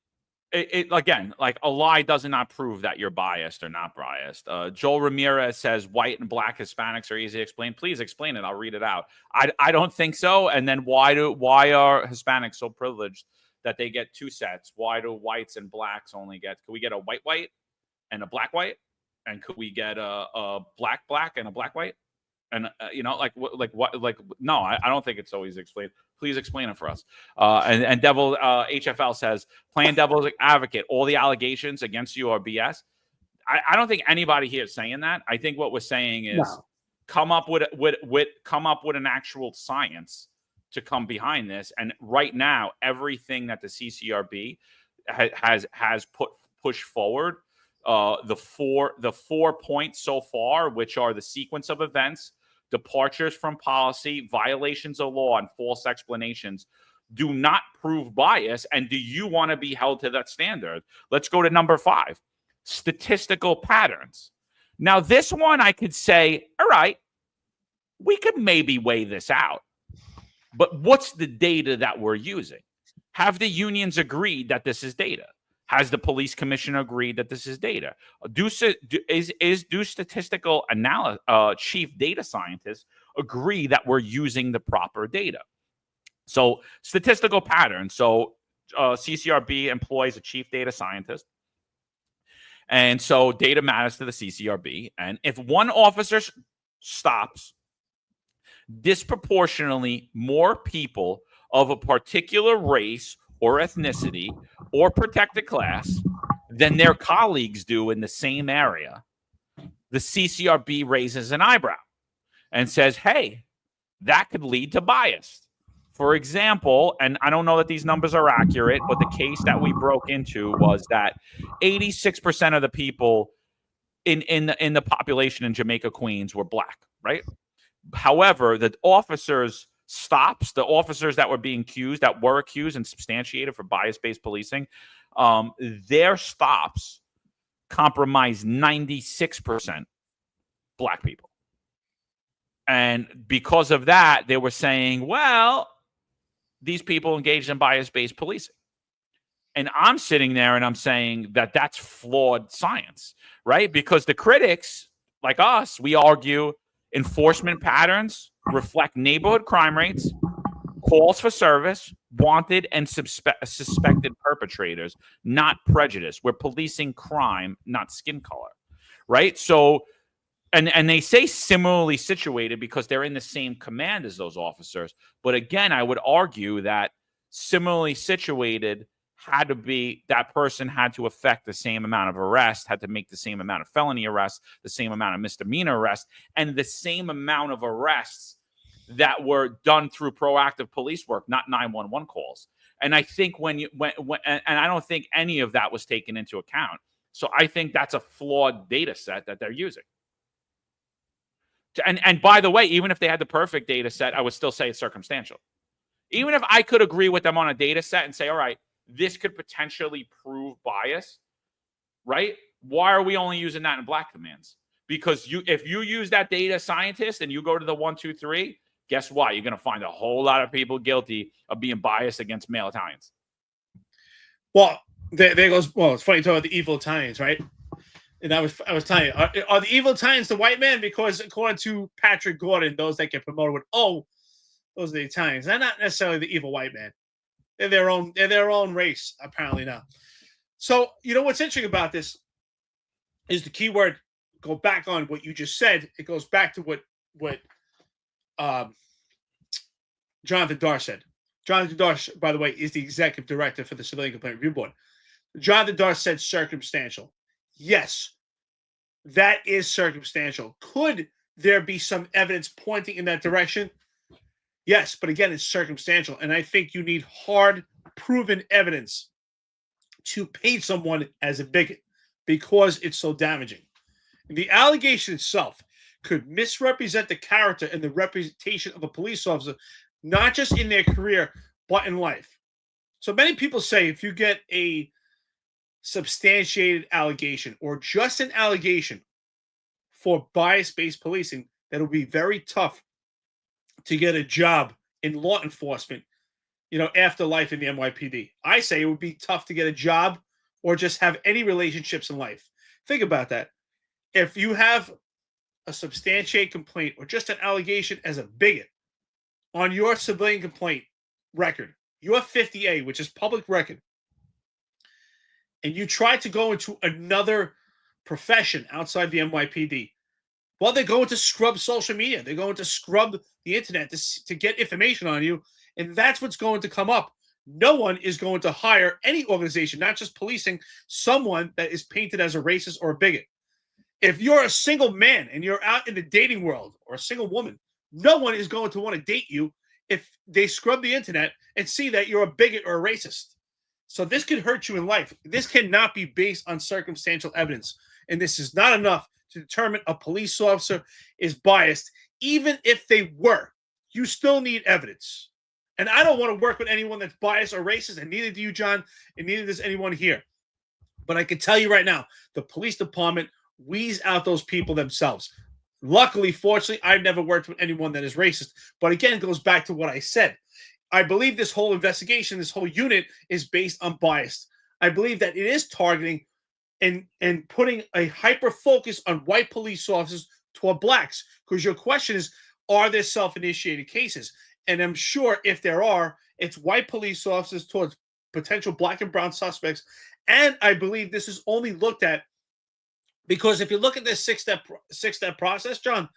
it again, like a lie does not prove that you're biased or not biased. Joel Ramirez says white and black Hispanics are easy to explain. Please explain it. I'll read it out. I don't think so. And then why are Hispanics so privileged that they get two sets? Why do whites and blacks only get? Could we get a white and a black white? And could we get a black and a black white? And no, I don't think it's always explained. Please explain it for us. And Devil HFL says, playing devil's advocate, all the allegations against you are BS. I don't think anybody here is saying that. I think what we're saying is come up with an actual science to come behind this. And right now, everything that the CCRB has pushed forward, the four points so far, which are the sequence of events, departures from policy, violations of law, and false explanations, do not prove bias. And do you want to be held to that standard? Let's go to number 5, statistical patterns. Now, this one I could say, all right, we could maybe weigh this out. But what's the data that we're using? Have the unions agreed that this is data? Has the police commission agreed that this is data? Do statistical chief data scientists agree that we're using the proper data? So statistical patterns. So CCRB employs a chief data scientist. And so data matters to the CCRB. And if one officer stops disproportionately more people of a particular race or ethnicity or protected class than their colleagues do in the same area, the CCRB raises an eyebrow and says, hey, that could lead to bias. For example, and I don't know that these numbers are accurate, but the case that we broke into was that 86% of the people in the population in Jamaica, Queens were black, right? However, the officers that were being accused, that were accused and substantiated for bias-based policing, their stops compromised 96% black people. And because of that, they were saying, well, these people engaged in bias-based policing. And I'm sitting there and I'm saying that that's flawed science, right? Because the critics, like us, we argue enforcement patterns reflect neighborhood crime rates, calls for service, wanted and suspected perpetrators, not prejudice. We're policing crime, not skin color, right? So and they say similarly situated because they're in the same command as those officers. But again, I would argue that similarly situated had to be, that person had to affect the same amount of arrests, had to make the same amount of felony arrests, the same amount of misdemeanor arrests, and the same amount of arrests that were done through proactive police work, not 911 calls. And I think and I don't think any of that was taken into account. So I think that's a flawed data set that they're using. And by the way, even if they had the perfect data set, I would still say it's circumstantial. Even if I could agree with them on a data set and say, all right, this could potentially prove bias, right? Why are we only using that in black commands? Because if you use that data scientist and you go to the 1, 2, 3, guess what? You're going to find a whole lot of people guilty of being biased against male Italians. Well, there goes. Well, it's funny you talk about the evil Italians, right? And I was telling you, are the evil Italians the white man? Because according to Patrick Gordon, those that get promoted with those are the Italians. They're not necessarily the evil white man. They're their own race, apparently now. So, you know what's interesting about this is the keyword. Go back on what you just said. It goes back to what Jonathan Darr said. Jonathan Darr, by the way, is the executive director for the Civilian Complaint Review Board. Jonathan Darr said circumstantial. Yes, that is circumstantial. Could there be some evidence pointing in that direction? Yes, but again, it's circumstantial. And I think you need hard, proven evidence to paint someone as a bigot because it's so damaging. The allegation itself could misrepresent the character and the reputation of a police officer, not just in their career, but in life. So many people say if you get a substantiated allegation or just an allegation for bias-based policing, that it'll be very tough to get a job in law enforcement, after life in the NYPD. I say it would be tough to get a job or just have any relationships in life. Think about that. If you have a substantiated complaint or just an allegation as a bigot on your civilian complaint record, your 50A, which is public record, and you try to go into another profession outside the NYPD, well, they're going to scrub social media. They're going to scrub the internet to get information on you, and that's what's going to come up. No one is going to hire any organization, not just policing, someone that is painted as a racist or a bigot. If you're a single man and you're out in the dating world, or a single woman, no one is going to want to date you if they scrub the internet and see that you're a bigot or a racist. So this could hurt you in life. This cannot be based on circumstantial evidence. And this is not enough to determine a police officer is biased. Even if they were, you still need evidence. And I don't want to work with anyone that's biased or racist, and neither do you, John, and neither does anyone here. But I can tell you right now, the police department weeds out those people themselves. Luckily, fortunately, I've never worked with anyone that is racist. But again, it goes back to what I said. I believe this whole investigation, this whole unit is based on bias. I believe that it is targeting and putting a hyper focus on white police officers toward blacks. Because your question is, are there self-initiated cases? And I'm sure if there are, it's white police officers towards potential black and brown suspects. And I believe this is only looked at because if you look at this six-step process, John,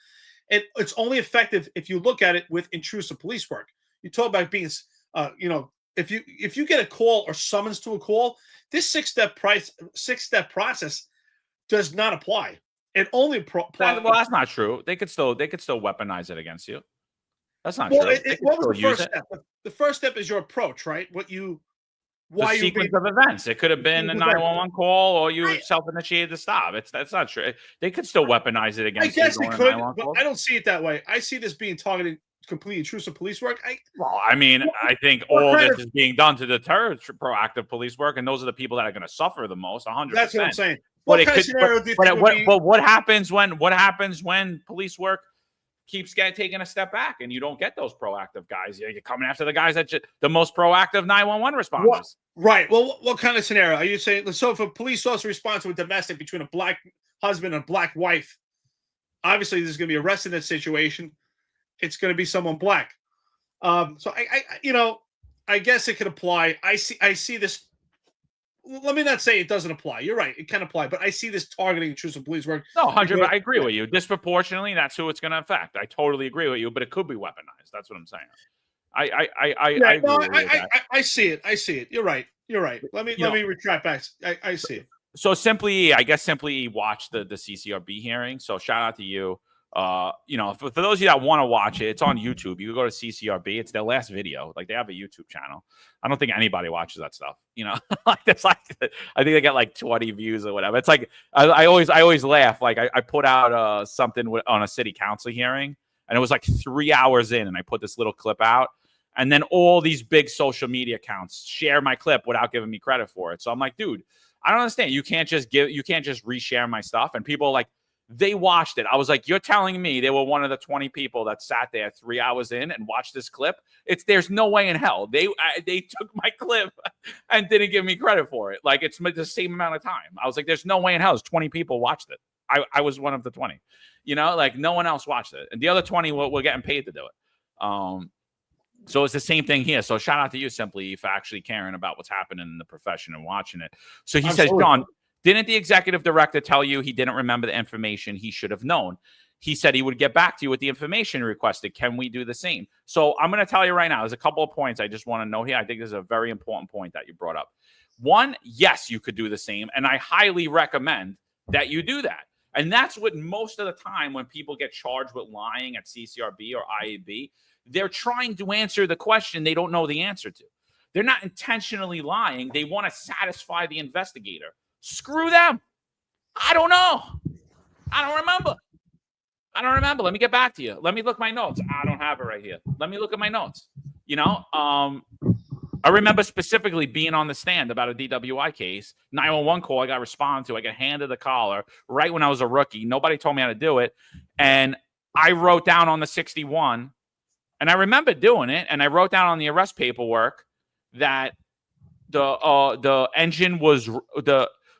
it's only effective if you look at it with intrusive police work. You talk about being, if you get a call or summons to a call, this six-step process does not apply. It only applies. Well, that's not true. They could still weaponize it against you. That's not true. What was the first step? The first step is your approach, right? The sequence of events. It could have been a 911 call, or you self-initiated the stop. That's not true. They could still weaponize it against you. I guess they could, but I don't see it that way. I see this being targeted complete intrusive police work. I think all this is being done to deter proactive police work, and those are the people that are going to suffer the most. 100%. That's what I'm saying. But what happens when police work keeps taking a step back and you don't get those proactive guys? You're coming after the guys that the most proactive 911 responders. Right. Well, what kind of scenario are you saying? So if a police officer responds to a domestic between a black husband and a black wife, obviously there's going to be arrest in that situation. It's going to be someone black. So I guess it could apply. I see this let me not say it doesn't apply. You're right. It can apply, but I see this targeting intrusive police work. No, 100. I agree with you. Disproportionately, that's who it's going to affect. I totally agree with you, but it could be weaponized. That's what I'm saying. I agree with that. I see it. I see it. You're right. You're right. Let me retract back. I see it. So simply watch the CCRB hearing. So shout out to you. For those of you that want to watch it, it's on YouTube. You can go to CCRB. It's their last video. Like, they have a YouTube channel. I don't think anybody watches that stuff. I think they get like 20 views or whatever. It's like I always laugh. Like, I put out something on a city council hearing, and it was like 3 hours in, and I put this little clip out, and then all these big social media accounts share my clip without giving me credit for it. So I'm like, dude, I don't understand. You can't just reshare my stuff. And people are like, they watched it. I was like, you're telling me they were one of the 20 people that sat there 3 hours in and watched this clip? There's no way in hell. They took my clip and didn't give me credit for it. Like, it's the same amount of time. I was like, there's no way in hell. 20 people watched it. I was one of the 20. Like, no one else watched it. And the other 20 were getting paid to do it. So it's the same thing here. So shout out to you, Simply, for actually caring about what's happening in the profession and watching it. So he says, John, didn't the executive director tell you he didn't remember the information he should have known? He said he would get back to you with the information requested. Can we do the same? So I'm going to tell you right now, there's a couple of points I just want to note here. I think this is a very important point that you brought up. One, yes, you could do the same. And I highly recommend that you do that. And that's what most of the time when people get charged with lying at CCRB or IAB, they're trying to answer the question they don't know the answer to. They're not intentionally lying. They want to satisfy the investigator. Screw them. I don't know. I don't remember. Let me get back to you. Let me look my notes. I don't have it right here. Let me look at my notes. I remember specifically being on the stand about a DWI case, 911 call I got responded to. I got handed the collar right when I was a rookie. Nobody told me how to do it. And I wrote down on the 61, and I remember doing it, and I wrote down on the arrest paperwork that the engine was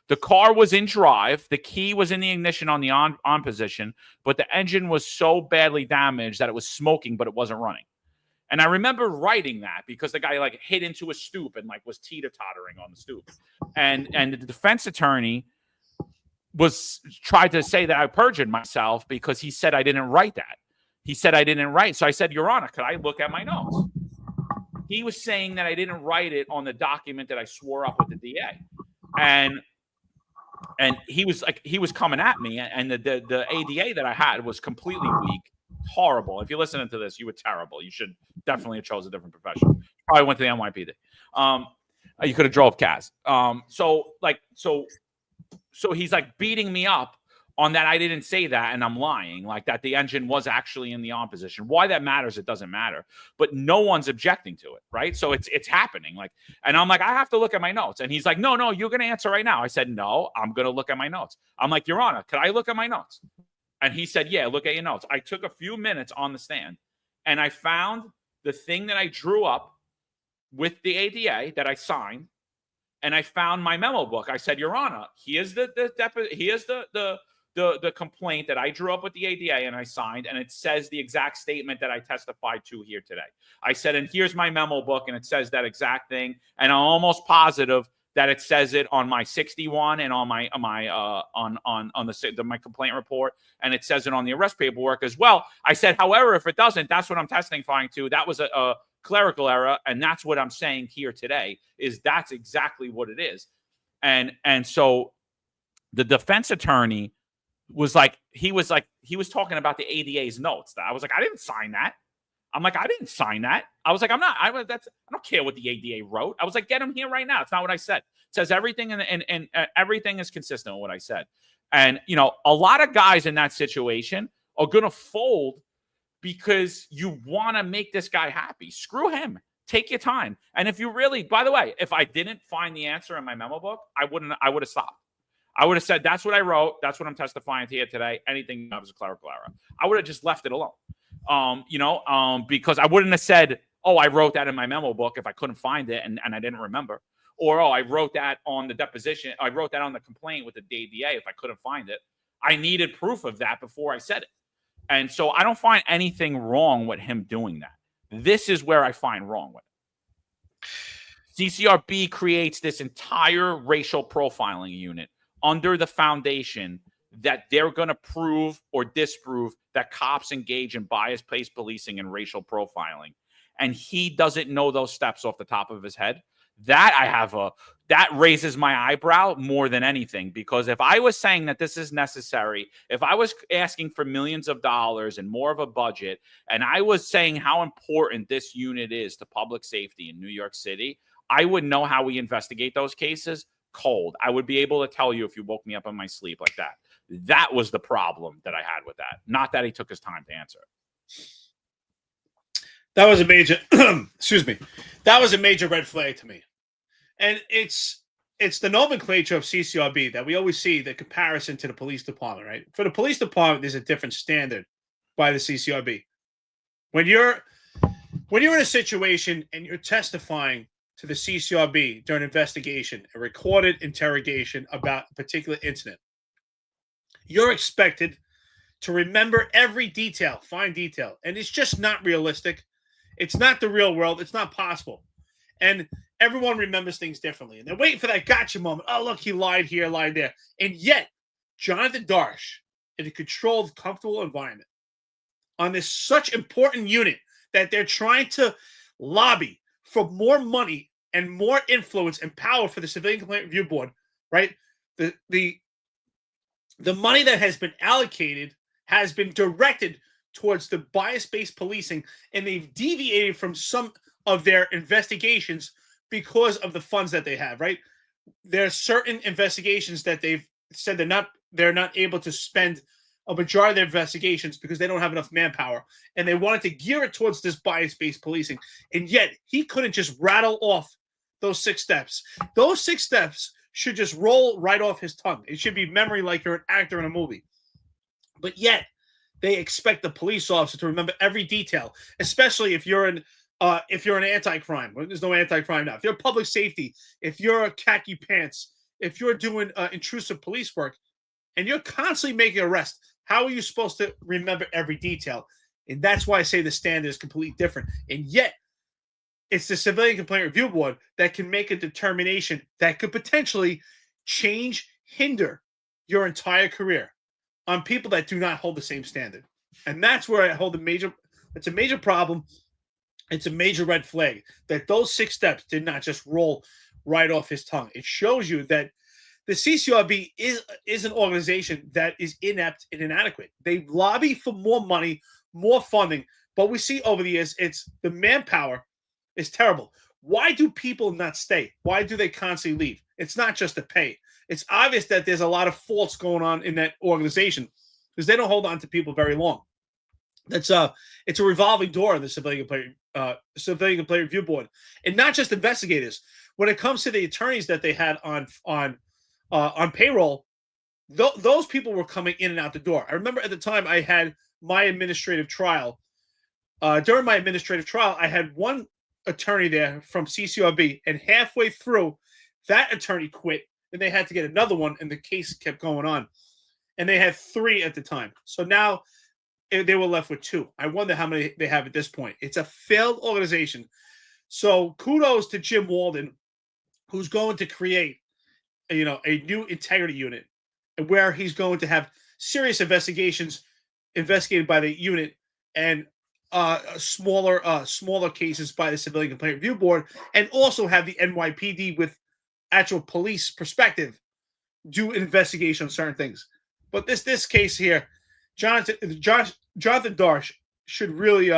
the car was in drive, the key was in the ignition on the on position, but the engine was so badly damaged that it was smoking, but it wasn't running. And I remember writing that because the guy like hit into a stoop and like was teeter-tottering on the stoop. And the defense attorney tried to say that I perjured myself because he said I didn't write that. He said I didn't write. So I said, Your Honor, could I look at my notes? He was saying that I didn't write it on the document that I swore up with the DA. And he was coming at me, and the ADA that I had was completely weak, horrible. If you're listening to this, you were terrible. You should definitely have chose a different profession. Probably went to the NYPD. You could have drove Kaz. So he's like beating me up on that I didn't say that and I'm lying, like that the engine was actually in the on position. Why that matters, it doesn't matter. But no one's objecting to it, right? So it's happening. Like, and I'm like, I have to look at my notes. And he's like, no, you're going to answer right now. I said, no, I'm going to look at my notes. I'm like, Your Honor, could I look at my notes? And he said, yeah, look at your notes. I took a few minutes on the stand, and I found the thing that I drew up with the ADA that I signed, and I found my memo book. I said, Your Honor, here's the complaint that I drew up with the ADA and I signed, and it says the exact statement that I testified to here today. I said, and here's my memo book, and it says that exact thing, and I'm almost positive that it says it on my 61 and on my my complaint report, and it says it on the arrest paperwork as well. I said, however, if it doesn't, that's what I'm testifying to. That was a clerical error, and that's what I'm saying here today. Is that's exactly what it is, and so the defense attorney was he was talking about the ADA's notes. I was like, I didn't sign that. I'm like, I didn't sign that. I was like, I don't care what the ADA wrote. I was like, get him here right now. It's not what I said. It says everything and everything is consistent with what I said. And, a lot of guys in that situation are going to fold because you want to make this guy happy. Screw him. Take your time. And if you really, by the way, if I didn't find the answer in my memo book, I would have stopped. I would have said, that's what I wrote. That's what I'm testifying to here today. Anything that was a clerical error. I would have just left it alone. Because I wouldn't have said, oh, I wrote that in my memo book if I couldn't find it and I didn't remember. Or, oh, I wrote that on the deposition. I wrote that on the complaint with the ADA if I couldn't find it. I needed proof of that before I said it. And so I don't find anything wrong with him doing that. This is where I find wrong with it. CCRB creates this entire racial profiling unit under the foundation that they're going to prove or disprove that cops engage in bias-based policing and racial profiling. And he doesn't know those steps off the top of his head. That raises my eyebrow more than anything, because if I was saying that this is necessary, if I was asking for millions of dollars and more of a budget, and I was saying how important this unit is to public safety in New York City, I would know how we investigate those cases cold. I would be able to tell you if you woke me up in my sleep like that. That was the problem that I had with that. Not that he took his time to answer it. That was a major, excuse me. That was a major red flag to me. And it's the nomenclature of CCRB that we always see the comparison to the police department, right? For the police department, there's a different standard by the CCRB. When you're in a situation and you're testifying to the CCRB during an investigation, a recorded interrogation about a particular incident, you're expected to remember every detail, fine detail. And it's just not realistic. It's not the real world. It's not possible. And everyone remembers things differently. And they're waiting for that gotcha moment. Oh, look, he lied here, lied there. And yet, Jonathan Darsh, in a controlled, comfortable environment, on this such important unit that they're trying to lobby for more money and more influence and power for the Civilian Complaint Review Board, right? The money that has been allocated has been directed towards the bias-based policing, and they've deviated from some of their investigations because of the funds that they have, right? There are certain investigations that they've said they're not able to spend a majority of their investigations because they don't have enough manpower, and they wanted to gear it towards this bias-based policing, and yet he couldn't just rattle off those 6 steps. Those 6 steps should just roll right off his tongue. It should be memory like you're an actor in a movie. But yet, they expect the police officer to remember every detail, especially if you're an anti-crime. Well, there's no anti-crime now. If you're public safety, if you're a khaki pants, if you're doing intrusive police work, and you're constantly making arrests, how are you supposed to remember every detail? And that's why I say the standard is completely different. And yet, it's the Civilian Complaint Review Board that can make a determination that could potentially hinder your entire career on people that do not hold the same standard. And that's where I hold it's a major problem. It's a major red flag that those 6 steps did not just roll right off his tongue. It shows you that the CCRB is an organization that is inept and inadequate. They lobby for more money, more funding, but we see over the years, it's the manpower is terrible. Why do people not stay? Why do they constantly leave? It's not just the pay. It's obvious that there's a lot of faults going on in that organization because they don't hold on to people very long. It's a revolving door in the Civilian Complaint Review Board, and not just investigators. When it comes to the attorneys that they had on payroll, those people were coming in and out the door. I remember at the time I had my administrative trial. During my administrative trial, I had one attorney there from CCRB, and halfway through, that attorney quit, and they had to get another one, and the case kept going on. And they had 3 at the time. So now they were left with 2. I wonder how many they have at this point. It's a failed organization. So kudos to Jim Walden, who's going to create a new integrity unit where he's going to have serious investigations investigated by the unit and smaller cases by the Civilian Complaint Review Board, and also have the NYPD with actual police perspective do an investigation on certain things. But this case here, Jonathan Darsh should really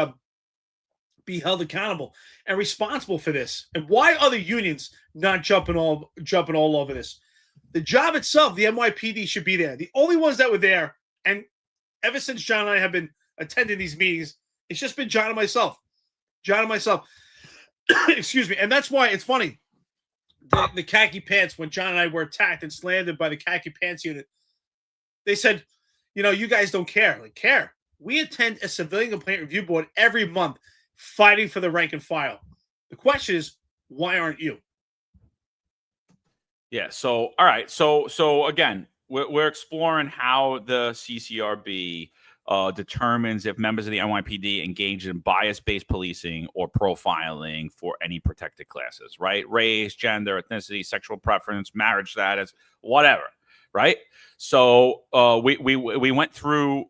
be held accountable and responsible for this. And why are the unions not jumping all over this? The job itself, the NYPD should be there. The only ones that were there, and ever since John and I have been attending these meetings, it's just been John and myself. Excuse me. And that's why it's funny. The khaki pants, when John and I were attacked and slandered by the khaki pants unit, they said, you guys don't care. Like, care. We attend a Civilian Complaint Review Board every month fighting for the rank and file. The question is, why aren't you? Yeah. So, all right. So again, we're exploring how the CCRB determines if members of the NYPD engage in bias-based policing or profiling for any protected classes, right? Race, gender, ethnicity, sexual preference, marriage status, whatever, right? So we went through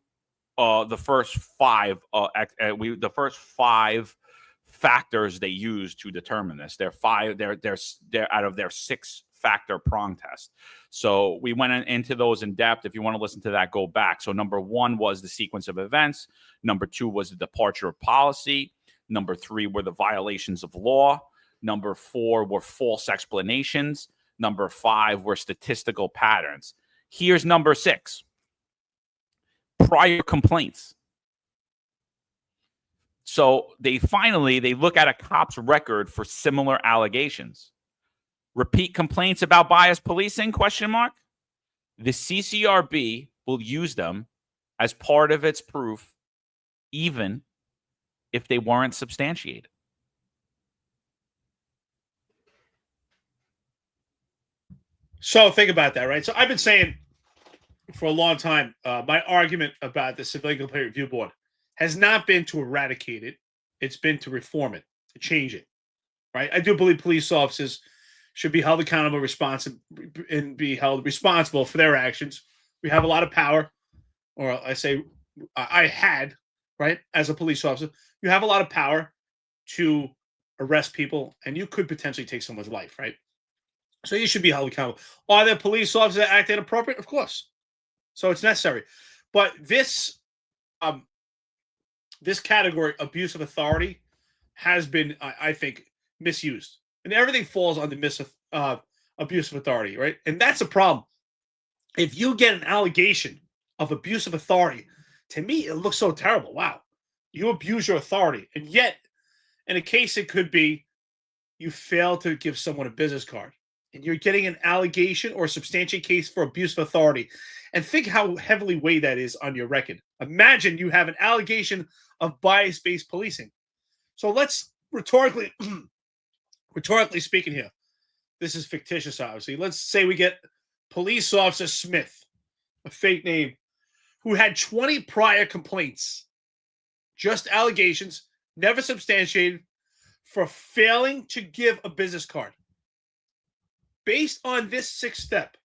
the first five factors they use to determine this. They're out of their 6-factor prong test. So we went into those in depth. If you want to listen to that, go back. So number 1 was the sequence of events. Number 2 was the departure of policy. Number 3 were the violations of law. Number 4 were false explanations. Number 5 were statistical patterns. Here's number 6. Prior complaints. So they look at a cop's record for similar allegations. Repeat complaints about biased policing, ? The CCRB will use them as part of its proof, even if they weren't substantiated. So think about that, right? So I've been saying for a long time, my argument about the Civilian Complaint Review Board has not been to eradicate it. It's been to reform it, to change it, right? I do believe police officers should be held accountable, and be held responsible for their actions. We have a lot of power, or I had, right, as a police officer, you have a lot of power to arrest people, and you could potentially take someone's life, right? So you should be held accountable. Are there police officers that act inappropriate? Of course. So it's necessary. But this category, abuse of authority, has been, I think, misused. And everything falls on the abuse of authority, right? And that's a problem. If you get an allegation of abuse of authority, to me, it looks so terrible. Wow. You abuse your authority. And yet, in a case, it could be you fail to give someone a business card. And you're getting an allegation or a substantiate case for abuse of authority. And think how heavily weighed that is on your record. Imagine you have an allegation of bias-based policing. So let's rhetorically speaking here, this is fictitious, obviously. Let's say we get police officer Smith, a fake name, who had 20 prior complaints, just allegations, never substantiated, for failing to give a business card. Based on this 6th step,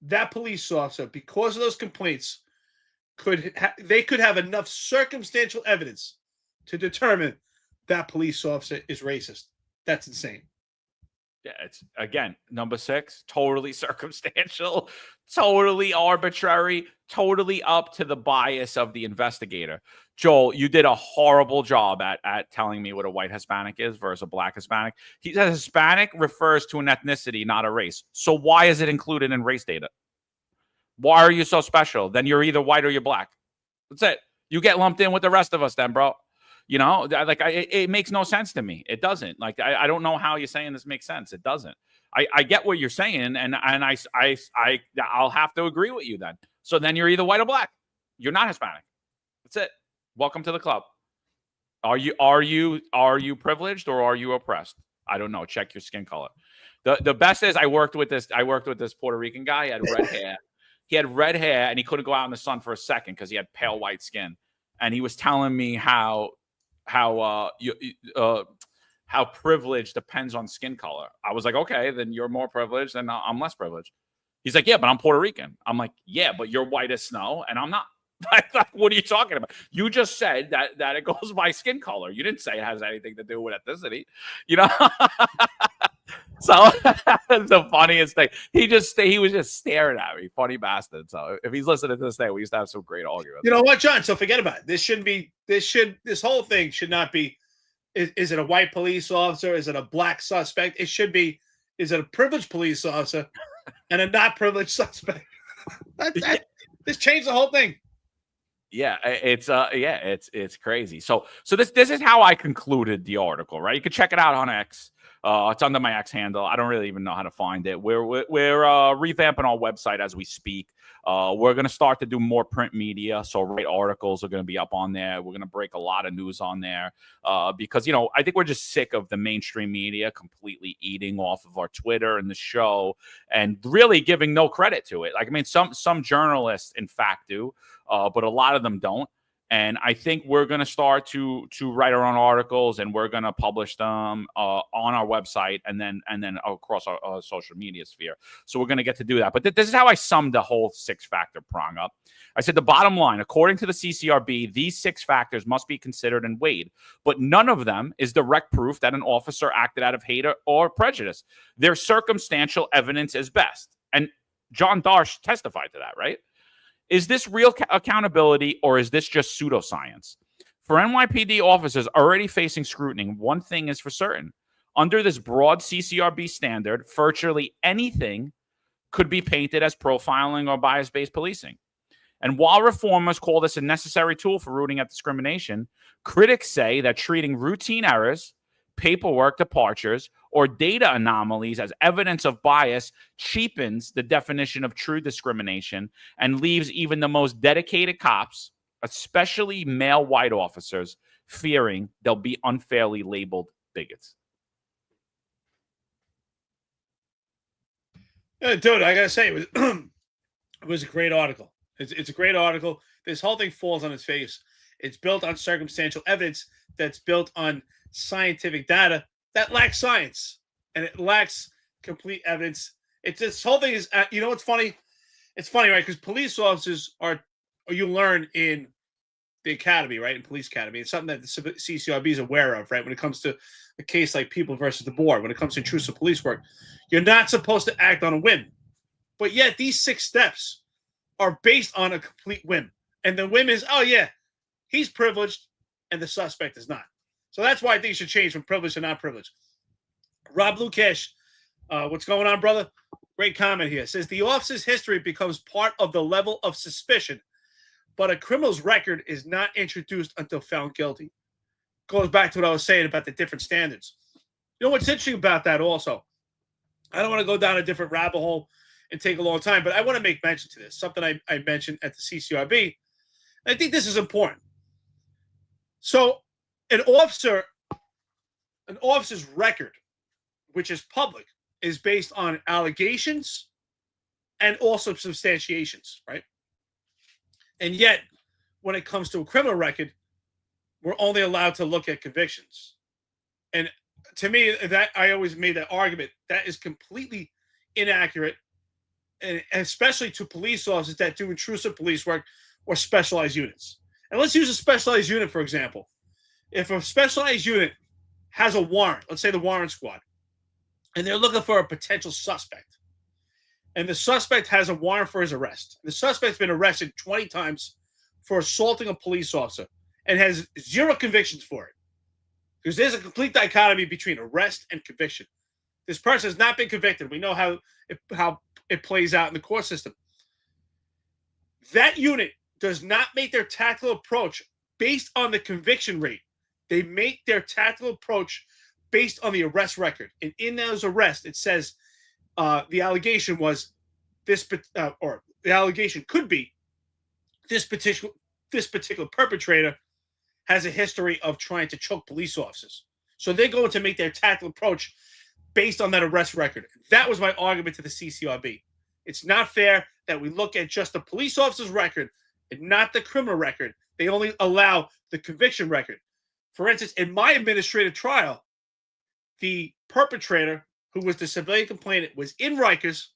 that police officer, because of those complaints, could have enough circumstantial evidence to determine that police officer is racist. That's insane. Yeah, it's, again, number 6, totally circumstantial, totally arbitrary, totally up to the bias of the investigator. Joel, you did a horrible job at telling me what a white Hispanic is versus a black Hispanic. He says Hispanic refers to an ethnicity, not a race. So why is it included in race data? Why are you so special? Then you're either white or you're black. That's it. You get lumped in with the rest of us then, bro. You know, like it makes no sense to me. It doesn't. Like I don't know how you're saying this makes sense. It doesn't. I get what you're saying, and I'll have to agree with you then. So then you're either white or black. You're not Hispanic. That's it. Welcome to the club. Are you privileged or are you oppressed? I don't know. Check your skin color. The best is I worked with this Puerto Rican guy. He had red hair. He had red hair and he couldn't go out in the sun for a second because he had pale white skin. And he was telling me how privilege depends on skin color. I was like, okay, then you're more privileged and I'm less privileged. He's like, yeah, but I'm Puerto Rican. I'm like, yeah, but you're white as snow and I'm not. Like, what are you talking about? You just said that it goes by skin color. You didn't say it has anything to do with ethnicity, you know? So that's the funniest thing. He was just staring at me, funny bastard. So if he's listening to this thing, we used to have some great arguments. You know what, John? So forget about it. This whole thing should not be, is it a white police officer? Is it a black suspect? It should be, is it a privileged police officer and a not privileged suspect? This changed the whole thing. Yeah, it's crazy. So this is how I concluded the article, right? You can check it out on X. It's under my X handle. I don't really even know how to find it. We're revamping our website as we speak. We're going to start to do more print media. So Right articles are going to be up on there. We're going to break a lot of news on there because, I think we're just sick of the mainstream media completely eating off of our Twitter and the show and really giving no credit to it. Like, I mean, some journalists, in fact, do, but a lot of them don't. And I think we're going to start to write our own articles, and we're going to publish them on our website and then across our social media sphere. So we're going to get to do that. But this is how I summed the whole 6-factor prong up. I said the bottom line, according to the CCRB, these 6 factors must be considered and weighed, but none of them is direct proof that an officer acted out of hate or prejudice. Their circumstantial evidence is best. And John Darsh testified to that, right? Is this real accountability, or is this just pseudoscience? For NYPD officers already facing scrutiny, one thing is for certain. Under this broad CCRB standard, virtually anything could be painted as profiling or bias-based policing. And while reformers call this a necessary tool for rooting out discrimination, critics say that treating routine errors, paperwork departures, or data anomalies as evidence of bias cheapens the definition of true discrimination and leaves even the most dedicated cops, especially male white officers, fearing they'll be unfairly labeled bigots. Dude, I gotta say, it was a great article. It's a great article. This whole thing falls on its face. It's built on circumstantial evidence that's built on scientific data that lacks science, and it lacks complete evidence. It's this whole thing is, what's funny? It's funny, right? Because police officers you learn in the academy, right? In police academy. It's something that the CCRB is aware of, right? When it comes to a case like People versus the Board, when it comes to intrusive police work, you're not supposed to act on a whim. But yet these 6 steps are based on a complete whim. And the whim is, oh yeah, he's privileged and the suspect is not. So that's why things should change from privileged to not privileged. Rob Lukesh, what's going on, brother? Great comment here. It says the officer's history becomes part of the level of suspicion, but a criminal's record is not introduced until found guilty. Goes back to what I was saying about the different standards. You know what's interesting about that also? I don't want to go down a different rabbit hole and take a long time, but I want to make mention to this, something I mentioned at the CCRB. I think this is important. So an officer's record, which is public, is based on allegations and also substantiations, right? And yet, when it comes to a criminal record, we're only allowed to look at convictions. And to me, that I always made that argument. That is completely inaccurate, and especially to police officers that do intrusive police work or specialized units. And let's use a specialized unit, for example. If a specialized unit has a warrant, let's say the warrant squad, and they're looking for a potential suspect, and the suspect has a warrant for his arrest. The suspect's been arrested 20 times for assaulting a police officer and has 0 convictions for it. Because there's a complete dichotomy between arrest and conviction. This person has not been convicted. We know how it plays out in the court system. That unit does not make their tactical approach based on the conviction rate. They make their tactical approach based on the arrest record. And in those arrests, it says the allegation was this, or the allegation could be this particular perpetrator has a history of trying to choke police officers. So they're going to make their tactical approach based on that arrest record. That was my argument to the CCRB. It's not fair that we look at just the police officer's record and not the criminal record. They only allow the conviction record. For instance, in my administrative trial, the perpetrator, who was the civilian complainant, was in Rikers,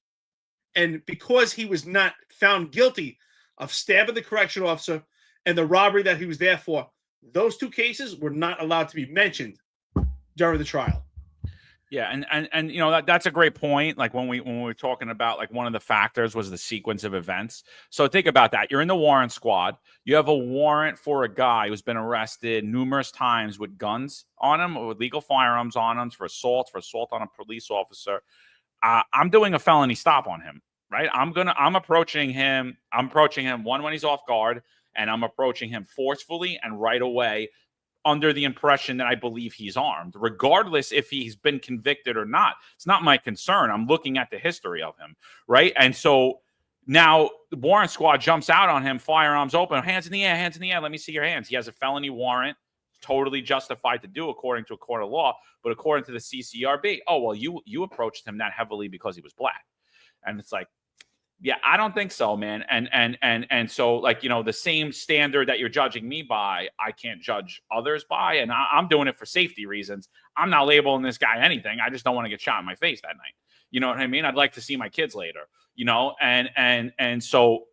and because he was not found guilty of stabbing the correction officer and the robbery that he was there for, those 2 cases were not allowed to be mentioned during the trial. Yeah, and that's a great point. Like when we were talking about, like, one of the factors was the sequence of events. So think about that. You're in the warrant squad. You have a warrant for a guy who's been arrested numerous times with guns on him, or with legal firearms on him, for assault on a police officer. I'm doing a felony stop on him, right? I'm approaching him one when he's off guard, and I'm approaching him forcefully and right away, under the impression that I believe he's armed, regardless if he's been convicted or not. It's not my concern. I'm looking at the history of him, right? And so now the warrant squad jumps out on him, firearms open, hands in the air, let me see your hands. He has a felony warrant, totally justified to do according to a court of law, but according to the CCRB, oh, well, you approached him that heavily because he was black. And it's like, yeah, I don't think so, man. And so, like, the same standard that you're judging me by, I can't judge others by. And I'm doing it for safety reasons. I'm not labeling this guy anything. I just don't want to get shot in my face that night. You know what I mean? I'd like to see my kids later, and so,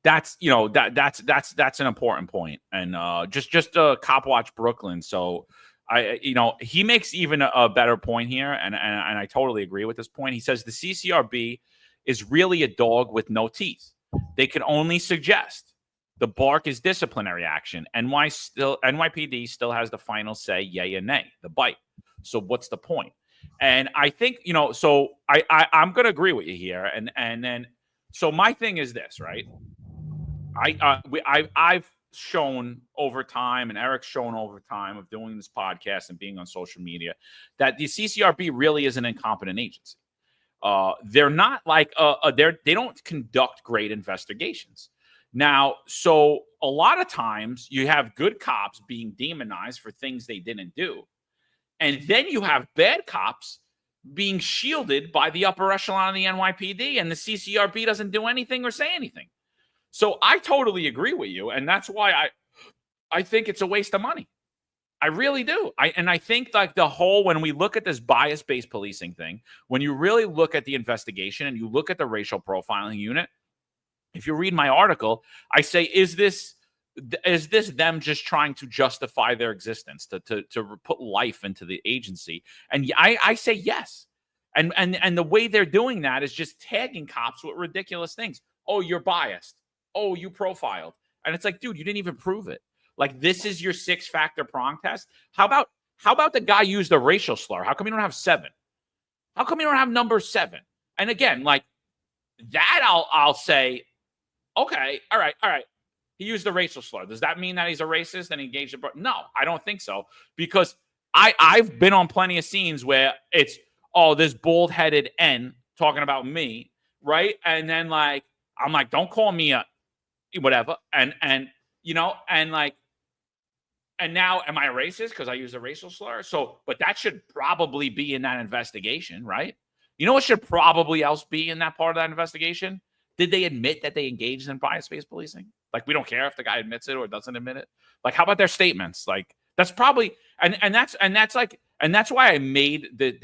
that's an important point. And just Cop Watch Brooklyn. So he makes even a better point here. And I totally agree with this point. He says the CCRB is really a dog with no teeth. They can only suggest. The bark is disciplinary action. NYPD still has the final say, yay and nay, the bite. So what's the point? And I think, so I'm going to agree with you here. And then, so my thing is this, right? I've shown over time, and Eric's shown over time of doing this podcast and being on social media, that the CCRB really is an incompetent agency. They're not like they don't conduct great investigations. Now, so a lot of times you have good cops being demonized for things they didn't do. And then you have bad cops being shielded by the upper echelon of the NYPD, and the CCRB doesn't do anything or say anything. So I totally agree with you. And that's why I think it's a waste of money. I really do. I think like when we look at this bias-based policing thing, when you really look at the investigation and you look at the racial profiling unit, if you read my article, I say, is this them just trying to justify their existence, to put life into the agency? And I say yes. And the way they're doing that is just tagging cops with ridiculous things. Oh, you're biased. Oh, you profiled. And it's like, dude, you didn't even prove it. Like, this is your 6-factor prong test. How about the guy used a racial slur? How come you don't have 7? How come you don't have number 7? And again, like that, I'll say, okay, all right. He used a racial slur. Does that mean that he's a racist and engaged in? No, I don't think so. Because I've been on plenty of scenes where it's, oh, this bald-headed N talking about me, right? And then like, I'm like, don't call me a whatever. And now am I a racist because I used a racial slur? So, but that should probably be in that investigation, right? You know what should probably else be in that part of that investigation? Did they admit that they engaged in bias-based policing? Like, we don't care if the guy admits it or doesn't admit it. Like, how about their statements? Like, that's probably and that's why I made what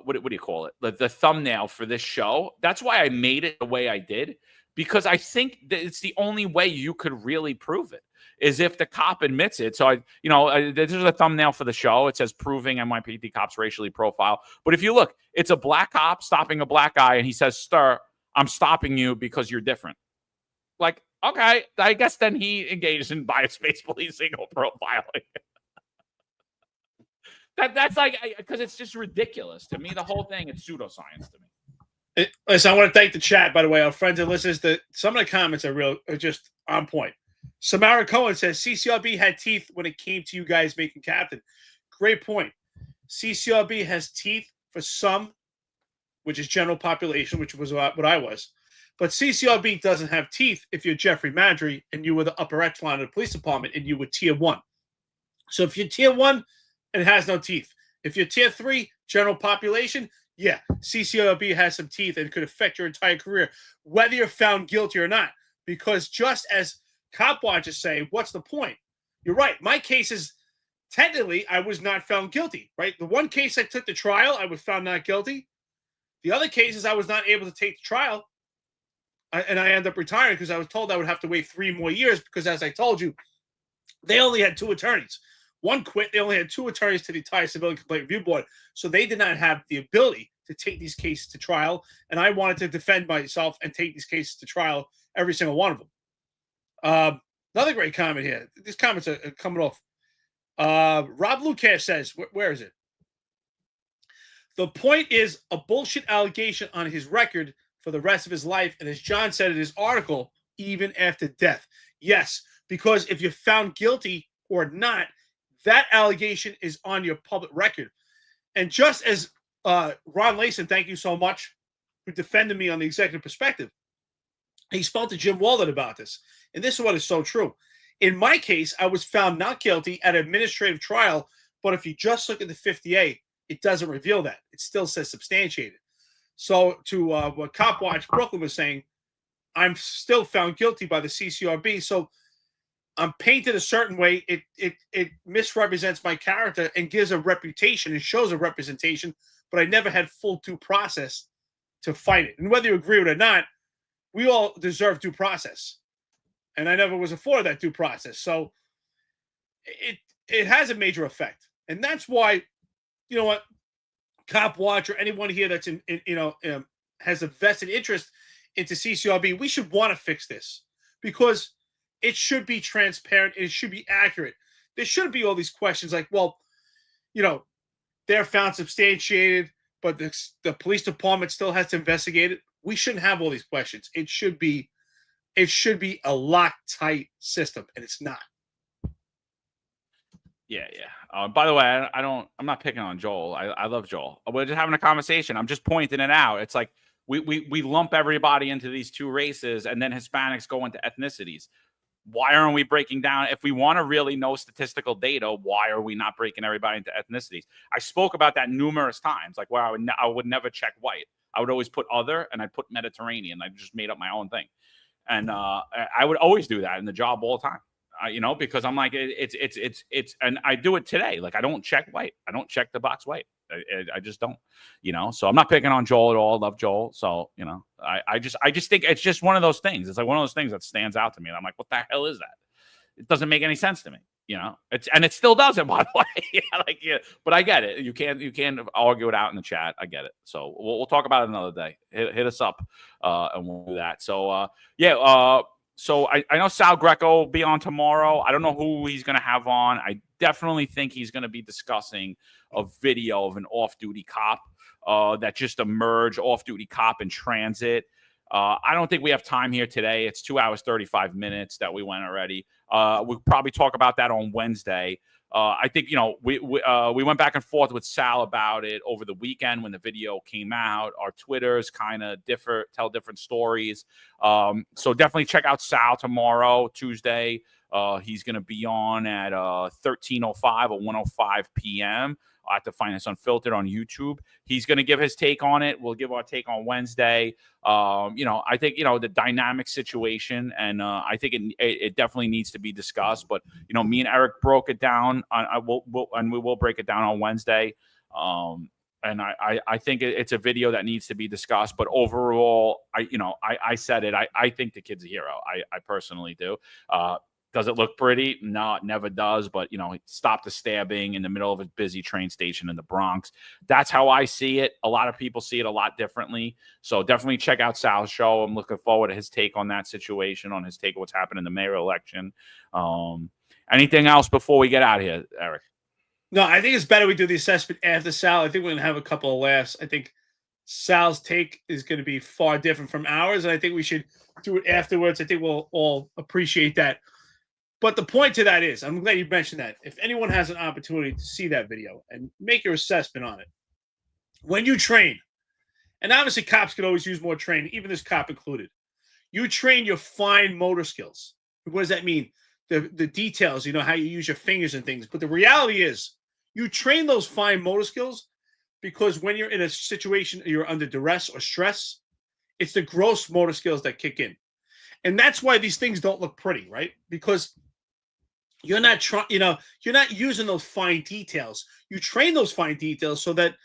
do you call it? The thumbnail for this show. That's why I made it the way I did, because I think that it's the only way you could really prove it is if the cop admits it. So this is a thumbnail for the show. It says proving NYPD cops racially profile. But if you look, it's a black cop stopping a black guy, and he says, "Sir, I'm stopping you because you're different." Like, okay, I guess then he engaged in bias-based policing or profiling. That's like, because it's just ridiculous to me. The whole thing, it's pseudoscience to me. Listen, I want to thank the chat, by the way, our friends and listeners. Some of the comments are just on point. Samara Cohen says CCRB had teeth when it came to you guys making captain. Great point. CCRB has teeth for some, which is general population, which was what I was. But CCRB doesn't have teeth if you're Jeffrey Madry and you were the upper echelon of the police department and you were tier 1. So if you're tier 1, it has no teeth. If you're tier 3, general population, yeah, CCRB has some teeth and could affect your entire career, whether you're found guilty or not. Because just as cop watchers say, what's the point? You're right. My case is, technically, I was not found guilty, right? The one case I took to trial, I was found not guilty. The other cases, I was not able to take to trial. And I ended up retiring because I was told I would have to wait 3 more years because, as I told you, they only had 2 attorneys. One quit. They only had 2 attorneys to the entire Civilian Complaint Review Board. So they did not have the ability to take these cases to trial. And I wanted to defend myself and take these cases to trial, every single one of them. Another great comment here. These comments are coming off. Rob Lucas says, where is it? The point is a bullshit allegation on his record for the rest of his life. And as John said in his article, even after death. Yes, because if you're found guilty or not, that allegation is on your public record. And just as Ron Layson, thank you so much for defending me on the executive perspective, he spoke to Jim Walden about this. And this is what is so true. In my case, I was found not guilty at an administrative trial, but if you just look at the 50A, it doesn't reveal that. It still says substantiated. So to what Cop Watch Brooklyn was saying, I'm still found guilty by the CCRB. So I'm painted a certain way. It misrepresents my character and gives a reputation. It shows a representation, but I never had full due process to fight it. And whether you agree with it or not, we all deserve due process. And I never was afforded that due process. So it has a major effect. And that's why, you know what, Cop Watch or anyone here that's has a vested interest into CCRB, we should want to fix this because it should be transparent. It should be accurate. There shouldn't be all these questions like, well, they're found substantiated, but the police department still has to investigate it. We shouldn't have all these questions. It should be a Loctite system, and it's not. Yeah. By the way, I'm not picking on Joel. I love Joel. We're just having a conversation. I'm just pointing it out. It's like we lump everybody into these two races, and then Hispanics go into ethnicities. Why aren't we breaking down? If we want to really know statistical data, why are we not breaking everybody into ethnicities? I spoke about that numerous times. Like, where I would never check white. I would always put other, and I'd put Mediterranean. I just made up my own thing. And I would always do that in the job all the time. Because I'm like, it's, and I do it today. Like, I don't check white. I don't check the box white. I just don't, so I'm not picking on Joel at all. I love Joel. So, I just think it's just one of those things. It's like one of those things that stands out to me. And I'm like, what the hell is that? It doesn't make any sense to me, it still doesn't, by the way. But I get it. You can't argue it out in the chat. I get it. So we'll talk about it another day. Hit us up and we'll do that. So, So I know Sal Greco will be on tomorrow. I don't know who he's going to have on. I definitely think he's going to be discussing a video of an off-duty cop that just emerged, off-duty cop in transit. I don't think we have time here today. It's 2 hours, 35 minutes that we went already. We'll probably talk about that on Wednesday. I think, we went back and forth with Sal about it over the weekend when the video came out. Our Twitters kind of tell different stories. So definitely check out Sal tomorrow, Tuesday. He's going to be on at 13:05 or 1:05 p.m. I have to find this Unfiltered on YouTube. He's going to give his take on it. We'll give our take on Wednesday. I think, the dynamic situation, and I think it definitely needs to be discussed. But, me and Eric broke it down. We will break it down on Wednesday. And I think it's a video that needs to be discussed. But overall, I said it. I think the kid's a hero. I personally do. Does it look pretty? No, it never does. But, he stopped the stabbing in the middle of a busy train station in the Bronx. That's how I see it. A lot of people see it a lot differently. So definitely check out Sal's show. I'm looking forward to his take on that situation, on his take on what's happened in the mayoral election. Anything else before we get out of here, Eric? No, I think it's better we do the assessment after Sal. I think we're going to have a couple of laughs. I think Sal's take is going to be far different from ours, and I think we should do it afterwards. I think we'll all appreciate that. But the point to that is, I'm glad you mentioned that. If anyone has an opportunity to see that video and make your assessment on it, when you train, and obviously cops could always use more training, even this cop included, you train your fine motor skills. What does that mean? The details, how you use your fingers and things. But the reality is, you train those fine motor skills because when you're in a situation you're under duress or stress, it's the gross motor skills that kick in. And that's why these things don't look pretty, right? Because you're not you're not using those fine details. You train those fine details so that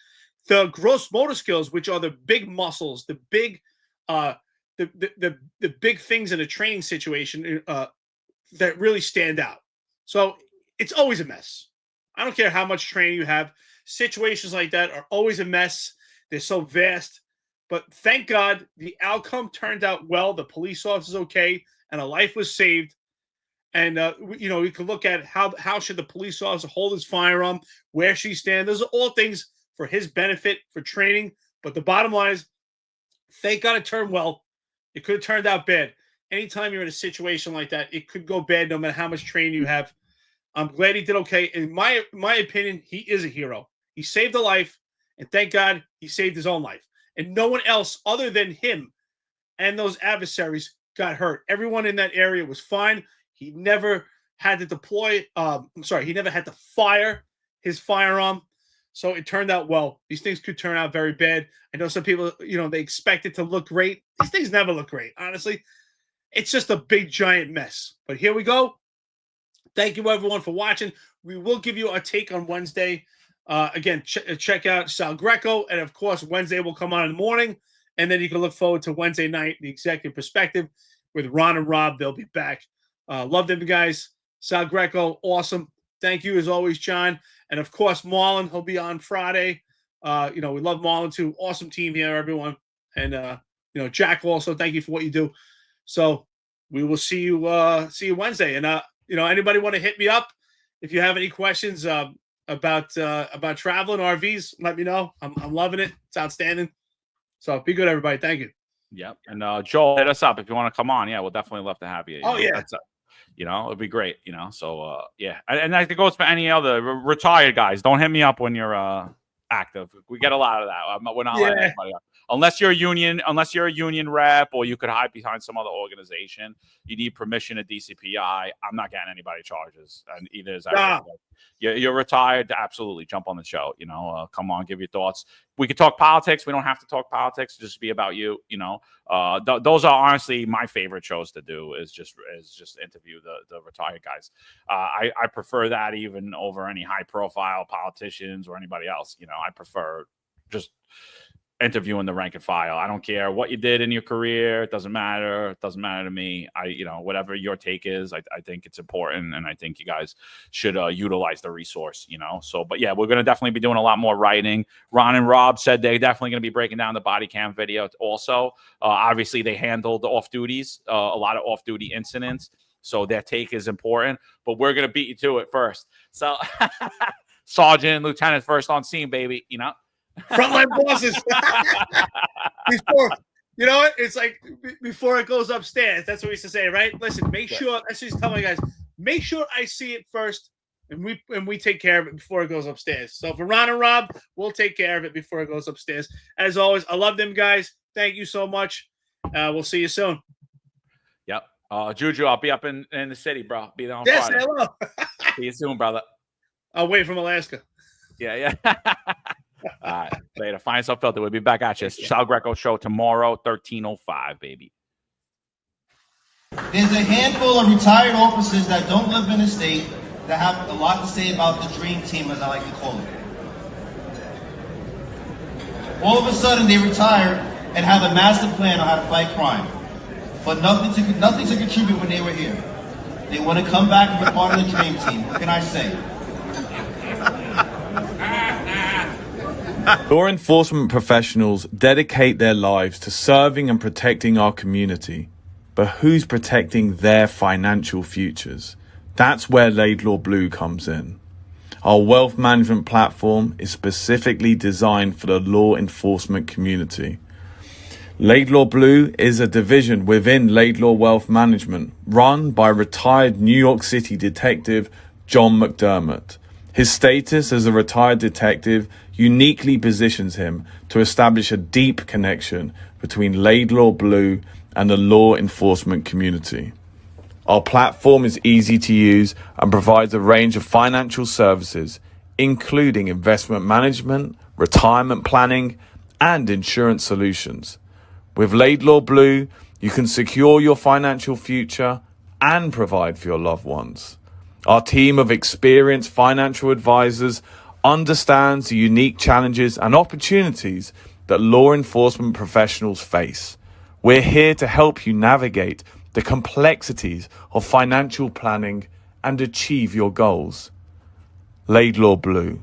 the gross motor skills, which are the big muscles, the big the big things in a training situation that really stand out. So it's always a mess. I don't care how much training you have. Situations like that are always a mess. They're so vast. But thank God the outcome turned out well. The police officer's okay, and a life was saved. And, we can look at how should the police officer hold his firearm, where she stand. Those are all things for his benefit, for training. But the bottom line is, thank God it turned well. It could have turned out bad. anytime you're in a situation like that, it could go bad no matter how much training you have. I'm glad he did okay. In my opinion, he is a hero. He saved a life, and thank God he saved his own life. And no one else other than him and those adversaries got hurt. Everyone in that area was fine. He never had to he never had to fire his firearm. So it turned out well. These things could turn out very bad. I know some people, they expect it to look great. These things never look great, honestly. It's just a big, giant mess. But here we go. Thank you, everyone, for watching. We will give you our take on Wednesday. Again, check out Sal Greco. And, of course, Wednesday will come on in the morning. And then you can look forward to Wednesday night, The Executive Perspective, with Ron and Rob. They'll be back. Love them, guys. Sal Greco, awesome. Thank you, as always, John. And, of course, Marlon, he'll be on Friday. We love Marlon, too. Awesome team here, everyone. And, Jack also, thank you for what you do. So we will see you Wednesday. And, anybody want to hit me up if you have any questions about traveling RVs, let me know. I'm loving it. It's outstanding. So be good, everybody. Thank you. Yep. And Joel, hit us up if you want to come on. Yeah, we'll definitely love to have you. Oh, yeah. It'd be great, So, yeah. And I think it goes for any other retired guys. Don't hit me up when you're active. We get a lot of that. We're not letting anybody up. Unless you're a union rep, or you could hide behind some other organization, you need permission at DCPI. I'm not getting anybody charges, and either is that. You're retired. Absolutely, jump on the show. Come on, give your thoughts. We could talk politics. We don't have to talk politics. Just be about you. Those are honestly my favorite shows to do. Is just interview the retired guys. I prefer that even over any high profile politicians or anybody else. I prefer just interviewing the rank and file. I don't care what you did in your career. It doesn't matter. It doesn't matter to me. Whatever your take is, I think it's important, and I think you guys should utilize the resource, So, but yeah, we're going to definitely be doing a lot more writing. Ron and Rob said they're definitely going to be breaking down the body cam video also. Obviously, they handled the off duties, a lot of off-duty incidents, so their take is important, but we're going to beat you to it first. So, Sergeant, Lieutenant first on scene, baby, Frontline bosses. Before, it's like before it goes upstairs. That's what we used to say, right? Listen, make sure. That's what he's telling you guys. Make sure I see it first, and we take care of it before it goes upstairs. So for Ron and Rob, we'll take care of it before it goes upstairs. As always, I love them guys. Thank you so much. We'll see you soon. Yep. Juju, I'll be up in the city, bro. Be there on Yes, Friday. hello. See you soon, brother. I'll wait from Alaska. Yeah. All right, later. Find yourself filtered. We'll be back at you. Sal Greco show tomorrow, 13:05, baby. There's a handful of retired officers that don't live in the state that have a lot to say about the dream team, as I like to call it. All of a sudden, they retire and have a master plan on how to fight crime, but nothing to contribute when they were here. They want to come back and be part of the dream team. What can I say? Law enforcement professionals dedicate their lives to serving and protecting our community. But who's protecting their financial futures? That's where Laidlaw Blue comes in. Our wealth management platform is specifically designed for the law enforcement community. Laidlaw Blue is a division within Laidlaw Wealth Management, run by retired New York City detective John McDermott. His status as a retired detective uniquely positions him to establish a deep connection between Laidlaw Blue and the law enforcement community. Our platform is easy to use and provides a range of financial services, including investment management, retirement planning, and insurance solutions. With Laidlaw Blue, you can secure your financial future and provide for your loved ones. Our team of experienced financial advisors understands the unique challenges and opportunities that law enforcement professionals face. We're here to help you navigate the complexities of financial planning and achieve your goals. Laidlaw Blue.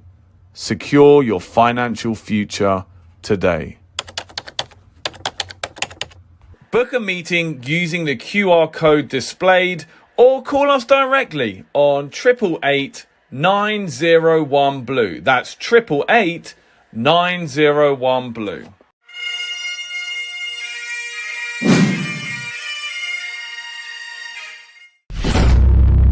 Secure your financial future today. Book a meeting using the QR code displayed or call us directly on 888 901 Blue. That's 888 901 Blue.